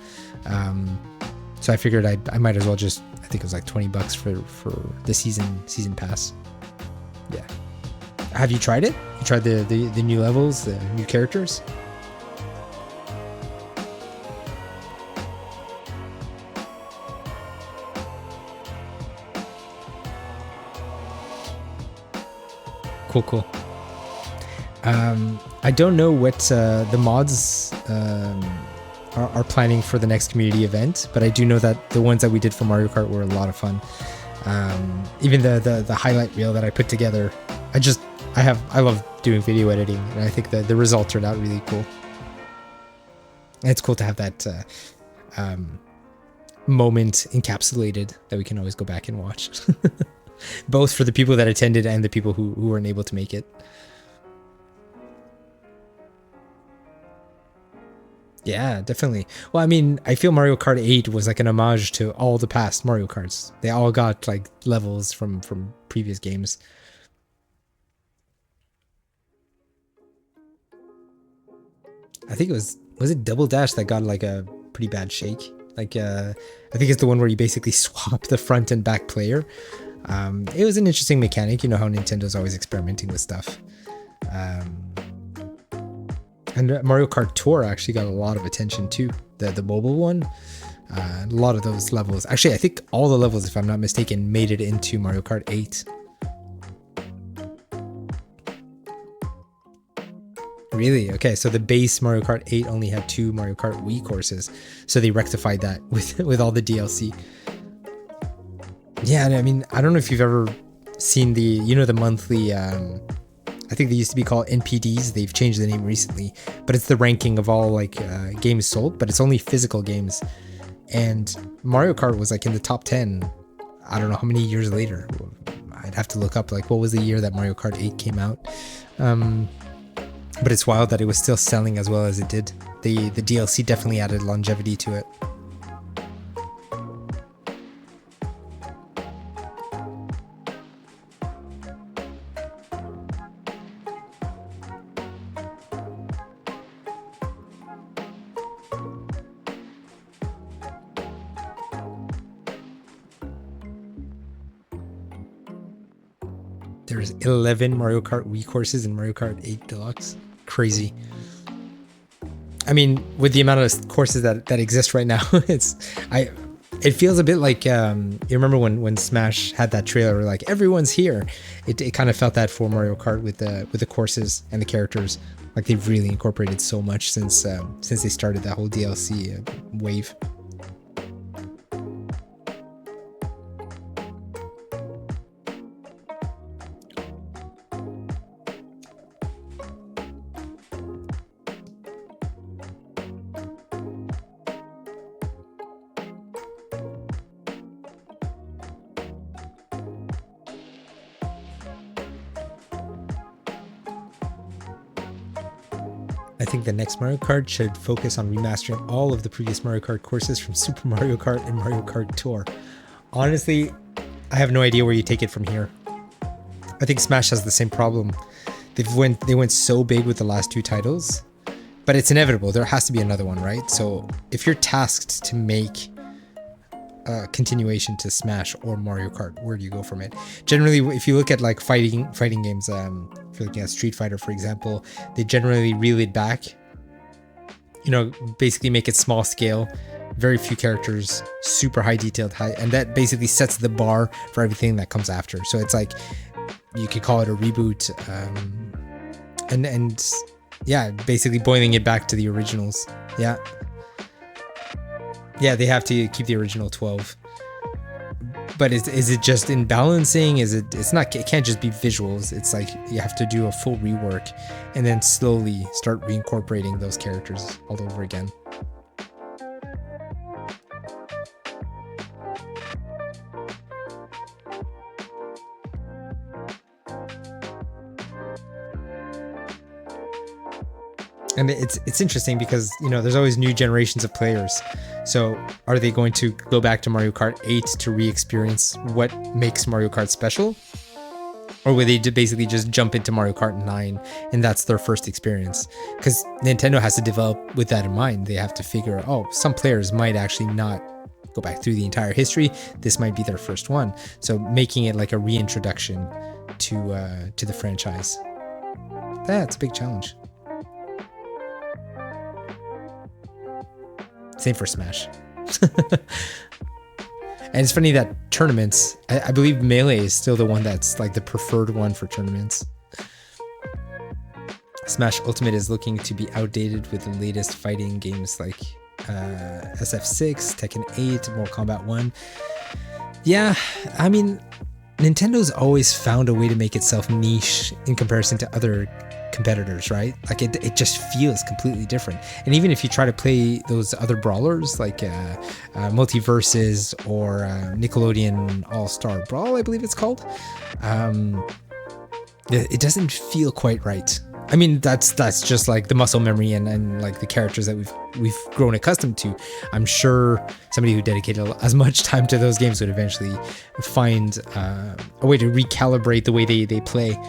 So I figured I might as well just, I think it was like $20 for the season pass. Yeah. Have you tried it? You tried the new levels, the new characters? Cool. I don't know what the mods are planning for the next community event, but I do know that the ones that we did for Mario Kart were a lot of fun. Even the highlight reel that I put together, I love doing video editing, and I think that the result turned out really cool. And it's cool to have that moment encapsulated that we can always go back and watch. Both for the people that attended and the people who weren't able to make it. Yeah, definitely. Well, I mean, I feel Mario Kart 8 was like an homage to all the past Mario Karts. They all got like levels from previous games. I think was it Double Dash that got like a pretty bad shake? Like, I think it's the one where you basically swap the front and back player. It was an interesting mechanic. You know how Nintendo's always experimenting with stuff. And Mario Kart Tour actually got a lot of attention too. The mobile one. A lot of those levels. Actually, I think all the levels, if I'm not mistaken, made it into Mario Kart 8. Really? Okay, so the base Mario Kart 8 only had 2 Mario Kart Wii courses. So they rectified that with all the DLC. Yeah, I mean, I don't know if you've ever seen the monthly, I think they used to be called NPDs. They've changed the name recently, but it's the ranking of all like games sold, but it's only physical games. And Mario Kart was like in the top 10. I don't know how many years later. I'd have to look up like what was the year that Mario Kart 8 came out. But it's wild that it was still selling as well as it did. The DLC definitely added longevity to it. There's 11 Mario Kart Wii courses in Mario Kart 8 Deluxe. Crazy. I mean, with the amount of courses that exist right now, it feels a bit like you remember when Smash had that trailer like everyone's here. It kind of felt that for Mario Kart with the courses and the characters. Like they've really incorporated so much since they started that whole DLC wave. I think the next Mario Kart should focus on remastering all of the previous Mario Kart courses from Super Mario Kart and Mario Kart Tour. Honestly, I have no idea where you take it from here. I think Smash has the same problem. They went so big with the last two titles, but it's inevitable. There has to be another one, right? So if you're tasked to make a continuation to Smash or Mario Kart, where do you go from it? Generally, if you look at like fighting games, if you're looking at Street Fighter, for example, they generally reel it back. You know, basically make it small scale, very few characters, super high detailed, and that basically sets the bar for everything that comes after. So it's like you could call it a reboot, and yeah, basically boiling it back to the originals. Yeah, they have to keep the original 12. But is it just in balancing? It's not, it can't just be visuals. It's like you have to do a full rework and then slowly start reincorporating those characters all over again. And it's interesting because, you know, there's always new generations of players. So are they going to go back to Mario Kart 8 to re-experience what makes Mario Kart special? Or will they basically just jump into Mario Kart 9 and that's their first experience? Because Nintendo has to develop with that in mind. They have to figure, oh, some players might actually not go back through the entire history. This might be their first one. So making it like a reintroduction to the franchise. That's a big challenge. Same for Smash. And it's funny that tournaments, I believe Melee is still the one that's like the preferred one for tournaments. Smash Ultimate is looking to be outdated with the latest fighting games like SF6, Tekken 8, Mortal Kombat 1. Yeah, I mean, Nintendo's always found a way to make itself niche in comparison to other competitors, right? Like it just feels completely different. And even if you try to play those other brawlers like Multiverses or Nickelodeon All-Star Brawl, I believe it's called, it doesn't feel quite right. I mean, that's just like the muscle memory and like the characters that we've grown accustomed to. I'm sure somebody who dedicated as much time to those games would eventually find a way to recalibrate the way they play.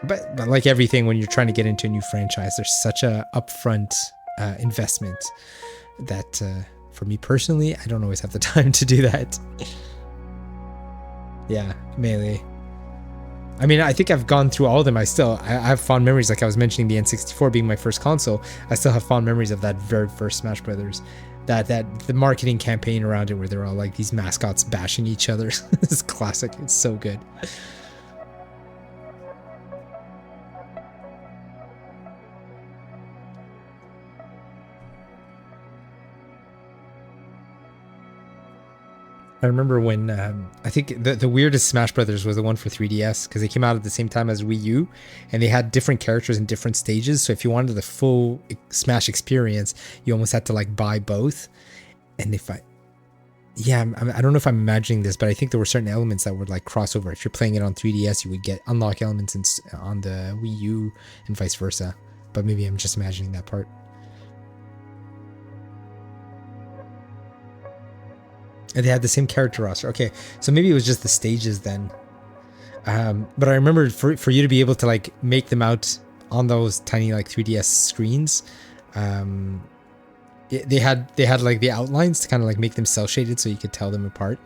But like everything, when you're trying to get into a new franchise, there's such a upfront investment that for me personally, I don't always have the time to do that. Yeah, Melee. I mean, I think I've gone through all of them. I have fond memories, like I was mentioning the N64 being my first console. I still have fond memories of that very first Smash Brothers. That the marketing campaign around it where they're all like these mascots bashing each other. It's classic. It's so good. I remember when I think the weirdest Smash Brothers was the one for 3DS because they came out at the same time as Wii U, and they had different characters in different stages. So if you wanted the full Smash experience, you almost had to like buy both. And Yeah, I don't know if I'm imagining this, but I think there were certain elements that would like cross over. If you're playing it on 3DS, you would get unlock elements on the Wii U and vice versa. But maybe I'm just imagining that part. And they had the same character roster. Okay, so maybe it was just the stages then. But I remember for you to be able to like make them out on those tiny like 3DS screens, um, they had like the outlines to kind of like make them cell shaded so you could tell them apart.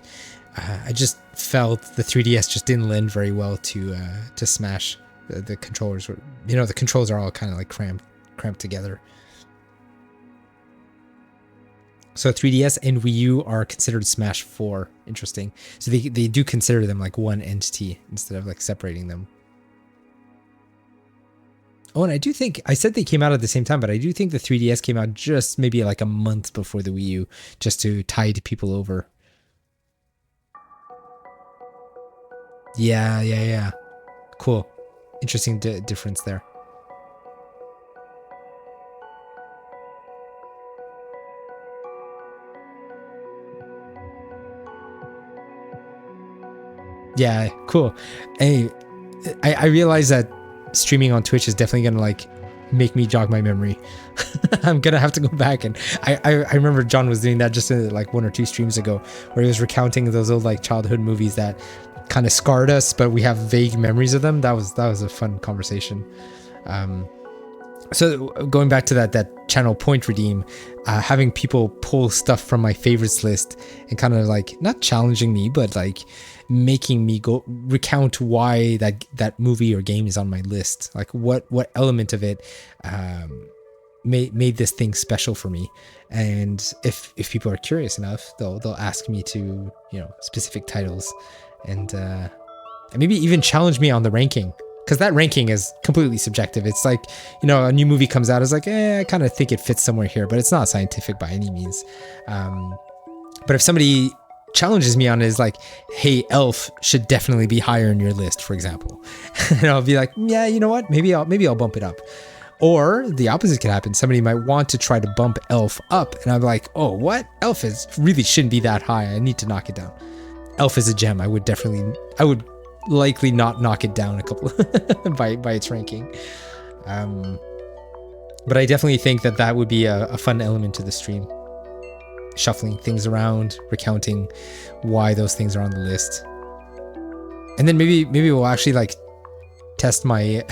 I just felt the 3DS just didn't lend very well to Smash. The controllers were, the controls are all kind of like cramped together. So 3DS and Wii U are considered Smash 4. Interesting. So they do consider them like one entity instead of like separating them. Oh, and I do think, I said they came out at the same time, but I do think the 3DS came out just maybe like a month before the Wii U, just to tide people over. Yeah. Cool. Interesting difference there. Yeah, cool. Hey, I realize that streaming on Twitch is definitely gonna like make me jog my memory. I'm gonna have to go back, and I remember John was doing that just like 1 or 2 streams ago, where he was recounting those old like childhood movies that kind of scarred us, but we have vague memories of them. That was a fun conversation. So going back to that channel point redeem, having people pull stuff from my favorites list and kind of like not challenging me, but like making me go recount why that movie or game is on my list, like what element of it made this thing special for me. And if people are curious enough, they'll ask me to specific titles, and maybe even challenge me on the ranking, because that ranking is completely subjective. It's like, a new movie comes out, it's like, I kind of think it fits somewhere here, but it's not scientific by any means. But if somebody challenges me on it, is like, hey, Elf should definitely be higher in your list, for example, and I'll be like, yeah, you know what, maybe I'll bump it up. Or the opposite could happen. Somebody might want to try to bump Elf up, and I'm like, oh, what? Elf really shouldn't be that high. I need to knock it down. Elf is a gem. I would likely not knock it down a couple by its ranking. But I definitely think that would be a fun element to the stream. Shuffling things around, recounting why those things are on the list. And then maybe we'll actually like test my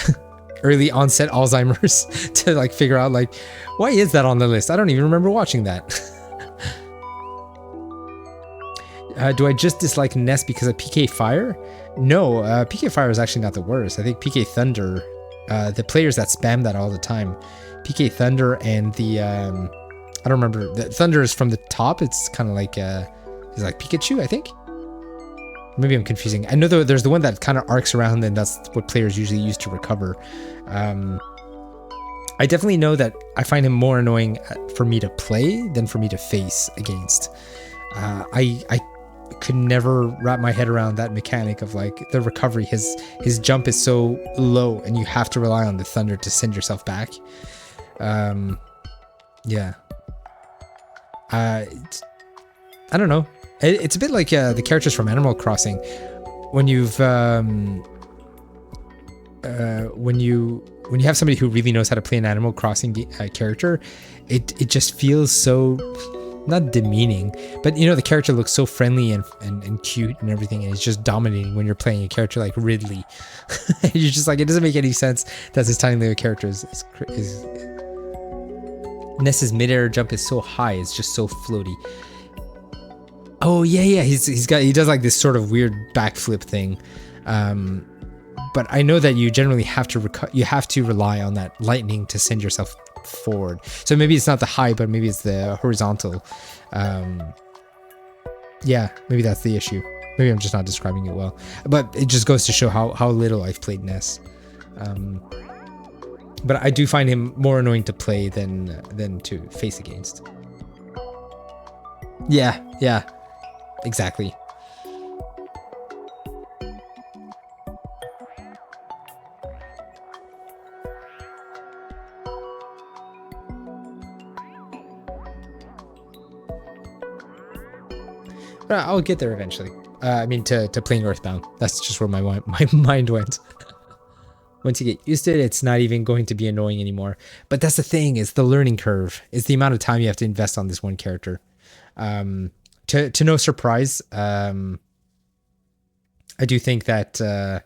early onset Alzheimer's to like figure out like, why is that on the list? I don't even remember watching that. Do I just dislike Ness because of PK Fire? No, PK Fire is actually not the worst. I think PK Thunder, the players that spam that all the time, PK Thunder and the, I don't remember, the Thunder is from the top. It's kind of like, it's like Pikachu, I think. Maybe I'm confusing. I know there's the one that kind of arcs around, and that's what players usually use to recover. I definitely know that I find him more annoying for me to play than for me to face against. I could never wrap my head around that mechanic of like the recovery. His jump is so low, and you have to rely on the Thunder to send yourself back. Yeah. I don't know. It's a bit like the characters from Animal Crossing. When you've when you have somebody who really knows how to play an Animal Crossing character, it just feels so, not demeaning, but the character looks so friendly and cute and everything, and it's just dominating when you're playing a character like Ridley. You're just like, it doesn't make any sense that this tiny little character is Ness's midair jump is so high, it's just so floaty. Oh yeah, he does like this sort of weird backflip thing. But I know that you generally have to rely on that lightning to send yourself forward. So maybe it's not the high, but maybe it's the horizontal. Yeah, maybe that's the issue. Maybe I'm just not describing it well. But it just goes to show how little I've played Ness. But I do find him more annoying to play than to face against. Yeah, exactly. I'll get there eventually. I mean, to playing Earthbound. That's just where my mind went. Once you get used to it, it's not even going to be annoying anymore. But that's the thing, is the learning curve, is the amount of time you have to invest on this one character. To no surprise, I do think that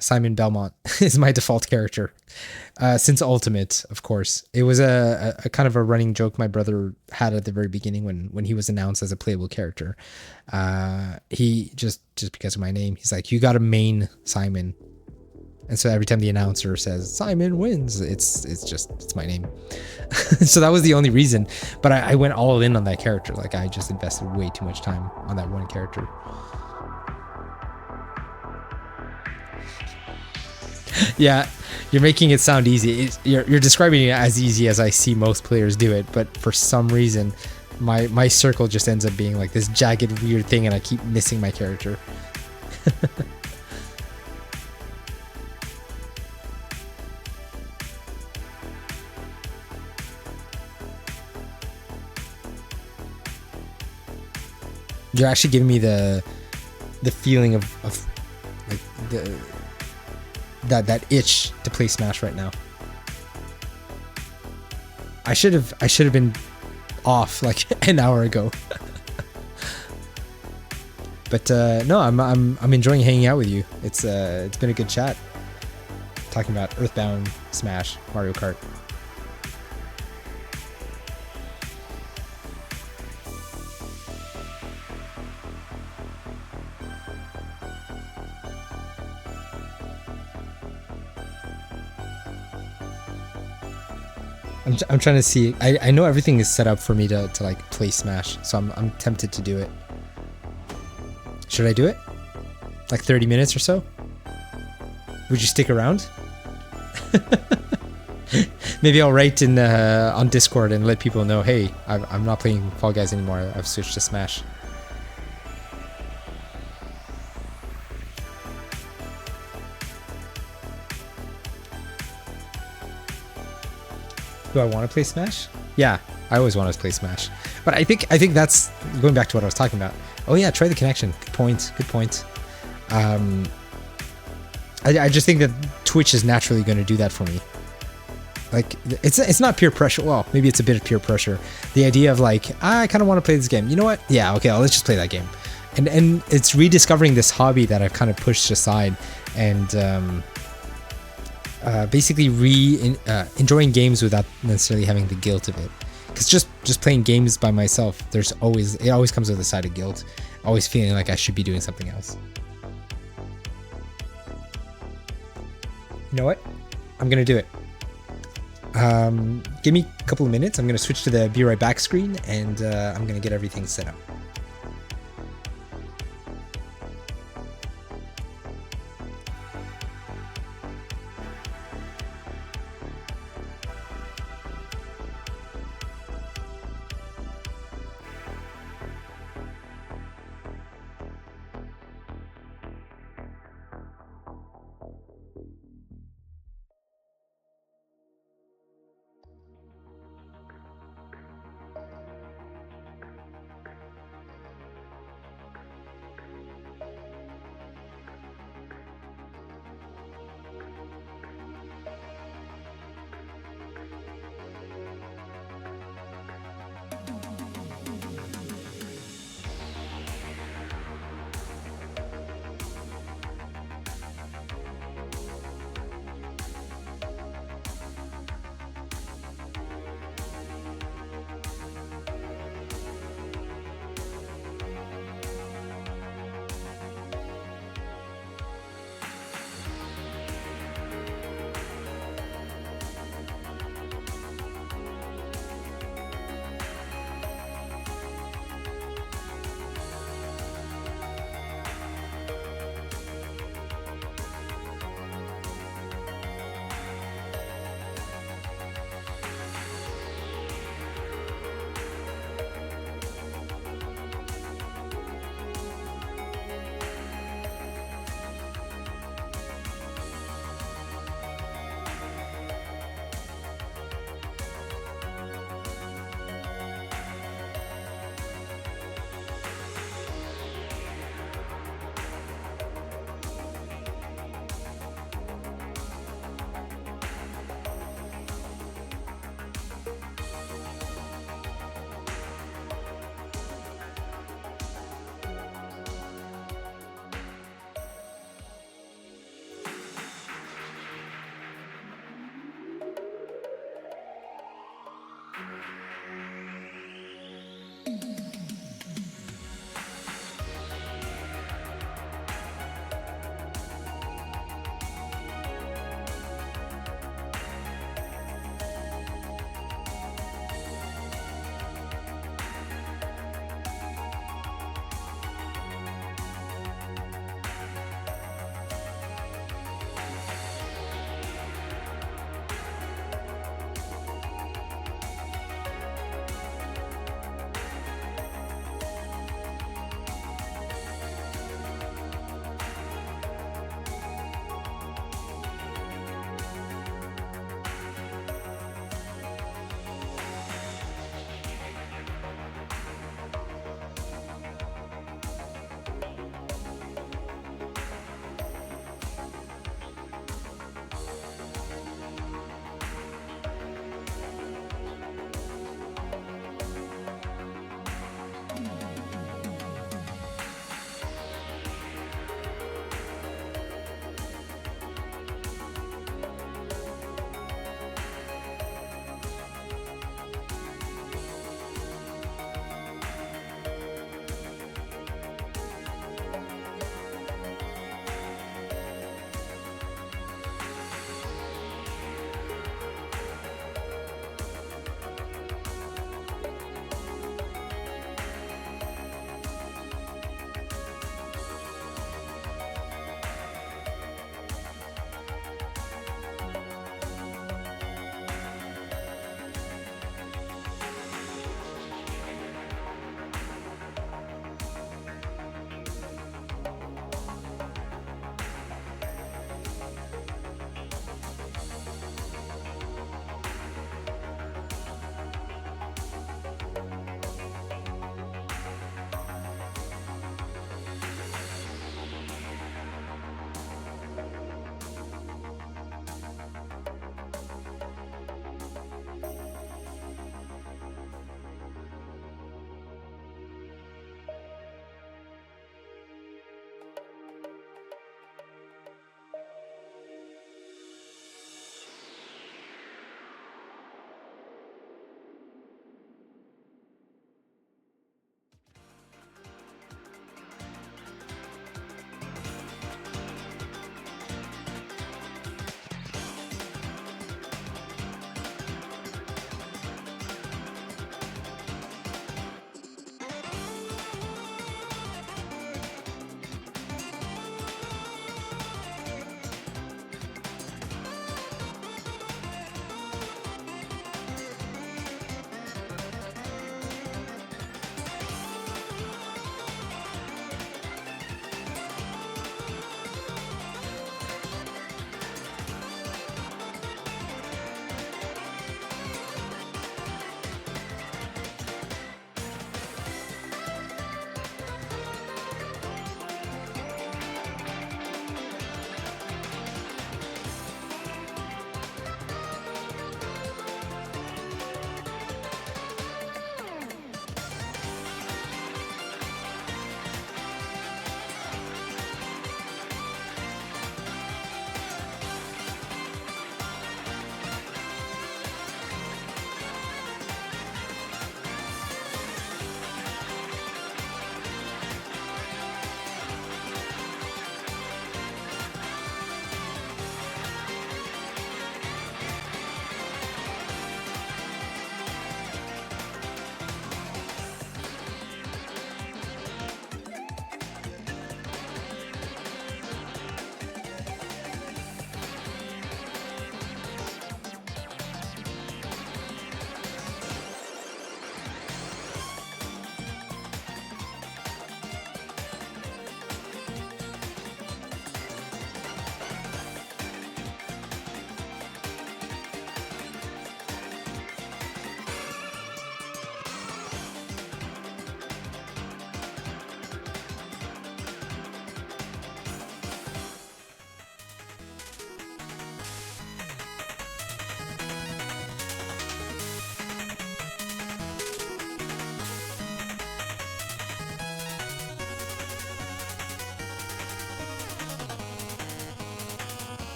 Simon Belmont is my default character. Since Ultimate, of course. It was a kind of a running joke my brother had at the very beginning when he was announced as a playable character. He just because of my name, he's like, you got to main Simon. And so every time the announcer says Simon wins, it's my name. So that was the only reason. But I went all in on that character. Like, I just invested way too much time on that one character. Yeah, you're making it sound easy. You're describing it as easy as I see most players do it, but for some reason, my circle just ends up being like this jagged, weird thing, and I keep missing my character. You're actually giving me the feeling of like that itch to play Smash right now. I should have been off like an hour ago. But no, I'm enjoying hanging out with you. It's been a good chat talking about Earthbound, Smash, Mario Kart. I'm trying to see. I know everything is set up for me to like play Smash, so I'm tempted to do it. Should I do it? Like 30 minutes or so? Would you stick around? Maybe I'll write in on Discord and let people know, hey, I'm not playing Fall Guys anymore. I've switched to Smash. Do I want to play Smash? Yeah, I always want to play Smash. But I think that's going back to what I was talking about. Oh yeah, try the connection. Good point. Good point. I just think that Twitch is naturally going to do that for me. Like, it's not peer pressure. Well, maybe it's a bit of peer pressure. The idea of like, I kind of want to play this game. You know what? Yeah, okay, let's just play that game. And it's rediscovering this hobby that I've kind of pushed aside, and basically enjoying games without necessarily having the guilt of it. Because just playing games by myself, it always comes with a side of guilt. Always feeling like I should be doing something else. You know what? I'm gonna do it. Give me a couple of minutes. I'm gonna switch to the be right back screen, and I'm gonna get everything set up.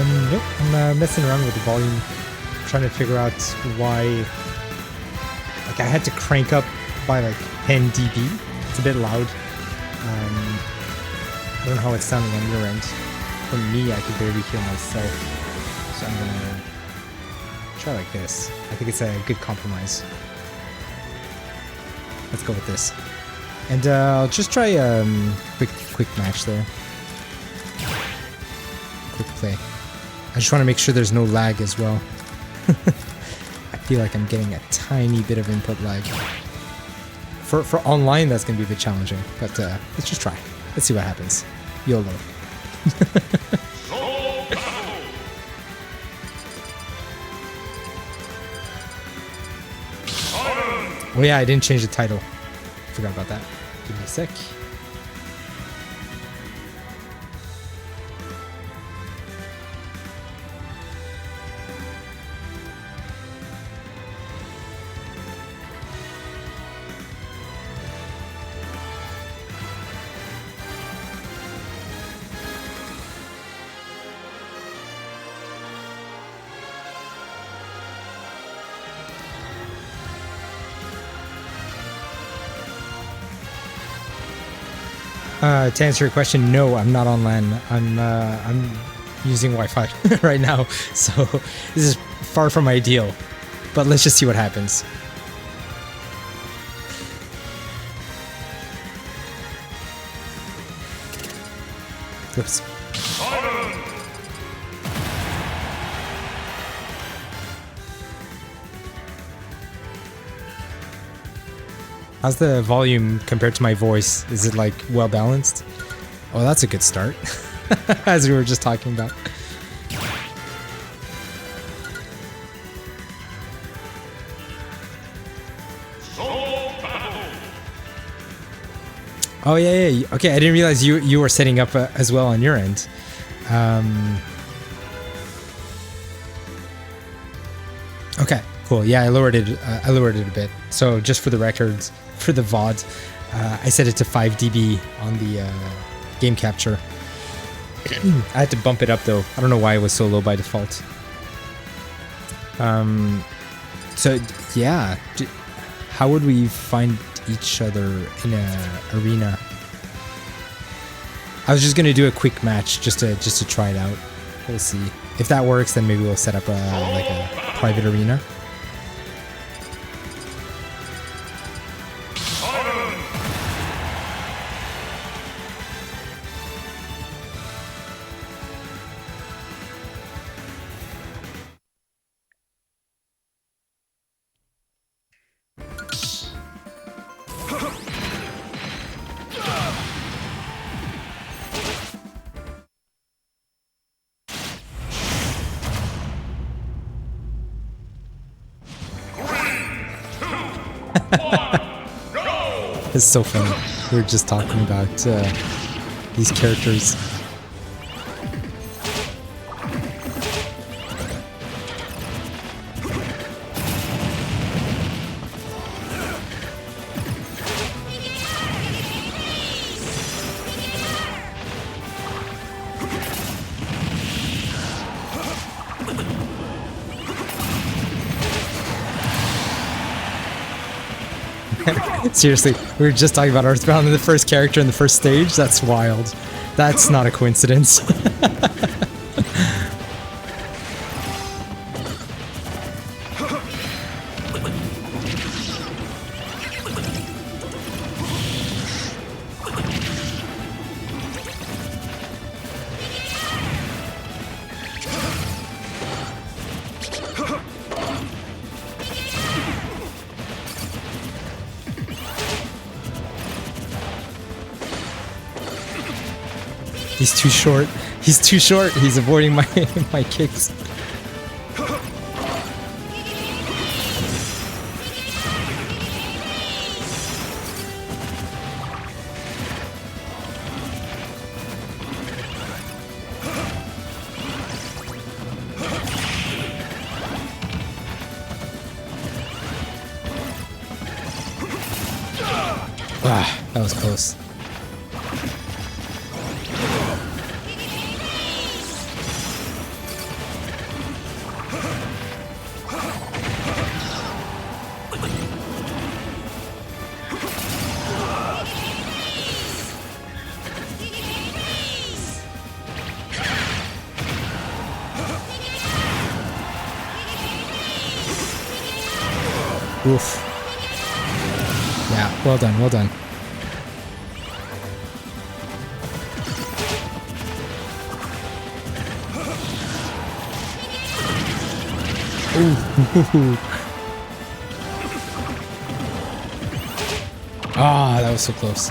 Nope, I'm messing around with the volume, trying to figure out why. Like I had to crank up by like 10 dB. It's a bit loud. I don't know how it's sounding on your end. For me, I could barely hear myself, so I'm gonna try like this. I think it's a good compromise. Let's go with this. And I'll just try quick match there. Quick play. I just want to make sure there's no lag as well. I feel like I'm getting a tiny bit of input lag. For online, that's going to be a bit challenging, but let's just try. Let's see what happens. YOLO. Oh yeah, I didn't change the title. Forgot about that. Give me a sec. To answer your question, no, I'm not on LAN. I'm using Wi-Fi right now, so this is far from ideal. But let's just see what happens. Oops. How's the volume compared to my voice? Is it like well balanced? Oh, that's a good start. As we were just talking about. Oh yeah. Okay, I didn't realize you were setting up as well on your end. Okay, cool. Yeah, I lowered it. I lowered it a bit. So just for the records, for the VOD, I set it to 5 dB on the game capture. I had to bump it up though. I don't know why it was so low by default. So yeah, how would we find each other in a arena? I was just gonna do a quick match just to try it out. We'll see if that works. Then maybe we'll set up like a private arena. It's so funny. We were just talking about these characters. Seriously, we were just talking about Earthbound in the first character in the first stage. That's wild. That's not a coincidence. He's too short. He's too short. He's avoiding my my kicks. Ah, that was close. Oof. Yeah, well done, well done. Ooh. Ah, that was so close.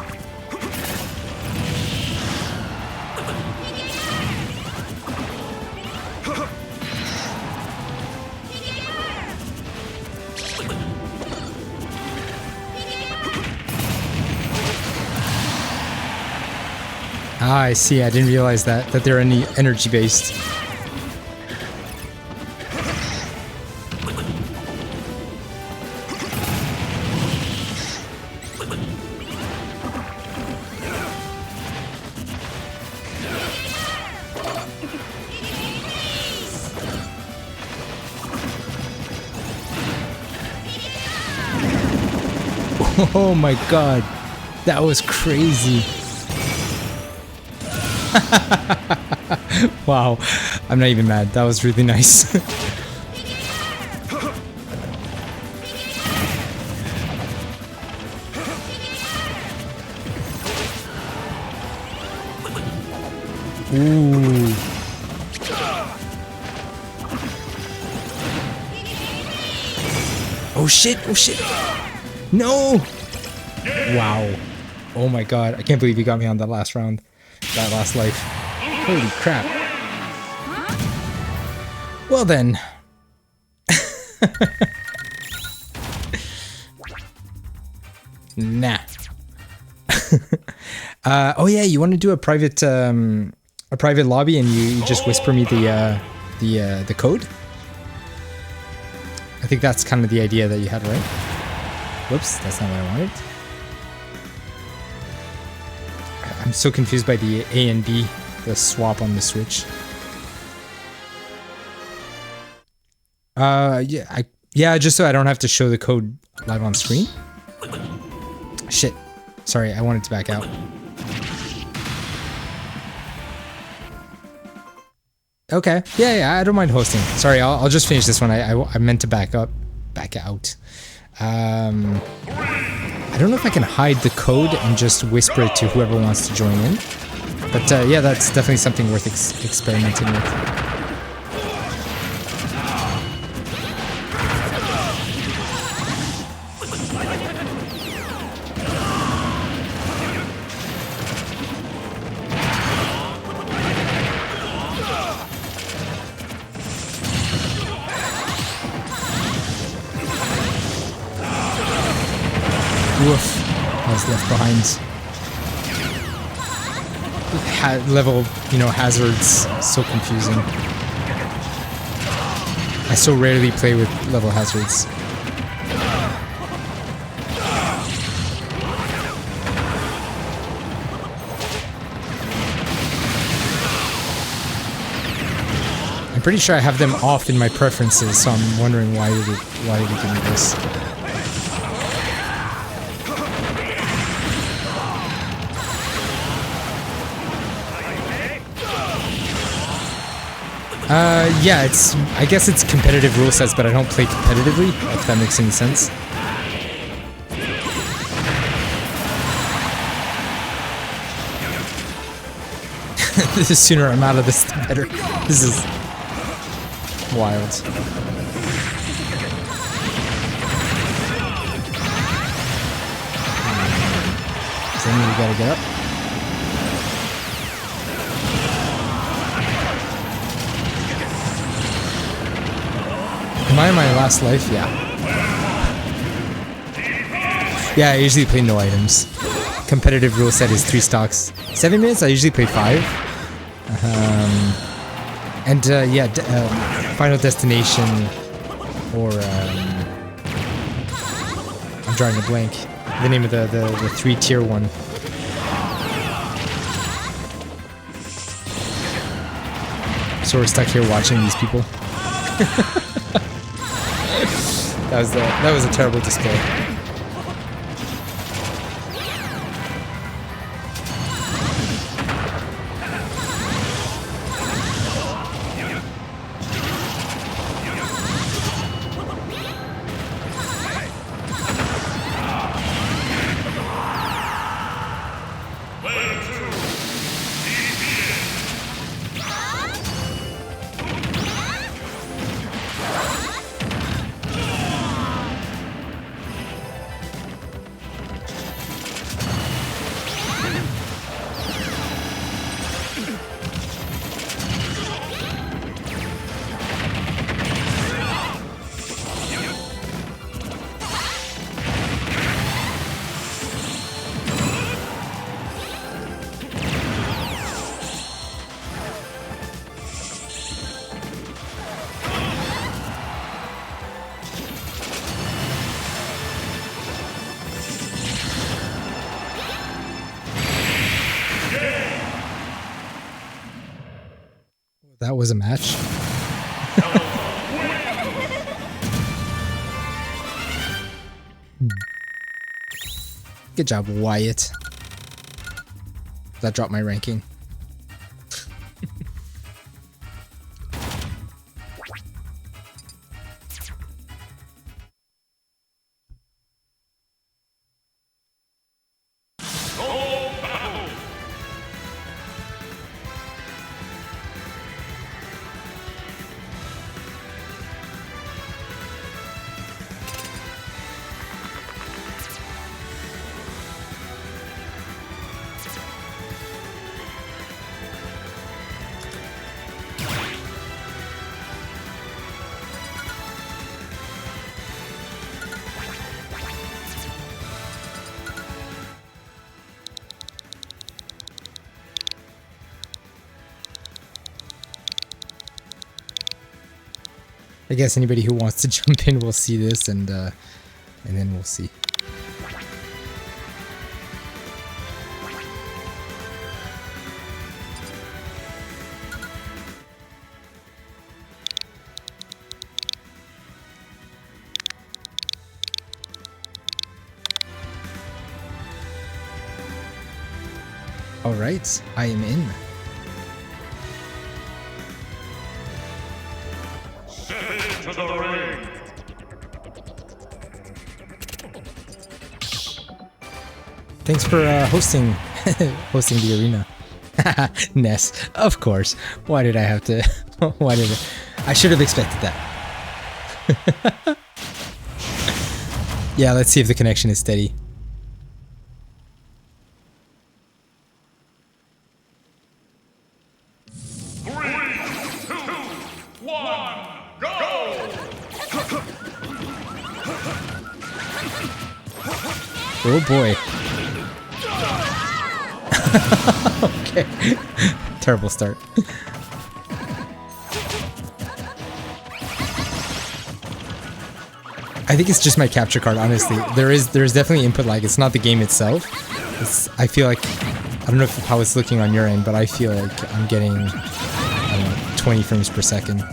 Ah, I see. I didn't realize that they're any energy based. Oh my god, that was crazy. Wow, I'm not even mad. That was really nice. Ooh. Oh shit, oh shit. No! Wow. Oh my god, I can't believe you got me on that last round. That last life. Holy crap. Well then. Nah. Oh yeah, you want to do a private lobby and you just whisper me the code? I think that's kind of the idea that you had, right? Whoops, that's not what I wanted. I'm so confused by the A and B, the swap on the Switch. Yeah, just so I don't have to show the code live on screen. Shit. Sorry, I wanted to back out. Okay. Yeah, I don't mind hosting. Sorry, I'll just finish this one. I meant to back out. I don't know if I can hide the code and just whisper it to whoever wants to join in. But yeah, that's definitely something worth experimenting with. Woof, I was left behind. Level, hazards, so confusing. I so rarely play with level hazards. I'm pretty sure I have them off in my preferences, so I'm wondering why did it give me this. Yeah, I guess it's competitive rule sets, but I don't play competitively, if that makes any sense. The sooner I'm out of this, the better. This is wild. So then we gotta get up. Am I in my last life? Yeah. Yeah, I usually play no items. Competitive rule set is 3 stocks. 7 minutes, I usually play 5. Yeah, Final Destination or I'm drawing a blank. The name of the 3-tier one. So we're stuck here watching these people. That was a terrible display. That was a match. Good job, Wyatt. That dropped my ranking. I guess anybody who wants to jump in will see this, and then we'll see. All right, I am in. To the ring. Thanks for hosting the arena. Ness, of course. Why did I have to? I should have expected that. Yeah, let's see if the connection is steady. Oh boy. Okay. Terrible start. I think it's just my capture card, honestly. There's definitely input lag. It's not the game itself. I feel like, I don't know how it's looking on your end, but I feel like I'm getting, I don't know, 20 frames per second.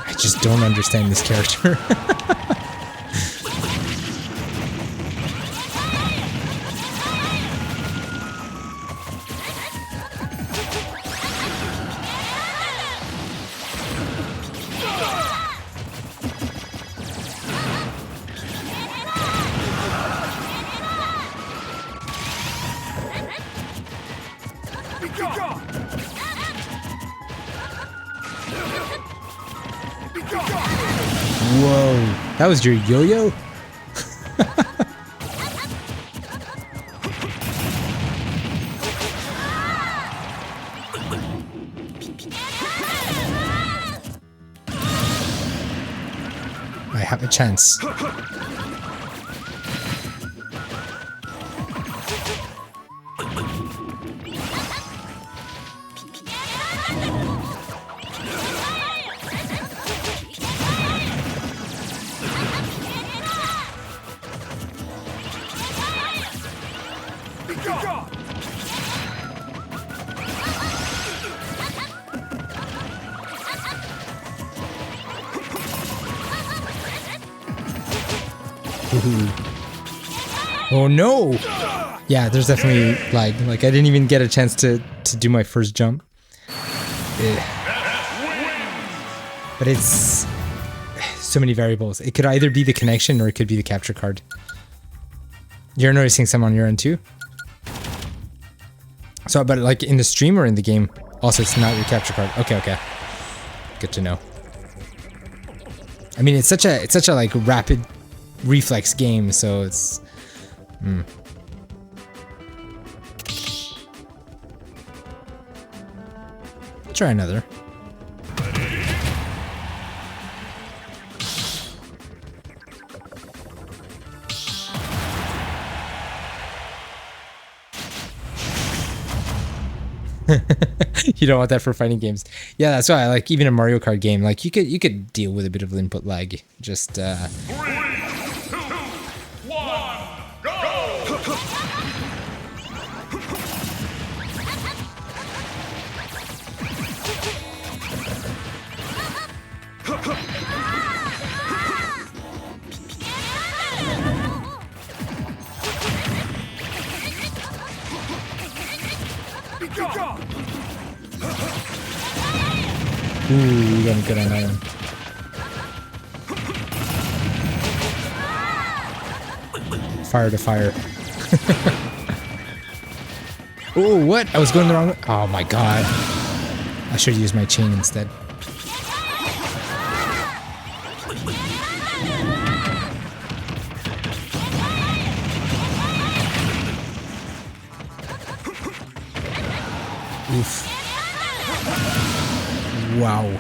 I just don't understand this character. Whoa, that was your yo-yo? I have a chance. Ooh. Oh no! Yeah, there's definitely lag. Like I didn't even get a chance to do my first jump. But it's so many variables. It could either be the connection or it could be the capture card. You're noticing some on your end too? So, but like in the stream or in the game? Also, it's not your capture card. Okay, okay. Good to know. I mean, it's such a like rapid reflex game, so it's. Try another. You don't want that for fighting games. Yeah, that's why I like even a Mario Kart game. Like you could deal with a bit of input lag. Just 3, 2, 1, go! ooh, you got good on that one. Fire to fire. Oh, what? I was going the wrong way. Oh my god. I should use my chain instead. Oof. Wow.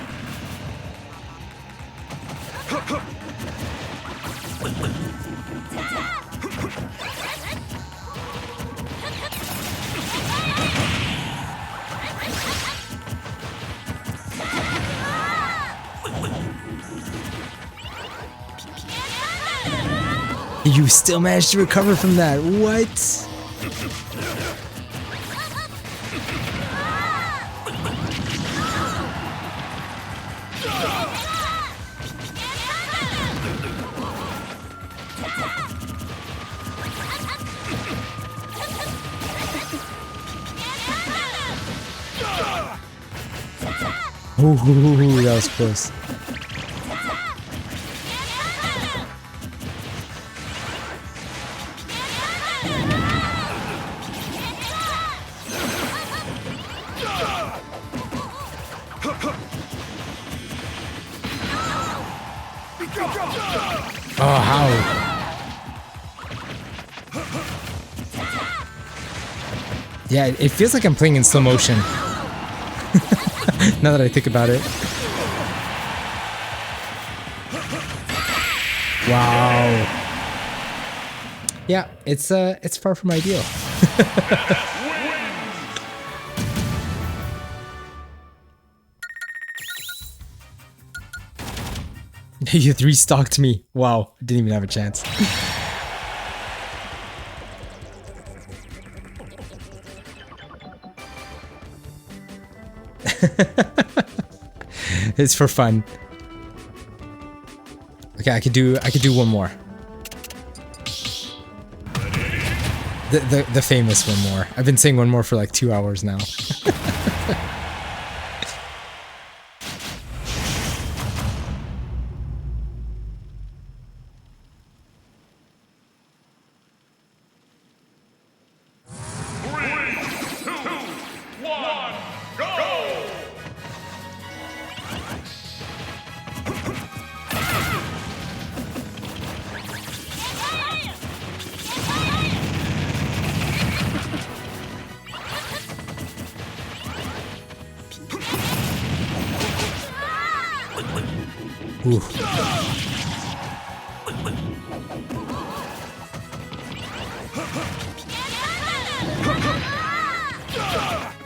You still managed to recover from that. What? Ooh, that was close. Oh, how? Yeah, it feels like I'm playing in slow motion. Now that I think about it. Wow. Yeah, it's far from ideal. You 3-stocked me. Wow, didn't even have a chance. It's for fun. Okay, I could do one more. The famous one more. I've been saying one more for like 2 hours now. Ooh.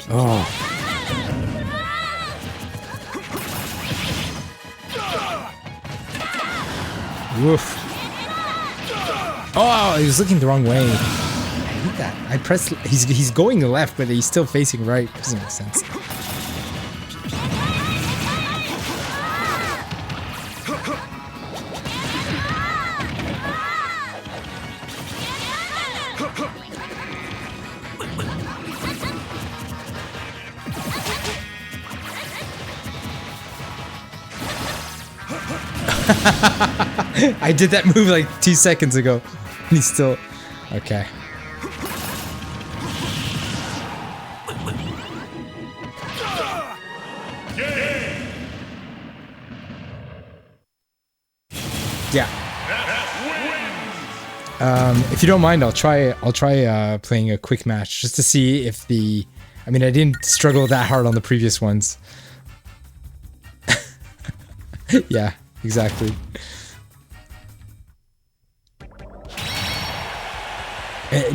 Oh. Woof. Oh, he was looking the wrong way. I hate that. I pressed. He's going left, but he's still facing right. Doesn't make sense. I did that move like 2 seconds ago. And he's still... Okay. Yeah. If you don't mind, I'll try playing a quick match just to see if the... I mean, I didn't struggle that hard on the previous ones. Yeah, exactly.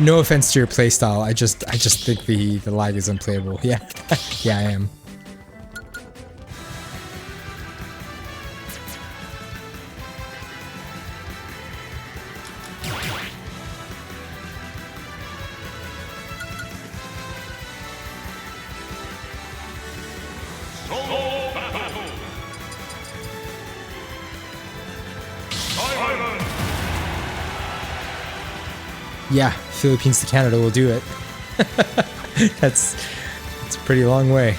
No offense to your playstyle, I just think the lag is unplayable. Yeah, yeah, I am. Yeah, Philippines to Canada will do it. That's a pretty long way.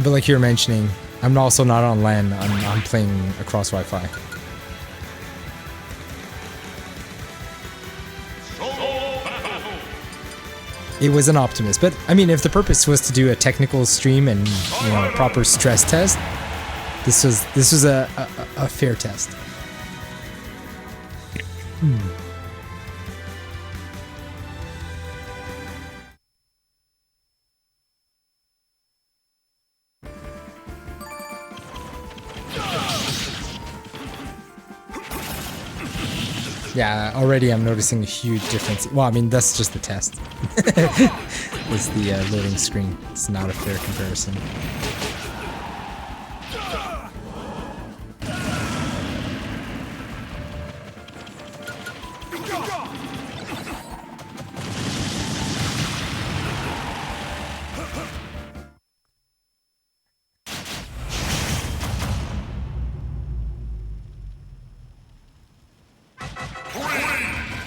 But like you were mentioning, I'm also not on LAN. I'm playing across Wi-Fi. It was an Optimus, but I mean, if the purpose was to do a technical stream and a proper stress test, this was a fair test. Yeah, already I'm noticing a huge difference. Well, I mean, that's just the test. It's the loading screen. It's not a fair comparison.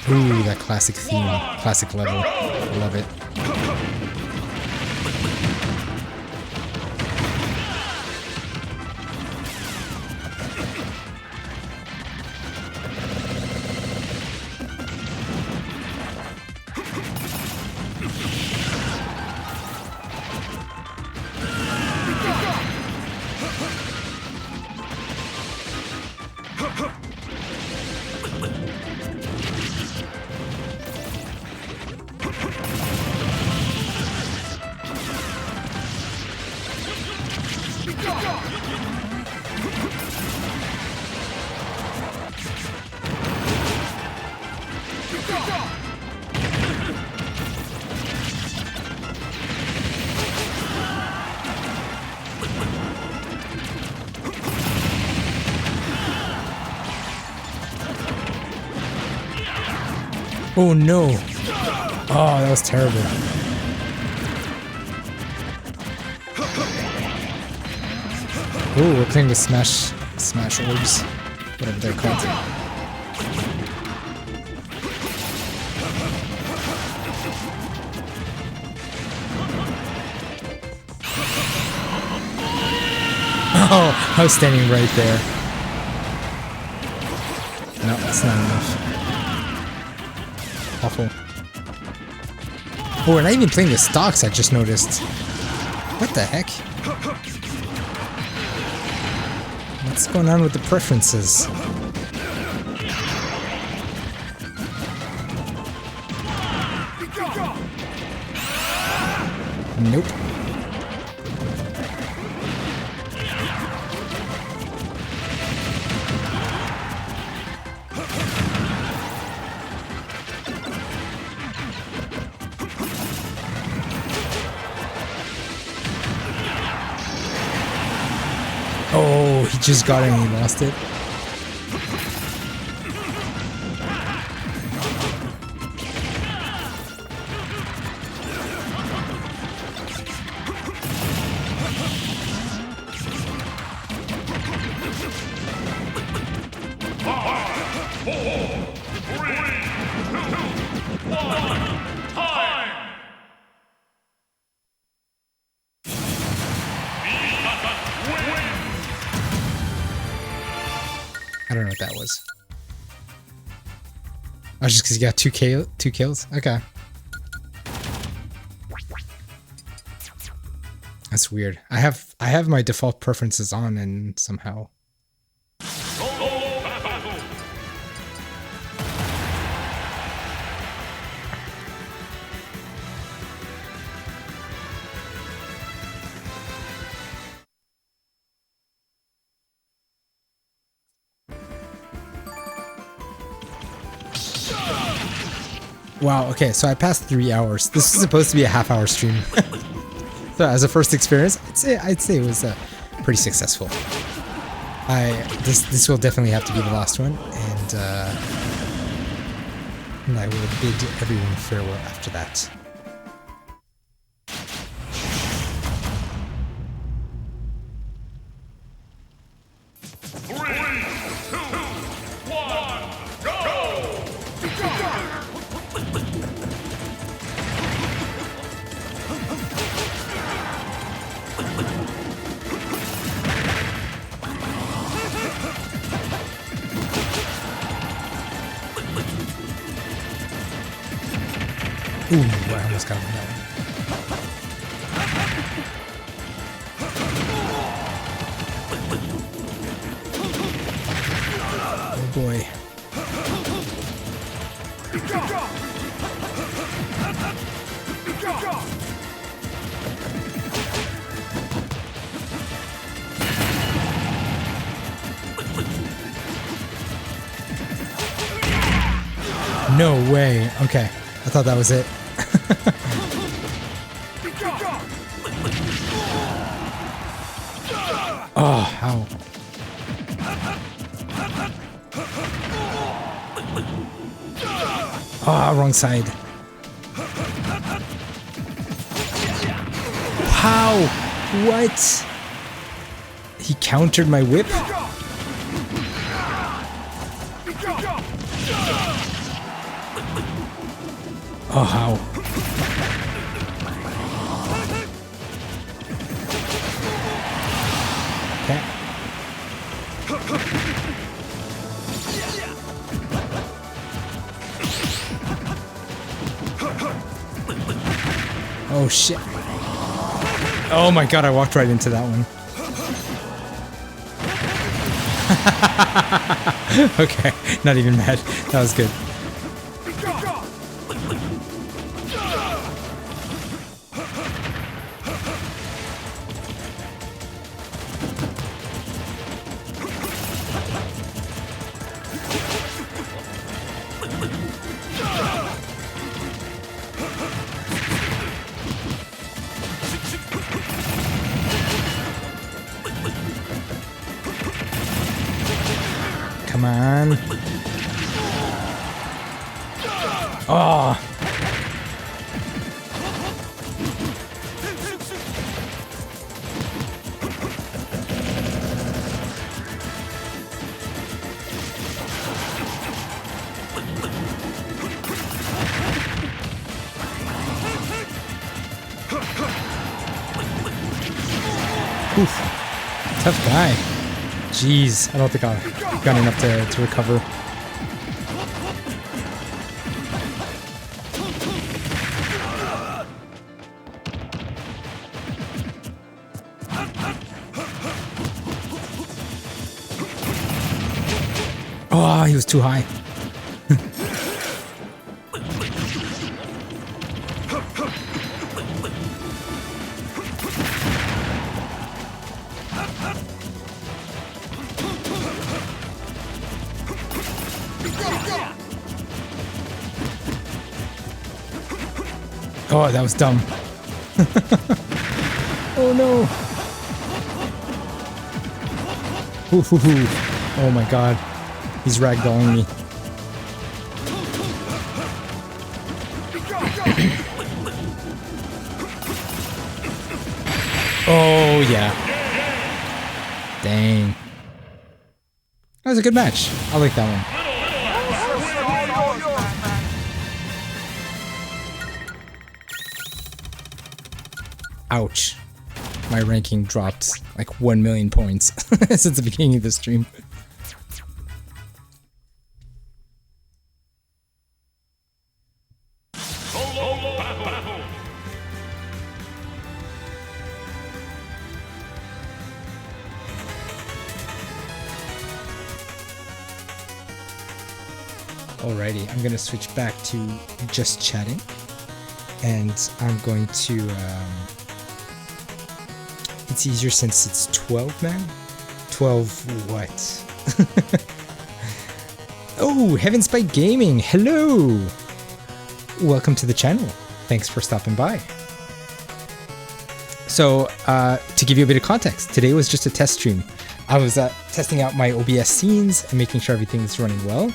Ooh, that classic theme, classic level. I love it. Oh no! Oh, that was terrible. Oh, we're playing with smash orbs, whatever they're called. Oh, I was standing right there. No, that's not enough. Awful. Oh, we're not even playing the stocks, I just noticed. What the heck? What's going on with the preferences? Nope. Oh, he just got it and he lost it. I don't know what that was. Oh, just because you got two kills? Okay. That's weird. I have my default preferences on and somehow. Wow, okay, so I passed 3 hours. This is supposed to be a half-hour stream. So as a first experience, I'd say it was pretty successful. This will definitely have to be the last one, and I will bid everyone farewell after that. Ooh, I almost got him on that one. Oh boy. No way. Okay. I thought that was it. Oh, how? Oh, wrong side. How? What? He countered my whip? Oh, how? Okay. Oh, shit. Oh my god, I walked right into that one. Okay, not even mad. That was good. Come on. Oh. Oof. Tough guy. Jeez, I don't think I've got enough to recover. Oh, he was too high. Oh, that was dumb. Oh no. Ooh, ooh, ooh. Oh my god. He's ragdolling me. Oh yeah. Dang. That was a good match. I like that one. Ouch. my ranking dropped like 1 million points since the beginning of the stream. Solo battle. Alrighty, I'm gonna switch back to just chatting, and I'm going to. It's easier since it's 12 man. 12 what? Oh, Heaven Spike Gaming, hello! Welcome to the channel. Thanks for stopping by. So, to give you a bit of context, today was just a test stream. I was testing out my OBS scenes and making sure everything's running well.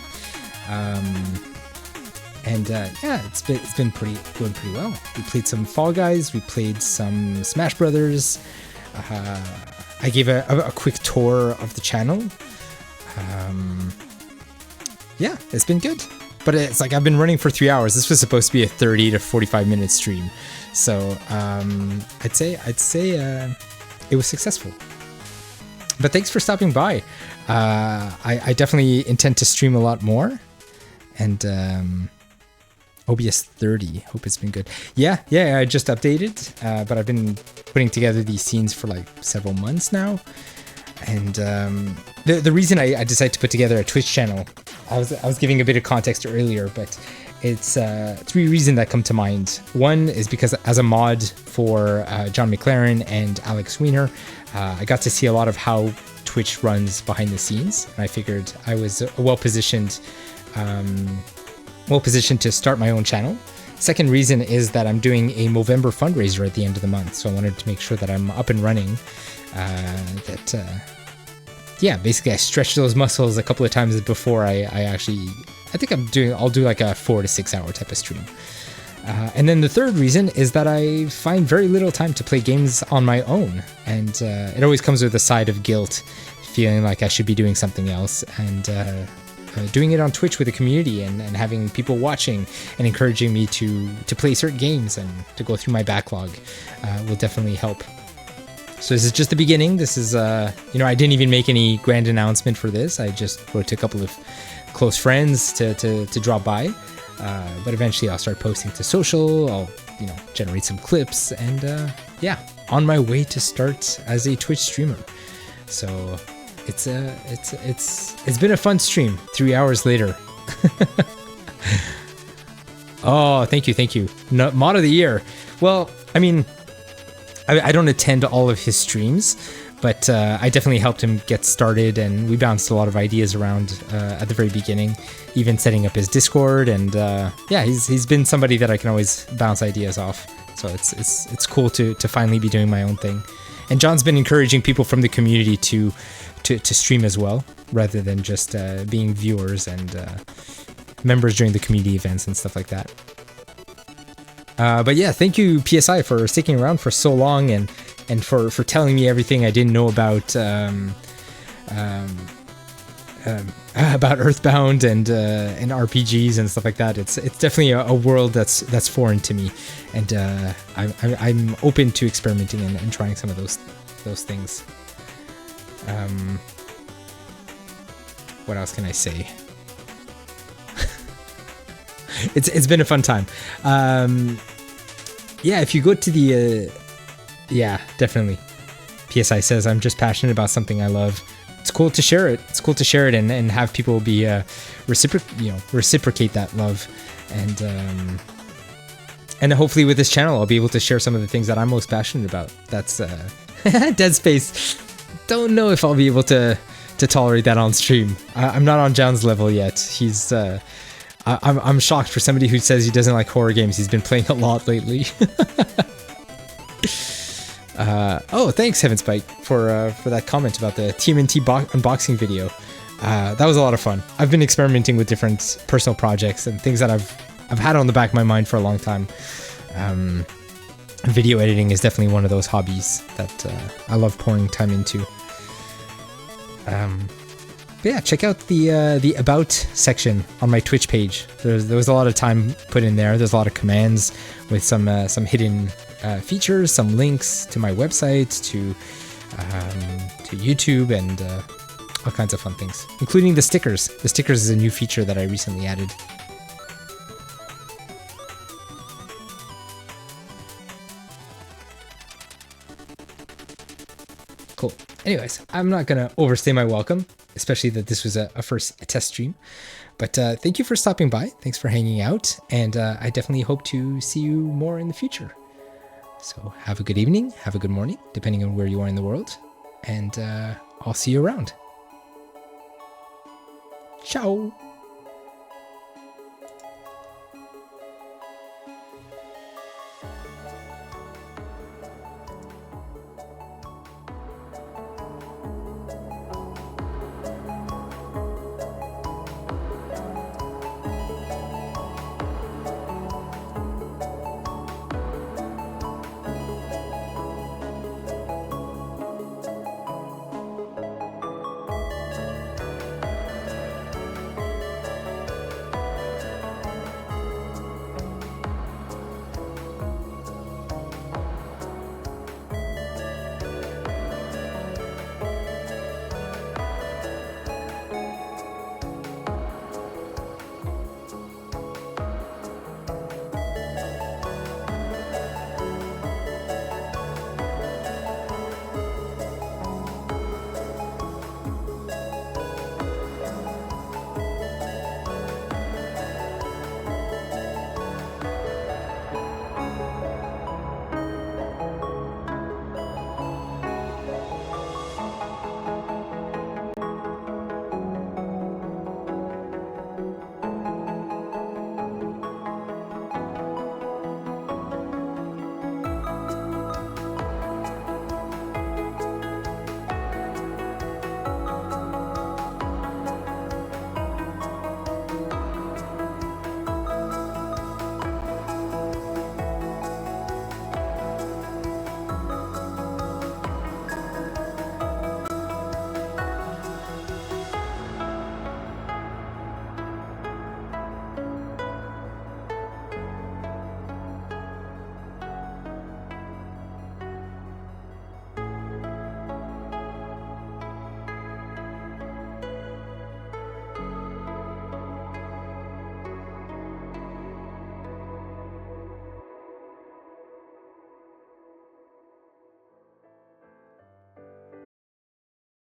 Yeah, it's been going pretty well. We played some Fall Guys, we played some Smash Brothers. I gave a quick tour of the channel. Yeah, it's been good. But it's like I've been running for 3 hours. This was supposed to be a 30 to 45 minute stream. So I'd say it was successful. But thanks for stopping by. I definitely intend to stream a lot more. And OBS 30, hope it's been good. Yeah, I just updated, but I've been putting together these scenes for like several months now. And the reason I decided to put together a Twitch channel, I was giving a bit of context earlier, but it's 3 reasons that come to mind. One is because as a mod for John McLaren and Alex Wiener, I got to see a lot of how Twitch runs behind the scenes, and I figured I was well positioned to start my own channel. Second reason is that I'm doing a Movember fundraiser at the end of the month, so I wanted to make sure that I'm up and running. Basically I stretched those muscles a couple of times before I'll do like a 4 to 6 hour type of stream. And then the third reason is that I find very little time to play games on my own, and it always comes with a side of guilt, feeling like I should be doing something else, and doing it on Twitch with a community and having people watching and encouraging me to play certain games and to go through my backlog will definitely help. So this is just the beginning. This is, I didn't even make any grand announcement for this. I just wrote to a couple of close friends to drop by. But eventually I'll start posting to social. I'll, generate some clips and, on my way to start as a Twitch streamer. So it's been a fun stream. 3 hours later. Oh, thank you. No, mod of the year. Well, I mean, I don't attend all of his streams, but I definitely helped him get started, and we bounced a lot of ideas around at the very beginning, even setting up his Discord, and he's been somebody that I can always bounce ideas off. So it's cool to finally be doing my own thing. And John's been encouraging people from the community to stream as well, rather than just being viewers and members during the community events and stuff like that. But yeah, thank you PSI for sticking around for so long and for telling me everything I didn't know about Earthbound and RPGs and stuff like that. It's definitely a world that's foreign to me, and I'm open to experimenting and trying some of those things. What else can I say? It's been a fun time. If you go to the definitely. PSI says, I'm just passionate about something I love. It's cool to share it. And have people be reciprocate that love. And hopefully with this channel I'll be able to share some of the things that I'm most passionate about. That's Dead Space. Don't know if I'll be able to tolerate that on stream. I'm not on John's level yet. He's I'm shocked for somebody who says he doesn't like horror games. He's been playing a lot lately. Thanks Heaven Spike for that comment about the TMNT unboxing video. That was a lot of fun. I've been experimenting with different personal projects and things that I've had on the back of my mind for a long time. Video editing is definitely one of those hobbies that I love pouring time into. Check out the About section on my Twitch page. There was a lot of time put in there. There's a lot of commands with some hidden features, some links to my website, to YouTube, and all kinds of fun things, including the stickers. The stickers is a new feature that I recently added. Cool. Anyways, I'm not going to overstay my welcome, especially that this was a first test stream. But thank you for stopping by. Thanks for hanging out. And I definitely hope to see you more in the future. So have a good evening, have a good morning, depending on where you are in the world. And I'll see you around. Ciao.